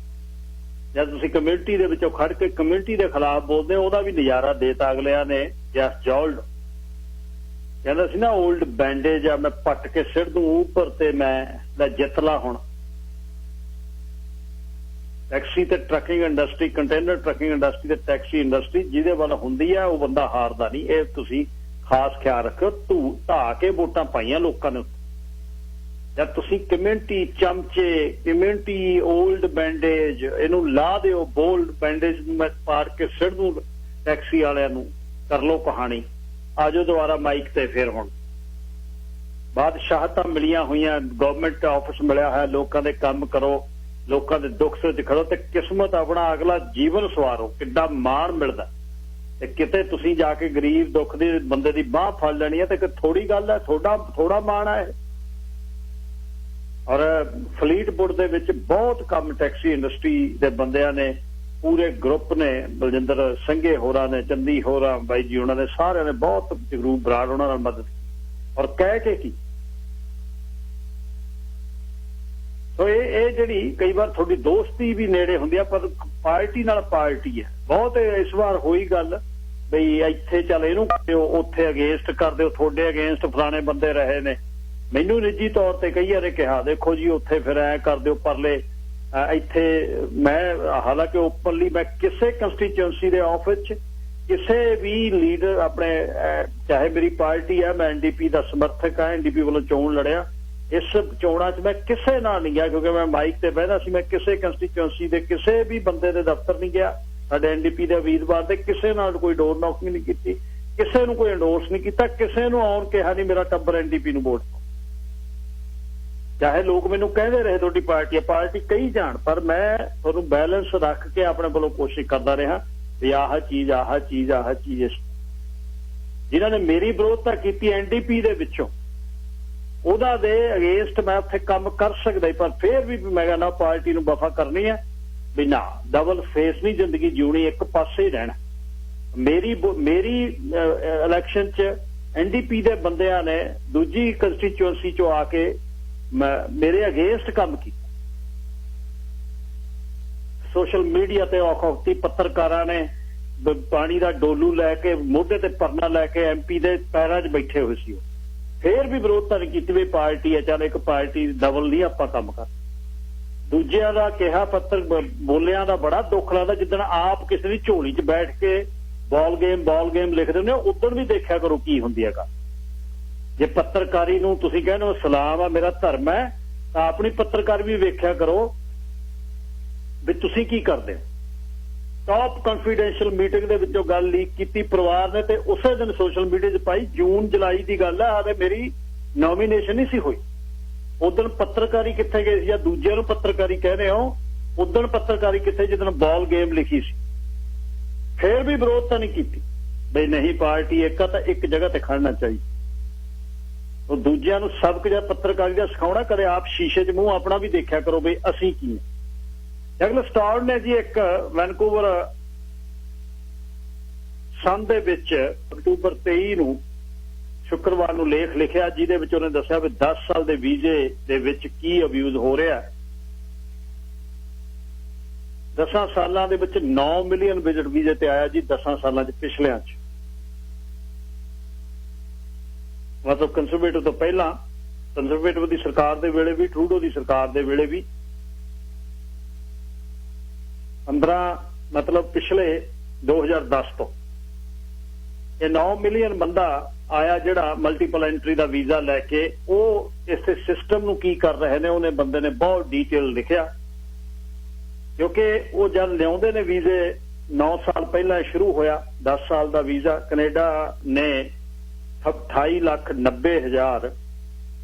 Speaker 1: ਜਦ ਤੁਸੀਂ ਕਮਿਊਨਿਟੀ ਦੇ ਵਿੱਚੋਂ ਖੜ ਕੇ ਕਮਿਊਨਿਟੀ ਦੇ ਖਿਲਾਫ ਬੋਲਦੇ ਹੋ ਉਹਦਾ ਵੀ ਨਜ਼ਾਰਾ ਦੇਤਾ ਅਗਲਿਆਂ ਨੇ। ਜਸ ਜੌਲਡ ਕਹਿੰਦਾ ਸੀ ਨਾ ਓਲਡ ਬੈਂਡੇਜ ਆ ਮੈਂ ਪੱਟ ਕੇ ਸਿਰ ਦੂੰ ਉੱਪਰ ਤੇ ਮੈਂ ਲੈ ਜਿੱਤ ਲਾ। ਹੁਣ ਟੈਕਸੀ ਤੇ trucking industry, container trucking industry ਤੇ ਟੈਕਸੀ ਇੰਡਸਟਰੀ ਜਿਹਦੇ ਵੱਲ ਹੁੰਦੀ ਆ ਉਹ ਬੰਦਾ ਹਾਰਦਾ ਨਹੀਂ। ਇਹ ਤੁਸੀਂ ਖਾਸ ਖਿਆਲ ਰੱਖੋ। ਢਾ ਕੇ ਵੋਟਾਂ ਪਾਈਆਂ ਲੋਕਾਂ ਨੇ। ਜਦ ਤੁਸੀਂ ਕਮਿਊਨਿਟੀ ਚਮਚੇ, ਕਮਿਊਨਿਟੀ ਓਲਡ ਬੈਂਡੇਜ ਇਹਨੂੰ ਲਾ ਦਿਓ, ਬੋਲਡ ਬੈਂਡੇਜ ਨੂੰ ਮੈਂ ਪਾੜ ਕੇ ਸਿਰ ਦੂੰ ਟੈਕਸੀ ਵਾਲਿਆਂ ਨੂੰ, ਕਰ ਲਓ ਕਹਾਣੀ। ਆਜੋ ਦੁਬਾਰਾ ਮਾਈਕ ਤੇ ਫੇਰ। ਹੁਣ ਬਾਦਸ਼ਾਹਤਾਂ ਮਿਲੀਆਂ ਹੋਈਆਂ, ਗਵਰਨਮੈਂਟ ਆਫਿਸ ਮਿਲਿਆ ਹੋਇਆ, ਲੋਕਾਂ ਦੇ ਕੰਮ ਕਰੋ, ਲੋਕਾਂ ਦੇ ਦੁੱਖ ਸੁੱਖ ਖੜੋ ਤੇ ਕਿਸਮਤ ਆਪਣਾ ਅਗਲਾ ਜੀਵਨ ਸਵਾਰੋ। ਕਿੱਡਾ ਮਾਣ ਮਿਲਦਾ। ਤੇ ਕਿਤੇ ਤੁਸੀਂ ਜਾ ਕੇ ਗਰੀਬ ਦੁੱਖ ਦੇ ਬੰਦੇ ਦੀ ਬਾਹ ਫੜ ਲੈਣੀ ਹੈ ਤੇ ਥੋੜੀ ਗੱਲ ਹੈ, ਥੋੜਾ ਮਾਣ ਹੈ। ਔਰ ਫਲੀਟਵੁੱਡ ਦੇ ਵਿੱਚ ਬਹੁਤ ਕੰਮ ਟੈਕਸੀ ਇੰਡਸਟਰੀ ਦੇ ਬੰਦਿਆਂ ਨੇ, ਪੂਰੇ ਗਰੁੱਪ ਨੇ, ਬਲਜਿੰਦਰ ਸੰਘੇ ਹੋਰਾਂ ਨੇ, ਚੰਦੀ ਹੋਰਾਂ, ਬਾਈ ਜੀ ਉਹਨਾਂ ਨੇ, ਸਾਰਿਆਂ ਨੇ ਬਹੁਤ ਜਗਰੂਪ ਬਰਾੜ ਉਹਨਾਂ ਨਾਲ ਮਦਦ ਕੀਤੀ। ਔਰ ਕਹਿ ਕੇ ਕੀ ਸੋ ਇਹ ਜਿਹੜੀ ਕਈ ਵਾਰ ਤੁਹਾਡੀ ਦੋਸਤੀ ਵੀ ਨੇੜੇ ਹੁੰਦੀ ਆ ਪਰ ਪਾਰਟੀ ਨਾਲ ਪਾਰਟੀ ਹੈ। ਬਹੁਤ ਇਸ ਵਾਰ ਹੋਈ ਗੱਲ ਬਈ ਇੱਥੇ ਚੱਲ ਇਹਨੂੰ ਦਿਓ, ਉੱਥੇ ਅਗੇਂਸਟ ਕਰ ਦਿਓ, ਤੁਹਾਡੇ ਅਗੇਂਸਟ ਫਲਾਣੇ ਬੰਦੇ ਰਹੇ ਨੇ। ਮੈਨੂੰ ਨਿੱਜੀ ਤੌਰ ਤੇ ਕਈ ਵਾਰੇ ਕਿਹਾ ਦੇਖੋ ਜੀ ਉੱਥੇ ਫਿਰ ਐ ਕਰ ਦਿਓ ਪਰਲੇ ਇੱਥੇ। ਮੈਂ ਹਾਲਾਂਕਿ ਓਪਨਲੀ ਮੈਂ ਕਿਸੇ ਕੰਸਟੀਚੁਐਂਸੀ ਦੇ ਆਫਿਸ 'ਚ ਕਿਸੇ ਵੀ ਲੀਡਰ ਆਪਣੇ, ਚਾਹੇ ਮੇਰੀ ਪਾਰਟੀ ਹੈ, ਮੈਂ NDP ਦਾ ਸਮਰਥਕ ਹਾਂ, NDP ਵੱਲੋਂ ਚੋਣ ਲੜਿਆ, ਇਸ ਚੋਣਾਂ 'ਚ ਮੈਂ ਕਿਸੇ ਨਾਲ ਨਹੀਂ ਗਿਆ ਕਿਉਂਕਿ ਮੈਂ ਮਾਈਕ ਤੇ ਬਹਿਦਾ ਸੀ। ਮੈਂ ਕਿਸੇ ਕੰਸਟੀਚੁਐਂਸੀ ਦੇ ਕਿਸੇ ਵੀ ਬੰਦੇ ਦੇ ਦਫ਼ਤਰ ਨਹੀਂ ਗਿਆ, ਸਾਡੇ NDP ਦੇ ਉਮੀਦਵਾਰ ਦੇ ਕਿਸੇ ਨਾਲ ਕੋਈ ਡੋਰ ਨੌਕਿੰਗ ਨਹੀਂ ਕੀਤੀ, ਕਿਸੇ ਨੂੰ ਕੋਈ ਐਂਡੋਰਸ ਨਹੀਂ ਕੀਤਾ, ਕਿਸੇ ਨੂੰ ਆਉਣ ਕਿਹਾ ਨਹੀਂ ਮੇਰਾ ਟੱਬਰ NDP ਨੂੰ ਵੋਟ ਪਾਓ। ਚਾਹੇ ਲੋਕ ਮੈਨੂੰ ਕਹਿੰਦੇ ਰਹੇ ਤੁਹਾਡੀ ਪਾਰਟੀ ਹੈ, ਪਾਰਟੀ ਕਹੀ ਜਾਣ, ਪਰ ਮੈਂ ਤੁਹਾਨੂੰ ਬੈਲੈਂਸ ਰੱਖ ਕੇ ਆਪਣੇ ਵੱਲੋਂ ਕੋਸ਼ਿਸ਼ ਕਰਦਾ ਰਿਹਾ ਵੀ ਆਹ ਚੀਜ਼ ਆਹ ਚੀਜ਼ ਆਹ ਚੀਜ਼। ਜਿਨ੍ਹਾਂ ਨੇ ਮੇਰੀ ਵਿਰੋਧਤਾ ਕੀਤੀ NDP ਦੇ ਵਿੱਚੋਂ ਉਹਦਾ ਦੇ ਅਗੇਂਸਟ ਮੈਂ ਉੱਥੇ ਕੰਮ ਕਰ ਸਕਦਾ, ਪਰ ਫਿਰ ਵੀ ਮੈਂ ਕਹਿੰਦਾ ਪਾਰਟੀ ਨੂੰ ਵਫਾ ਕਰਨੀ ਹੈ ਵੀ ਨਾ, ਡਬਲ ਫੇਸ ਨਹੀਂ ਜ਼ਿੰਦਗੀ ਜਿਉਣੀ, ਇੱਕ ਪਾਸੇ ਹੀ ਰਹਿਣਾ। ਮੇਰੀ ਇਲੈਕਸ਼ਨ 'ਚ NDP ਦੇ ਬੰਦਿਆਂ ਨੇ ਦੂਜੀ ਕੰਸਟੀਚੁਐਂਸੀ 'ਚੋਂ ਆ ਕੇ ਮੇਰੇ ਅਗੇਂਸਟ ਕੰਮ ਕੀਤਾ। ਸੋਸ਼ਲ ਮੀਡੀਆ ਤੇ ਔਖੌਤੀ ਪੱਤਰਕਾਰਾਂ ਨੇ ਪਾਣੀ ਦਾ ਡੋਲੂ ਲੈ ਕੇ, ਮੋਢੇ ਤੇ ਪਰਨਾ ਲੈ ਕੇ MP ਦੇ ਪੈਰਾਂ 'ਚ ਬੈਠੇ ਹੋਏ ਸੀ। ਉਹ ਫੇਰ ਵੀ ਵਿਰੋਧਤਾ ਨਹੀਂ ਕੀਤੀ ਵੀ ਪਾਰਟੀ ਹੈ, ਚੱਲ ਇੱਕ ਪਾਰਟੀ ਡਬਲ ਨਹੀਂ ਆਪਾਂ ਕੰਮ ਕਰ। ਦੂਜਿਆਂ ਦਾ ਕਿਹਾ ਪੱਤਰ ਬੋਲਿਆਂ ਦਾ ਬੜਾ ਦੁੱਖ ਲੱਗਦਾ ਜਿੱਦਣ ਆਪ ਕਿਸੇ ਦੀ ਝੋਲੀ 'ਚ ਬੈਠ ਕੇ ਬਾਲ ਗੇਮ ਲਿਖਦੇ ਹੁੰਦੇ ਉਦੋਂ ਵੀ ਦੇਖਿਆ ਕਰੋ ਕੀ ਹੁੰਦੀ ਹੈਗਾ। ਜੇ ਪੱਤਰਕਾਰੀ ਨੂੰ ਤੁਸੀਂ ਕਹਿੰਦੇ ਹੋ ਸਲਾਮ ਆ ਮੇਰਾ ਧਰਮ ਹੈ ਤਾਂ ਆਪਣੀ ਪੱਤਰਕਾਰ ਵੀ ਵੇਖਿਆ ਕਰੋ ਵੀ ਤੁਸੀਂ ਕੀ ਕਰਦੇ ਹੋ। ਟੌਪ ਕੰਫੀਡੈਂਸ਼ੀਅਲ ਮੀਟਿੰਗ ਦੇ ਵਿੱਚੋਂ ਗੱਲ ਲੀਕ ਕੀਤੀ ਪਰਿਵਾਰ ਨੇ ਤੇ ਉਸੇ ਦਿਨ ਸੋਸ਼ਲ ਮੀਡੀਆ 'ਚ ਪਾਈ। ਜੂਨ ਜੁਲਾਈ ਦੀ ਗੱਲ ਹੈ, ਹਾਲੇ ਮੇਰੀ ਨੋਮੀਨੇਸ਼ਨ ਨਹੀਂ ਸੀ ਹੋਈ। ਉਦੋਂ ਪੱਤਰਕਾਰੀ ਕਿੱਥੇ ਗਏ ਸੀ ਜਾਂ ਦੂਜਿਆਂ ਨੂੰ ਪੱਤਰਕਾਰੀ ਕਹਿੰਦੇ ਹੋ ਉਦੋਂ ਪੱਤਰਕਾਰੀ ਕਿੱਥੇ ਜਦੋਂ ਬਾਲ ਗੇਮ ਲਿਖੀ ਸੀ। ਫੇਰ ਵੀ ਵਿਰੋਧ ਤਾਂ ਨਹੀਂ ਕੀਤੀ ਬਈ ਨਹੀਂ ਪਾਰਟੀ ਇੱਕ ਆ ਤਾਂ ਇੱਕ ਜਗ੍ਹਾ ਤੇ ਖੜਨਾ ਚਾਹੀਦਾ। ਉਹ ਦੂਜਿਆਂ ਨੂੰ ਸਬਕ ਜਾਂ ਪੱਤਰਕਾਰੀ ਦਾ ਸਿਖਾਉਣਾ, ਕਦੇ ਆਪ ਸ਼ੀਸ਼ੇ 'ਚ ਮੂੰਹ ਆਪਣਾ ਵੀ ਦੇਖਿਆ ਕਰੋ ਬਈ ਅਸੀਂ ਕੀ ਹਾਂ। ਡਗਲਸ ਸਟਾਰਡ ਨੇ ਜੀ ਇੱਕ ਵੈਨਕੂਵਰ ਸਨ ਦੇ ਵਿੱਚ ਅਕਤੂਬਰ 23 ਨੂੰ ਸ਼ੁੱਕਰਵਾਰ ਨੂੰ ਲੇਖ ਲਿਖਿਆ ਜਿਹਦੇ ਵਿੱਚ ਉਹਨੇ ਦੱਸਿਆ ਵੀ 10 ਸਾਲ ਦੇ ਵੀਜ਼ੇ ਦੇ ਵਿੱਚ ਕੀ ਅਬਿਊਜ਼ ਹੋ ਰਿਹਾ। 10 ਸਾਲਾਂ ਦੇ ਵਿੱਚ 9 ਮਿਲੀਅਨ ਵਿਜ਼ਿਟ ਵੀਜ਼ੇ ਤੇ ਆਇਆ ਜੀ 10 ਸਾਲਾਂ 'ਚ ਪਿਛਲਿਆਂ 'ਚ। ਮਤਲਬ ਕੰਜ਼ਰਵੇਟਿਵ ਤੋਂ ਪਹਿਲਾਂ, ਕੰਜ਼ਰਵੇਟਿਵ ਦੀ ਸਰਕਾਰ ਦੇ ਵੇਲੇ ਵੀ, ਟਰੂਡੋ ਦੀ ਸਰਕਾਰ ਦੇ ਵੇਲੇ ਵੀ 15 ਮਤਲਬ ਪਿਛਲੇ 2010 ਤੋਂ ਇਹ 9 ਮਿਲੀਅਨ ਬੰਦਾ ਆਇਆ ਜਿਹੜਾ ਮਲਟੀਪਲ ਐਂਟਰੀ ਦਾ ਵੀਜ਼ਾ ਲੈ ਕੇ। ਉਹ ਇਸ ਸਿਸਟਮ ਨੂੰ ਕੀ ਕਰ ਰਹੇ ਨੇ ਉਹਨੇ ਬੰਦੇ ਨੇ ਬਹੁਤ ਡਿਟੇਲ ਲਿਖਿਆ, ਕਿਉਂਕਿ ਉਹ ਜਦ ਲਿਆਉਂਦੇ ਨੇ ਵੀਜ਼ੇ 9 ਸਾਲ ਪਹਿਲਾਂ ਸ਼ੁਰੂ ਹੋਇਆ 10 ਸਾਲ ਦਾ ਵੀਜ਼ਾ। ਕੈਨੇਡਾ ਨੇ 28,90,000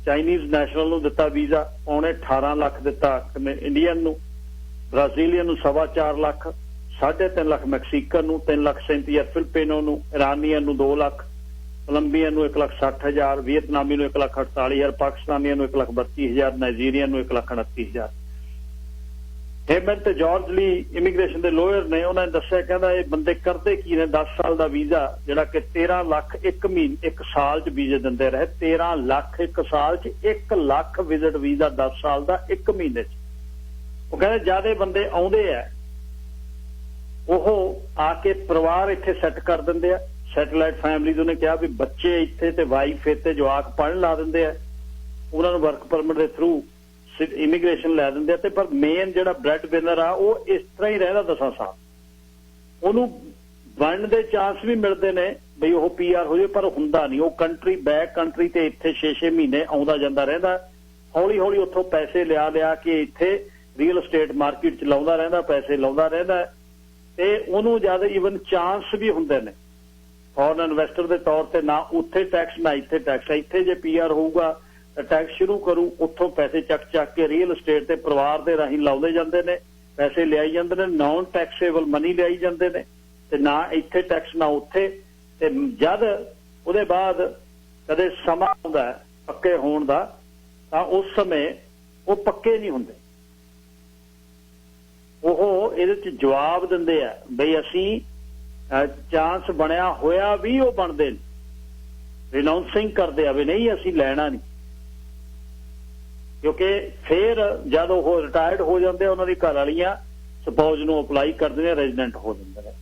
Speaker 1: ਚਾਈਨੀਜ਼ ਨੈਸ਼ਨਲ ਨੂੰ ਦਿੱਤਾ ਵੀਜ਼ਾ, ਪੌਣੇ 18 ਲੱਖ ਦਿੱਤਾ ਇੰਡੀਅਨ ਨੂੰ, ਬ੍ਰਾਜ਼ੀਲੀਅਨ ਨੂੰ 4.25 ਲੱਖ, 3.5 ਲੱਖ ਮੈਕਸੀਕਨ ਨੂੰ, 3,37,000 ਫਿਲਪੀਨੋ ਨੂੰ, ਇਰਾਨੀਅਨ ਨੂੰ 2 ਲੱਖ, ਕੋਲੰਬੀਅਨ ਨੂੰ 1,60,000, ਵੀਅਤਨਾਮੀ ਨੂੰ 1,48,000, ਪਾਕਿਸਤਾਨੀਆਂ ਨੂੰ 1,32,000, ਨਾਈਜੀਰੀਅਨ ਨੂੰ 1,29,000। ਹੇਮੰਤ ਜਾਰਜ ਲੀ ਇਮੀਗ੍ਰੇਸ਼ਨ ਦੇ ਲੋਅਰ ਨੇ ਉਹਨਾਂ ਨੇ ਦੱਸਿਆ, ਕਹਿੰਦਾ ਇਹ ਬੰਦੇ ਕਰਦੇ ਕੀ ਨੇ। 10 ਸਾਲ ਦਾ ਵੀਜ਼ਾ ਜਿਹੜਾ ਕਿ 13 ਲੱਖ ਇੱਕ ਸਾਲ 'ਚ ਵੀਜ਼ੇ ਦਿੰਦੇ ਰਹੇ। 13 ਲੱਖ ਇੱਕ ਸਾਲ 'ਚ, 1 ਲੱਖ ਵਿਜ਼ਿਟ ਵੀਜ਼ਾ 10 ਸਾਲ ਦਾ ਇੱਕ ਮਹੀਨੇ 'ਚ। ਉਹ ਕਹਿੰਦੇ ਜਿਆਦੇ ਬੰਦੇ ਆਉਂਦੇ ਆ ਉਹ ਆ ਕੇ ਪਰਿਵਾਰ ਇੱਥੇ ਸੈੱਟ ਕਰ ਦਿੰਦੇ ਆ। ਸੈਟੇਲਾਈਟ ਫੈਮਿਲੀਜ਼ ਉਹਨੇ ਕਿਹਾ ਵੀ ਬੱਚੇ ਇੱਥੇ ਤੇ ਵਾਈਫ ਇੱਥੇ ਜਵਾਕ ਪੜ੍ਹਨ ਲਾ ਦਿੰਦੇ ਆ, ਉਹਨਾਂ ਨੂੰ ਵਰਕ ਪਰਮਿਟ ਦੇ ਥਰੂ ਇਮੀਗ੍ਰੇਸ਼ਨ ਲੈ ਦਿੰਦੇ ਆ। ਤੇ ਪਰ ਮੇਨ ਜਿਹੜਾ ਬ੍ਰੈਡ ਵਿਨਰ ਆ ਉਹ ਇਸ ਤਰ੍ਹਾਂ ਹੀ ਰਹਿੰਦਾ 10 ਸਾਲ। ਉਹਨੂੰ ਬਣਨ ਦੇ ਚਾਂਸ ਵੀ ਮਿਲਦੇ ਨੇ ਬਈ ਉਹ PR ਹੋ ਜਾਵੇ, ਪਰ ਹੁੰਦਾ ਨਹੀਂ। ਉਹ ਕੰਟਰੀ ਬੈਕ ਕੰਟਰੀ ਤੇ ਇੱਥੇ 6-6 ਮਹੀਨੇ ਆਉਂਦਾ ਜਾਂਦਾ ਰਹਿੰਦਾ। ਹੌਲੀ ਹੌਲੀ ਉੱਥੋਂ ਪੈਸੇ ਲਿਆ ਕੇ ਇੱਥੇ ਰੀਅਲ estate ਮਾਰਕੀਟ 'ਚ ਲਾਉਂਦਾ ਰਹਿੰਦਾ, ਪੈਸੇ ਲਾਉਂਦਾ ਰਹਿੰਦਾ ਤੇ ਉਹਨੂੰ ਜਦ ਈਵਨ ਚਾਂਸ ਵੀ ਹੁੰਦੇ ਨੇ ਫੋਰਨ ਇਨਵੈਸਟਰ ਦੇ ਤੌਰ ਤੇ, ਨਾ ਉੱਥੇ ਟੈਕਸ ਨਾ ਇੱਥੇ ਟੈਕਸ। ਇੱਥੇ ਜੇ PR ਹੋਊਗਾ ਤਾਂ ਟੈਕਸ ਸ਼ੁਰੂ ਕਰੂ, ਉੱਥੋਂ ਪੈਸੇ ਚੱਕ ਕੇ ਰੀਅਲ estate ਤੇ ਪਰਿਵਾਰ ਦੇ ਰਾਹੀਂ ਲਾਉਂਦੇ ਜਾਂਦੇ ਨੇ, ਪੈਸੇ ਲਿਆਈ ਜਾਂਦੇ ਨੇ, ਨਾਨ ਟੈਕਸੇਬਲ ਮਨੀ ਲਿਆਈ ਜਾਂਦੇ ਨੇ ਤੇ ਨਾ ਇੱਥੇ ਟੈਕਸ ਨਾ ਉੱਥੇ। ਤੇ ਜਦ ਉਹਦੇ ਬਾਅਦ ਕਦੇ ਸਮਾਂ ਆਉਂਦਾ ਪੱਕੇ ਹੋਣ ਦਾ ਤਾਂ ਉਸ ਸਮੇਂ ਉਹ ਪੱਕੇ ਨਹੀਂ ਹੁੰਦੇ। ਉਹ ਇਹਦੇ 'ਚ ਜਵਾਬ ਦਿੰਦੇ ਆ ਬਈ ਅਸੀਂ ਚਾਂਸ ਬਣਿਆ ਹੋਇਆ ਵੀ ਉਹ ਬਣਦੇ ਨੇ, ਰਿਨਾਊਂਸਿੰਗ ਕਰਦੇ ਆ ਵੀ ਨਹੀਂ ਅਸੀਂ ਲੈਣਾ ਨਹੀਂ। ਕਿਉਂਕਿ ਫਿਰ ਜਦ ਉਹ ਰਿਟਾਇਰਡ ਹੋ ਜਾਂਦੇ ਆ ਉਹਨਾਂ ਦੀ ਘਰ ਵਾਲੀਆਂ ਸਪੋਜ਼ ਨੂੰ ਅਪਲਾਈ ਕਰਦੇ ਨੇ, ਰੈਜ਼ੀਡੈਂਟ ਹੋ ਜਾਂਦੇ ਨੇ।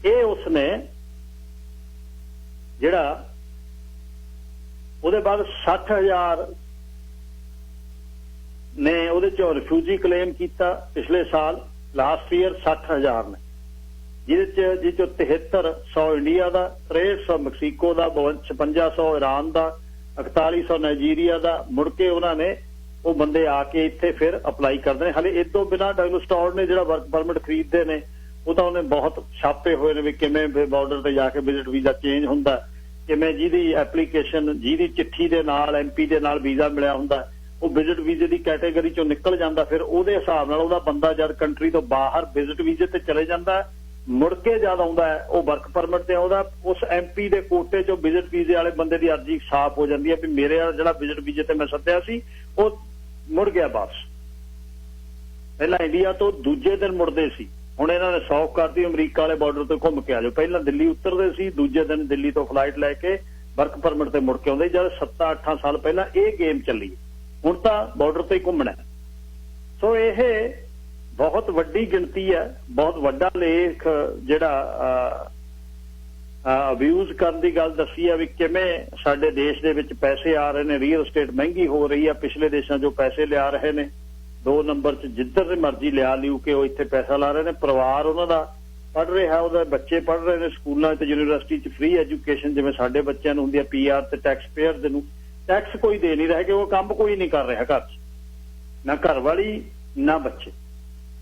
Speaker 1: ਇਹ ਉਸਨੇ ਜਿਹੜਾ ਉਹਦੇ ਬਾਅਦ 60,000 ਨੇ ਉਹਦੇ ਚੋਂ ਰਿਫਿਊਜੀ ਕਲੇਮ ਕੀਤਾ ਪਿਛਲੇ ਸਾਲ, ਲਾਸਟ ਈਅਰ 60,000 ਨੇ, ਜਿਹਦੇ ਚੋਂ 7300 ਇੰਡੀਆ ਦਾ, 6300 ਮੈਕਸੀਕੋ ਦਾ, 5600 ਈਰਾਨ ਦਾ, 4100 ਨਾਈਜੀਰੀਆ ਦਾ। ਮੁੜ ਕੇ ਉਹਨਾਂ ਨੇ ਉਹ ਬੰਦੇ ਆ ਕੇ ਇੱਥੇ ਫਿਰ ਅਪਲਾਈ ਕਰਦੇ ਨੇ। ਹਾਲੇ ਇਹ ਤੋਂ ਬਿਨਾਂ ਡਗਲਸ ਸਟਾਰਡ ਨੇ ਜਿਹੜਾ ਵਰਕ ਪਰਮਿਟ ਖਰੀਦਦੇ ਨੇ ਉਹ ਤਾਂ ਉਹਨੇ ਬਹੁਤ ਛਾਪੇ ਹੋਏ ਨੇ ਵੀ ਕਿਵੇਂ ਬਾਰਡਰ ਤੇ ਜਾ ਕੇ ਵਿਜ਼ਿਟ ਵੀਜ਼ਾ ਚੇਂਜ ਹੁੰਦਾ, ਕਿਵੇਂ ਜਿਹਦੀ ਐਪਲੀਕੇਸ਼ਨ ਜਿਹਦੀ ਚਿੱਠੀ ਦੇ ਨਾਲ MP ਦੇ ਨਾਲ ਵੀਜ਼ਾ ਮਿਲਿਆ ਹੁੰਦਾ ਉਹ ਵਿਜ਼ਿਟ ਵੀਜ਼ੇ ਦੀ ਕੈਟੇਗਰੀ ਚੋਂ ਨਿਕਲ ਜਾਂਦਾ। ਫਿਰ ਉਹਦੇ ਹਿਸਾਬ ਨਾਲ ਉਹਦਾ ਬੰਦਾ ਜਦ ਕੰਟਰੀ ਤੋਂ ਬਾਹਰ ਵਿਜ਼ਿਟ ਵੀਜ਼ੇ ਤੇ ਚਲੇ ਜਾਂਦਾ, ਮੁੜ ਕੇ ਜਦ ਆਉਂਦਾ ਉਹ ਵਰਕ ਪਰਮਿਟ ਤੇ ਆਉਂਦਾ, ਉਸ MP ਦੇ ਕੋਟੇ ਚੋਂ ਵਿਜ਼ਿਟ ਵੀਜ਼ੇ ਵਾਲੇ ਬੰਦੇ ਦੀ ਅਰਜ਼ੀ ਸਾਫ਼ ਹੋ ਜਾਂਦੀ ਹੈ ਵੀ ਮੇਰੇ ਜਿਹੜਾ ਵਿਜ਼ਿਟ ਵੀਜ਼ੇ ਤੇ ਮੈਂ ਸੱਦਿਆ ਸੀ ਉਹ ਮੁੜ ਗਿਆ ਵਾਪਸ। ਪਹਿਲਾਂ ਇੰਡੀਆ ਤੋਂ ਦੂਜੇ ਦਿਨ ਮੁੜਦੇ ਸੀ, ਹੁਣ ਇਹਨਾਂ ਨੇ ਸੌਖ ਕਰਤੀ ਅਮਰੀਕਾ ਵਾਲੇ ਬਾਰਡਰ ਤੋਂ ਘੁੰਮ ਕੇ ਆ ਜਾਓ। ਪਹਿਲਾਂ ਦਿੱਲੀ ਉਤਰਦੇ ਸੀ, ਦੂਜੇ ਦਿਨ ਦਿੱਲੀ ਤੋਂ ਫਲਾਈਟ ਲੈ ਕੇ ਵਰਕ ਪਰਮਿਟ ਤੇ ਮੁੜ ਕੇ ਆਉਂਦੇ। ਜਦ 7-8 ਸਾਲ ਪਹਿਲਾਂ ਇਹ ਗੇਮ ਚੱਲੀ, ਹੁਣ ਤਾਂ ਬਾਰਡਰ ਤੇ ਹੀ ਘੁੰਮਣਾ। ਸੋ ਇਹ ਬਹੁਤ ਵੱਡੀ ਗਿਣਤੀ ਹੈ, ਬਹੁਤ ਵੱਡਾ ਲੇਖ ਜਿਹੜਾ ਅਬਿਊਜ਼ ਕਰਨ ਦੀ ਗੱਲ ਦੱਸੀ ਆ ਵੀ ਕਿਵੇਂ ਸਾਡੇ ਦੇਸ਼ ਦੇ ਵਿੱਚ ਪੈਸੇ ਆ ਰਹੇ ਨੇ, ਰੀਅਲ ਸਟੇਟ ਮਹਿੰਗੀ ਹੋ ਰਹੀ ਆ, ਪਿਛਲੇ ਦੇਸ਼ਾਂ 'ਚੋਂ ਪੈਸੇ ਲਿਆ ਰਹੇ ਨੇ, 2 ਨੰਬਰ 'ਚ ਜਿੱਧਰ ਦੀ ਮਰਜ਼ੀ ਲਿਆ ਲਿਓ ਕਿ ਉਹ ਇੱਥੇ ਪੈਸਾ ਲਾ ਰਹੇ ਨੇ, ਪਰਿਵਾਰ ਉਹਨਾਂ ਦਾ ਪੜ੍ਹ ਰਿਹਾ, ਉਹਦੇ ਬੱਚੇ ਪੜ੍ਹ ਰਹੇ ਨੇ ਸਕੂਲਾਂ ਤੇ ਯੂਨੀਵਰਸਿਟੀ 'ਚ ਫ੍ਰੀ ਐਜੂਕੇਸ਼ਨ ਜਿਵੇਂ ਸਾਡੇ ਬੱਚਿਆਂ ਨੂੰ ਹੁੰਦੀ ਆ, PR ਤੇ ਟੈਕਸ ਪੇਅਰ ਦੇ ਨੂੰ ਟੈਕਸ ਕੋਈ ਦੇ ਨਹੀਂ ਰਿਹਾ ਕਿ ਉਹ ਕੰਮ ਕੋਈ ਨਹੀਂ ਕਰ ਰਿਹਾ ਘਰ 'ਚ, ਨਾ ਘਰ ਵਾਲੀ ਨਾ ਬੱਚੇ,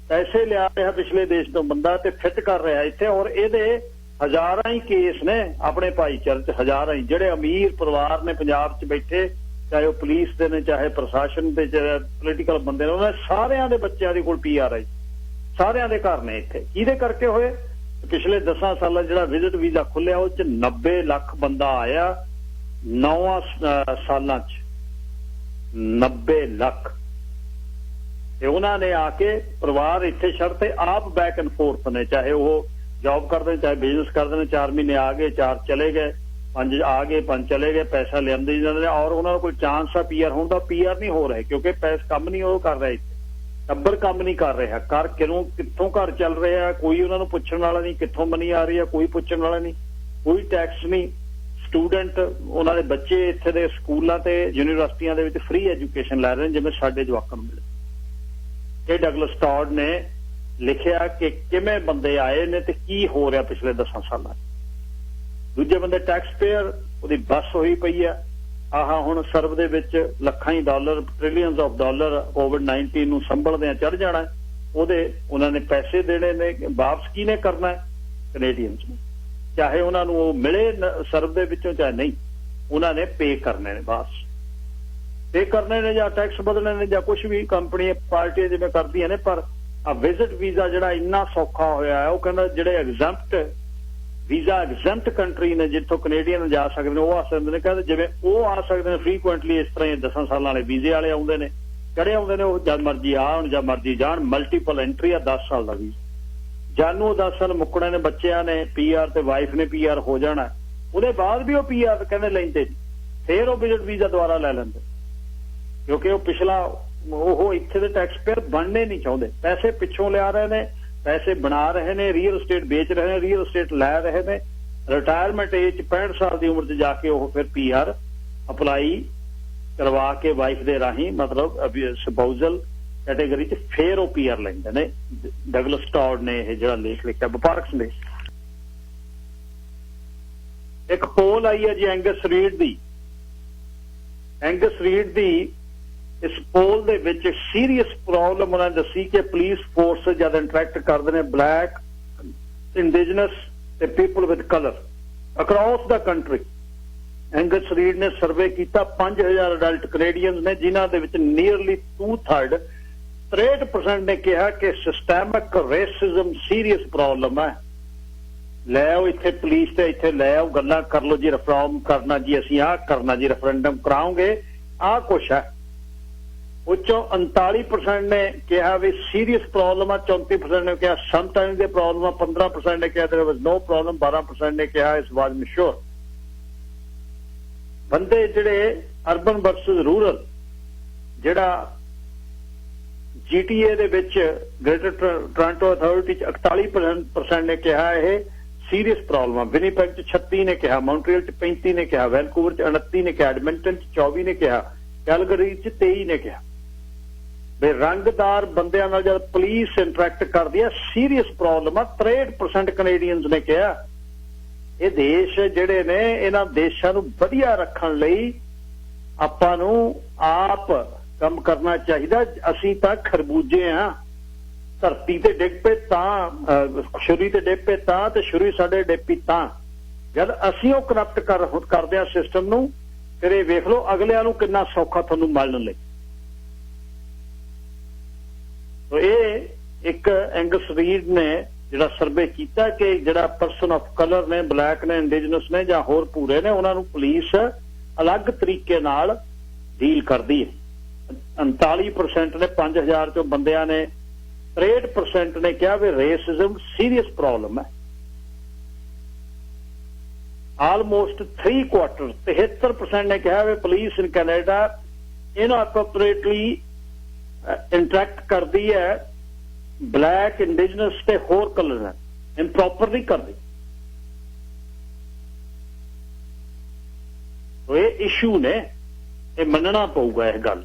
Speaker 1: ਪੈਸੇ ਲਿਆ ਰਿਹਾ ਪਿਛਲੇ ਦੇਸ਼ ਤੋਂ ਬੰਦਾ ਤੇ ਫਿੱਟ ਕਰ ਰਿਹਾ ਇੱਥੇ। ਔਰ ਇਹਦੇ ਹਜ਼ਾਰਾਂ ਹੀ ਕੇਸ ਨੇ ਆਪਣੇ ਭਾਈਚਾਰੇ 'ਚ, ਹਜ਼ਾਰਾਂ ਹੀ ਜਿਹੜੇ ਅਮੀਰ ਪਰਿਵਾਰ ਨੇ ਪੰਜਾਬ 'ਚ ਬੈਠੇ, ਚਾਹੇ ਉਹ ਪੁਲਿਸ ਦੇ ਨੇ, ਚਾਹੇ ਪ੍ਰਸ਼ਾਸਨ ਦੇ, ਚਾਹੇ ਪੋਲੀਟੀਕਲ ਬੰਦੇ ਨੇ, ਉਹਨਾਂ ਸਾਰਿਆਂ ਦੇ ਬੱਚਿਆਂ ਦੇ ਕੋਲ PR ਆਈ, ਸਾਰਿਆਂ ਦੇ ਘਰ ਨੇ ਇੱਥੇ। ਕਿਹਦੇ ਕਰਕੇ ਹੋਏ? ਪਿਛਲੇ 10 ਸਾਲਾਂ ਜਿਹੜਾ ਵਿਜ਼ਿਟ ਵੀਜ਼ਾ ਖੁੱਲਿਆ ਉਹ 'ਚ 90 ਲੱਖ ਬੰਦਾ ਆਇਆ 9 ਸਾਲਾਂ 'ਚ, 90 ਲੱਖ। ਤੇ ਉਹਨਾਂ ਨੇ ਆ ਕੇ ਪਰਿਵਾਰ ਇੱਥੇ ਛੱਡ ਤੇ ਆਪ ਬੈਕ ਐਂਡ ਫੋਰਥ ਨੇ, ਚਾਹੇ ਉਹ ਜੌਬ ਕਰਦੇ ਨੇ, ਚਾਹੇ ਬਿਜ਼ਨਸ ਕਰਦੇ ਨੇ। 4 ਮਹੀਨੇ ਆ ਗਏ, 4 ਚਲੇ ਗਏ, 5 ਆ ਗਏ, 5 ਚਲੇ ਗਏ, ਪੈਸਾ ਲਿਆਂਦੇ ਜਾਂਦੇ ਨੇ। ਔਰ ਉਹਨਾਂ ਨੂੰ ਕੋਈ ਚਾਂਸ ਆ PR ਹੋਣ ਦਾ, PR ਨਹੀਂ ਹੋ ਰਹੇ ਕਿਉਂਕਿ ਕੰਮ ਨਹੀਂ ਉਹ ਕਰ ਰਿਹਾ ਇੱਥੇ, ਟੱਬਰ ਕੰਮ ਨਹੀਂ ਕਰ ਰਿਹਾ। ਕਿੱਥੋਂ ਘਰ ਚੱਲ ਰਿਹਾ, ਕੋਈ ਉਹਨਾਂ ਨੂੰ ਪੁੱਛਣ ਵਾਲਾ ਨਹੀਂ, ਕਿੱਥੋਂ ਮਨੀ ਆ ਰਹੀ ਹੈ ਕੋਈ ਪੁੱਛਣ ਵਾਲਾ ਨਹੀਂ, ਕੋਈ ਟੈਕਸ ਨਹੀਂ। ਸਟੂਡੈਂਟ ਉਹਨਾਂ ਦੇ ਬੱਚੇ ਇੱਥੇ ਦੇ ਸਕੂਲਾਂ ਤੇ ਯੂਨੀਵਰਸਿਟੀਆਂ ਦੇ ਵਿੱਚ ਫ੍ਰੀ ਐਜੂਕੇਸ਼ਨ ਲੈ ਰਹੇ ਨੇ ਜਿਵੇਂ ਸਾਡੇ ਜਵਾਕਾਂ ਨੂੰ ਮਿਲੇ। ਇਹ ਡਗਲਸ ਟੌਡ ਨੇ ਲਿਖਿਆ ਕਿ ਕਿਵੇਂ ਬੰਦੇ ਆਏ ਨੇ ਤੇ ਕੀ ਹੋ ਰਿਹਾ ਪਿਛਲੇ 10 ਸਾਲਾਂ 'ਚ। ਦੂਜੇ ਬੰਦੇ ਟੈਕਸ ਪੇਅਰ, ਉਹਦੀ ਬੱਸ ਹੋਈ ਪਈ ਆ। ਹੁਣ ਸਰਵ ਦੇ ਵਿੱਚ ਲੱਖਾਂ ਹੀ dollar, trillions of dollar COVID-19 ਨੂੰ ਸੰਭਲਦਿਆਂ ਚੜ ਜਾਣਾ। ਉਹਨਾਂ ਨੇ ਪੈਸੇ ਦੇਣੇ ਨੇ, ਵਾਪਸ ਕਿਹਨੇ ਕਰਨਾ? ਕੈਨੇਡੀਅਨਸ ਨੇ, ਚਾਹੇ ਉਹਨਾਂ ਨੂੰ ਉਹ ਮਿਲੇ ਸਰਵ ਦੇ ਵਿੱਚੋਂ ਚਾਹੇ ਨਹੀਂ, ਉਹਨਾਂ ਨੇ ਪੇ ਕਰਨੇ ਨੇ, ਵਾਪਸ ਪੇ ਕਰਨੇ ਨੇ, ਜਾਂ ਟੈਕਸ ਬਦਲਣੇ ਨੇ, ਜਾਂ ਕੁਝ ਵੀ ਕੰਪਨੀਆਂ ਪਾਰਟੀਆਂ ਜਿਵੇਂ ਕਰਦੀਆਂ ਨੇ। ਪਰ ਆ ਵਿਜ਼ਿਟ ਵੀਜ਼ਾ ਜਿਹੜਾ ਇੰਨਾ ਸੌਖਾ ਹੋਇਆ ਹੈ, ਉਹ ਕਹਿੰਦਾ ਜਿਹੜੇ ਐਗਜ਼ੈਂਪਟ ਕੰਟਰੀ ਨੇ ਜਿੱਥੋਂ ਕੈਨੇਡੀਅਨ ਜਾ ਸਕਦੇ ਨੇ ਉਹ ਆ ਸਕਦੇ ਨੇ। ਕਹਿੰਦੇ ਜਿਵੇਂ ਉਹ ਆ ਸਕਦੇ ਨੇ ਫ੍ਰੀਕੁਐਂਟਲੀ, ਇਸ ਤਰ੍ਹਾਂ 10 ਸਾਲਾਂ ਵਾਲੇ ਵੀਜ਼ੇ ਵਾਲੇ ਆਉਂਦੇ ਨੇ, ਕਿਹੜੇ ਆਉਂਦੇ ਨੇ, ਉਹ ਜਦ ਮਰਜ਼ੀ ਆਉਣ ਜਾਂ ਮਰਜ਼ੀ ਜਾਣ। ਮਲਟੀਪਲ ਐਂਟਰੀ ਆ 10 ਸਾਲ ਦਾ ਵੀਜ਼ਾ, ਜਾਨੂੰ 10 ਸਾਲ ਮੁੱਕਣੇ ਨੇ, ਬੱਚਿਆਂ ਨੇ PR ਤੇ ਵਾਈਫ ਨੇ PR ਹੋ ਜਾਣਾ, ਉਹਦੇ ਬਾਅਦ ਵੀ ਉਹ PR ਕਹਿੰਦੇ ਲੈਂਦੇ, ਫੇਰ ਉਹ ਵਿਜ਼ਿਟ ਵੀਜ਼ਾ ਦੁਬਾਰਾ ਲੈ ਲੈਂਦੇ ਕਿਉਂਕਿ ਉਹ ਪਿਛਲਾ ਉਹ ਇੱਥੇ ਦੇ ਟੈਕਸ ਪੇਅਰ ਬਣਨੇ ਨਹੀਂ ਚਾਹੁੰਦੇ। ਪੈਸੇ ਪਿੱਛੋਂ ਲਿਆ ਰਹੇ ਨੇ, ਪੈਸੇ ਬਣਾ ਰਹੇ ਨੇ, ਰੀਅਲ ਸਟੇਟ ਵੇਚ ਰਹੇ ਨੇ, ਰੀਅਲ ਸਟੇਟ ਲੈ ਰਹੇ ਨੇ। ਰਿਟਾਇਰਮੈਂਟ ਏਜ 'ਚ 65 ਸਾਲ ਦੀ ਉਮਰ 'ਚ ਜਾ ਕੇ ਉਹ ਫਿਰ PR ਅਪਲਾਈ ਕਰਵਾ ਕੇ ਵਾਈਫ ਦੇ ਰਾਹੀਂ, ਮਤਲਬ ਸਪਾਊਜ਼ਲ ਕੈਟੇਗਰੀ 'ਚ ਫੇਰ ਉਹ PR ਲੈਂਦੇ ਨੇ। ਡਗਲਸ ਟੌਡ ਨੇ ਇਹ ਜਿਹੜਾ ਲੇਖ ਲਿਖਿਆ, ਵਪਾਰਕ ਸੰਦੇਸ਼। ਇੱਕ ਪੋਲ ਆਈ ਹੈ ਜੀ ਐਂਗਸ ਰੀਡ ਦੀ। ਇਸ ਪੋਲ ਦੇ ਵਿੱਚ ਸੀਰੀਅਸ ਪ੍ਰੋਬਲਮ ਉਹਨਾਂ ਨੇ ਦੱਸੀ ਕਿ ਪੁਲਿਸ ਫੋਰਸ ਜਦ ਇੰਟਰੈਕਟ ਕਰਦੇ ਨੇ ਬਲੈਕ, ਇੰਡੀਜਨਸ ਤੇ people with colour across the country. Angus read ਨੇ ਸਰਵੇ ਕੀਤਾ, 5000 ਅਡਲਟ ਕੈਨੇਡੀਅਨਸ ਨੇ, ਜਿਨ੍ਹਾਂ ਦੇ ਵਿੱਚ ਨੀਅਰਲੀ 2/3 63% ਨੇ ਕਿਹਾ ਕਿ ਸਿਸਟੈਮਿਕ ਰੇਸਿਜ਼ਮ ਸੀਰੀਅਸ ਪ੍ਰੋਬਲਮ ਹੈ। ਲੈ ਆਓ ਇੱਥੇ ਪੁਲਿਸ ਤੇ ਇੱਥੇ ਲੈ ਆਓ, ਗੱਲਾਂ ਕਰ ਲਓ ਜੀ, ਰਿਫਾਰਮ ਕਰਨਾ ਜੀ, ਅਸੀਂ ਆਹ ਕਰਨਾ ਜੀ, ਰੈਫਰੈਂਡਮ ਕਰਾਉਂਗੇ, ਆਹ ਕੁਛ ਹੈ। ਉੱਚੋਂ 49% ਨੇ ਕਿਹਾ ਵੀ ਸੀਰੀਅਸ ਪ੍ਰੋਬਲਮ ਆ, 34% ਨੇ ਕਿਹਾ ਸਮਟਾਈਮ ਦੇ ਪ੍ਰੋਬਲਮ ਆ, 15% ਨੇ ਕਿਹਾ there was no problem, 12% ਨੇ ਕਿਹਾ ਇਸ ਵਾਜ਼ ਮਸ਼ਹੂਰ। ਬੰਦੇ ਜਿਹੜੇ ਅਰਬਨ ਵਰਸਸ ਰੂਰਲ, ਜਿਹੜਾ GTA ਦੇ ਵਿੱਚ ਗ੍ਰੇਟਰ ਟੋਰਾਂਟੋ ਅਥਾਰਟੀ 'ਚ 48% ਨੇ ਕਿਹਾ ਇਹ ਸੀਰੀਅਸ ਪ੍ਰੋਬਲਮ ਆ। ਵਿਨੀਪੈਗ 'ਚ 36 ਨੇ ਕਿਹਾ, ਮੌਂਟਰੀਅਲ 'ਚ 35 ਨੇ ਕਿਹਾ, ਵੈਨਕੂਵਰ 'ਚ 29 ਨੇ ਕਿਹਾ, ਐਡਮਿੰਟਨ 'ਚ 24 ਨੇ ਕਿਹਾ, ਕੈਲਗਰੀ 'ਚ 23 ਨੇ ਕਿਹਾ ਵੀ ਰੰਗਦਾਰ ਬੰਦਿਆਂ ਨਾਲ ਜਦ ਪੁਲਿਸ ਇੰਟਰੈਕਟ ਕਰਦੀ ਹੈ ਸੀਰੀਅਸ ਪ੍ਰੋਬਲਮ ਆ। 63% ਕੈਨੇਡੀਅਨਸ ਨੇ ਕਿਹਾ। ਇਹ ਦੇਸ਼ ਜਿਹੜੇ ਨੇ, ਇਹਨਾਂ ਦੇਸ਼ਾਂ ਨੂੰ ਵਧੀਆ ਰੱਖਣ ਲਈ ਆਪਾਂ ਨੂੰ ਆਪ ਕੰਮ ਕਰਨਾ ਚਾਹੀਦਾ। ਅਸੀਂ ਤਾਂ ਖਰਬੂਜੇ ਆ, ਧਰਤੀ ਤੇ ਡਿੱਗ ਪਏ ਤਾਂ, ਛੁਰੀ ਤੇ ਡਿੱਗ ਪਏ ਤਾਂ, ਤੇ ਛੁਰੀ ਸਾਡੇ ਡਿੱਪੀ ਤਾਂ। ਜਦ ਅਸੀਂ ਉਹ ਕਰਪਟ ਕਰਦੇ ਆ ਸਿਸਟਮ ਨੂੰ, ਫਿਰ ਇਹ ਵੇਖ ਲਓ ਅਗਲਿਆਂ ਨੂੰ ਕਿੰਨਾ ਸੌਖਾ ਤੁਹਾਨੂੰ ਮਲਣ ਲਈ। ਇਹ ਇੱਕ ਐਂਗਸ ਰੀਡ ਨੇ ਜਿਹੜਾ ਸਰਵੇ ਕੀਤਾ ਕਿ ਜਿਹੜਾ ਪਰਸਨ ਆਫ ਕਲਰ ਨੇ, ਬਲੈਕ ਨੇ, ਇੰਡੀਜਨਸ ਨੇ ਜਾਂ ਹੋਰ ਪੂਰੇ ਨੇ, ਉਹਨਾਂ ਨੂੰ ਪੁਲਿਸ ਅਲੱਗ ਤਰੀਕੇ ਨਾਲ ਡੀਲ ਕਰਦੀ ਹੈ। 39% ਨੇ 5000 ਚੋਂ ਬੰਦਿਆਂ ਨੇ, 63% ਨੇ ਕਿਹਾ ਵੀ ਰੇਸਿਜ਼ਮ ਸੀਰੀਅਸ ਪ੍ਰੋਬਲਮ ਹੈ। ਆਲਮੋਸਟ 3/4 73% ਨੇ ਕਿਹਾ ਵੀ ਪੁਲਿਸ ਇਨ ਕੈਨੇਡਾ ਇਨਅਪਰੋਪ੍ਰੀਏਟਲੀ ਇੰਟਰੈਕਟ ਕਰਦੀ ਹੈ ਬਲੈਕ, ਇੰਡੀਜਨਸ ਤੇ ਹੋਰ ਕਲਰ ਨਾਲ, ਇੰਪਰੋਪਰਲੀ ਕਰਦੀ। ਸੋ ਇਹ ਇਸ਼ੂ ਨੇ, ਇਹ ਮੰਨਣਾ ਪਊਗਾ ਇਹ ਗੱਲ।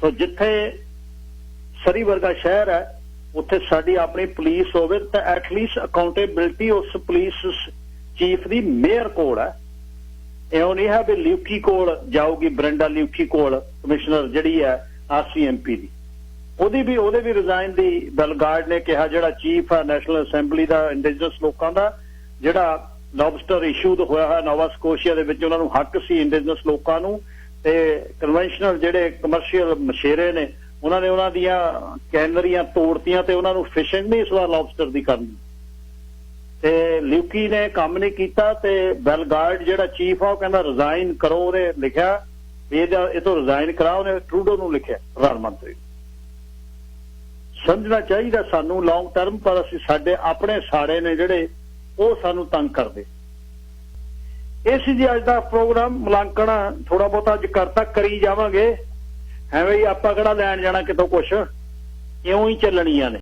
Speaker 1: ਸੋ ਜਿੱਥੇ ਸਰੀ ਵਰਗਾ ਸ਼ਹਿਰ ਹੈ ਉੱਥੇ ਸਾਡੀ ਆਪਣੀ ਪੁਲਿਸ ਹੋਵੇ ਤਾਂ ਐਟਲੀਸਟ ਅਕਾਊਂਟੇਬਿਲਟੀ ਉਸ ਪੁਲਿਸ ਚੀਫ ਦੀ ਮੇਅਰ ਕੋਲ ਹੈ। ਇਹੋ ਨਹੀਂ ਹੈ ਵੀ ਲਿਊਕੀ ਕੋਲ ਜਾਊਗੀ, ਬਰੰਡਾ ਲਿਊਕੀ ਕੋਲ ਕਮਿਸ਼ਨਰ ਜਿਹੜੀ ਹੈ RCMP ਦੀ, ਉਹਦੇ ਵੀ ਰਿਜ਼ਾਈਨ ਦੀ ਬੈਲਗਾਰਡ ਨੇ ਕਿਹਾ, ਜਿਹੜਾ ਚੀਫ ਹੈ ਨੈਸ਼ਨਲ ਅਸੈਂਬਲੀ ਦਾ ਇੰਡੀਜਨਸ ਲੋਕਾਂ ਦਾ, ਜਿਹੜਾ ਲੌਬਸਟਰ ਇਸ਼ੂ ਹੋਇਆ ਹੈ ਨੋਵਾ ਸਕੋਸ਼ੀਆ ਦੇ ਵਿੱਚ, ਉਹਨਾਂ ਨੂੰ ਹੱਕ ਸੀ ਇੰਡੀਜਨਸ ਲੋਕਾਂ ਨੂੰ, ਤੇ ਕਨਵੈਨਸ਼ਨਲ ਜਿਹੜੇ ਕਮਰਸ਼ੀਅਲ ਮਛੇਰੇ ਨੇ ਉਹਨਾਂ ਨੇ ਉਹਨਾਂ ਦੀਆਂ ਕੈਨਰੀਆਂ ਤੋੜਤੀਆਂ ਤੇ ਉਹਨਾਂ ਨੂੰ ਫਿਸ਼ਿੰਗ ਨਹੀਂ ਇਸ ਵਾਰ ਲੌਬਸਟਰ ਦੀ ਕਰਨੀ, ਤੇ ਲਿਊਕੀ ਨੇ ਕੰਮ ਨਹੀਂ ਕੀਤਾ। ਤੇ ਬੈਲਗਾਰਡ ਜਿਹੜਾ ਚੀਫ ਆ ਉਹ ਕਹਿੰਦਾ ਰਿਜ਼ਾਈਨ ਕਰੋ, ਉਹਨੇ ਲਿਖਿਆ ਇਹ ਤੋਂ ਰਿਜ਼ਾਈਨ ਕਰਾ, ਉਹਨੇ ਟਰੂਡੋ ਨੂੰ ਲਿਖਿਆ, ਪ੍ਰਧਾਨ ਮੰਤਰੀ। ਸਮਝਣਾ ਚਾਹੀਦਾ ਸਾਨੂੰ ਲੌਂਗ ਟਰਮ, ਪਰ ਅਸੀਂ ਸਾਡੇ ਆਪਣੇ ਸਾੜੇ ਨੇ ਜਿਹੜੇ ਉਹ ਸਾਨੂੰ ਤੰਗ ਕਰਦੇ। ਇਹ ਸੀ ਜੀ ਅੱਜ ਦਾ ਪ੍ਰੋਗਰਾਮ। ਮੁਲਾਂਕਣ ਥੋੜਾ ਬਹੁਤਾ ਅੱਜ ਕਰਤਾ, ਕਰੀ ਜਾਵਾਂਗੇ, ਐਵੇਂ ਹੀ ਆਪਾਂ ਕਿਹੜਾ ਲੈਣ ਜਾਣਾ ਕਿਤੋਂ ਕੁਛ, ਇਉਂ ਹੀ ਚੱਲਣੀਆਂ ਨੇ।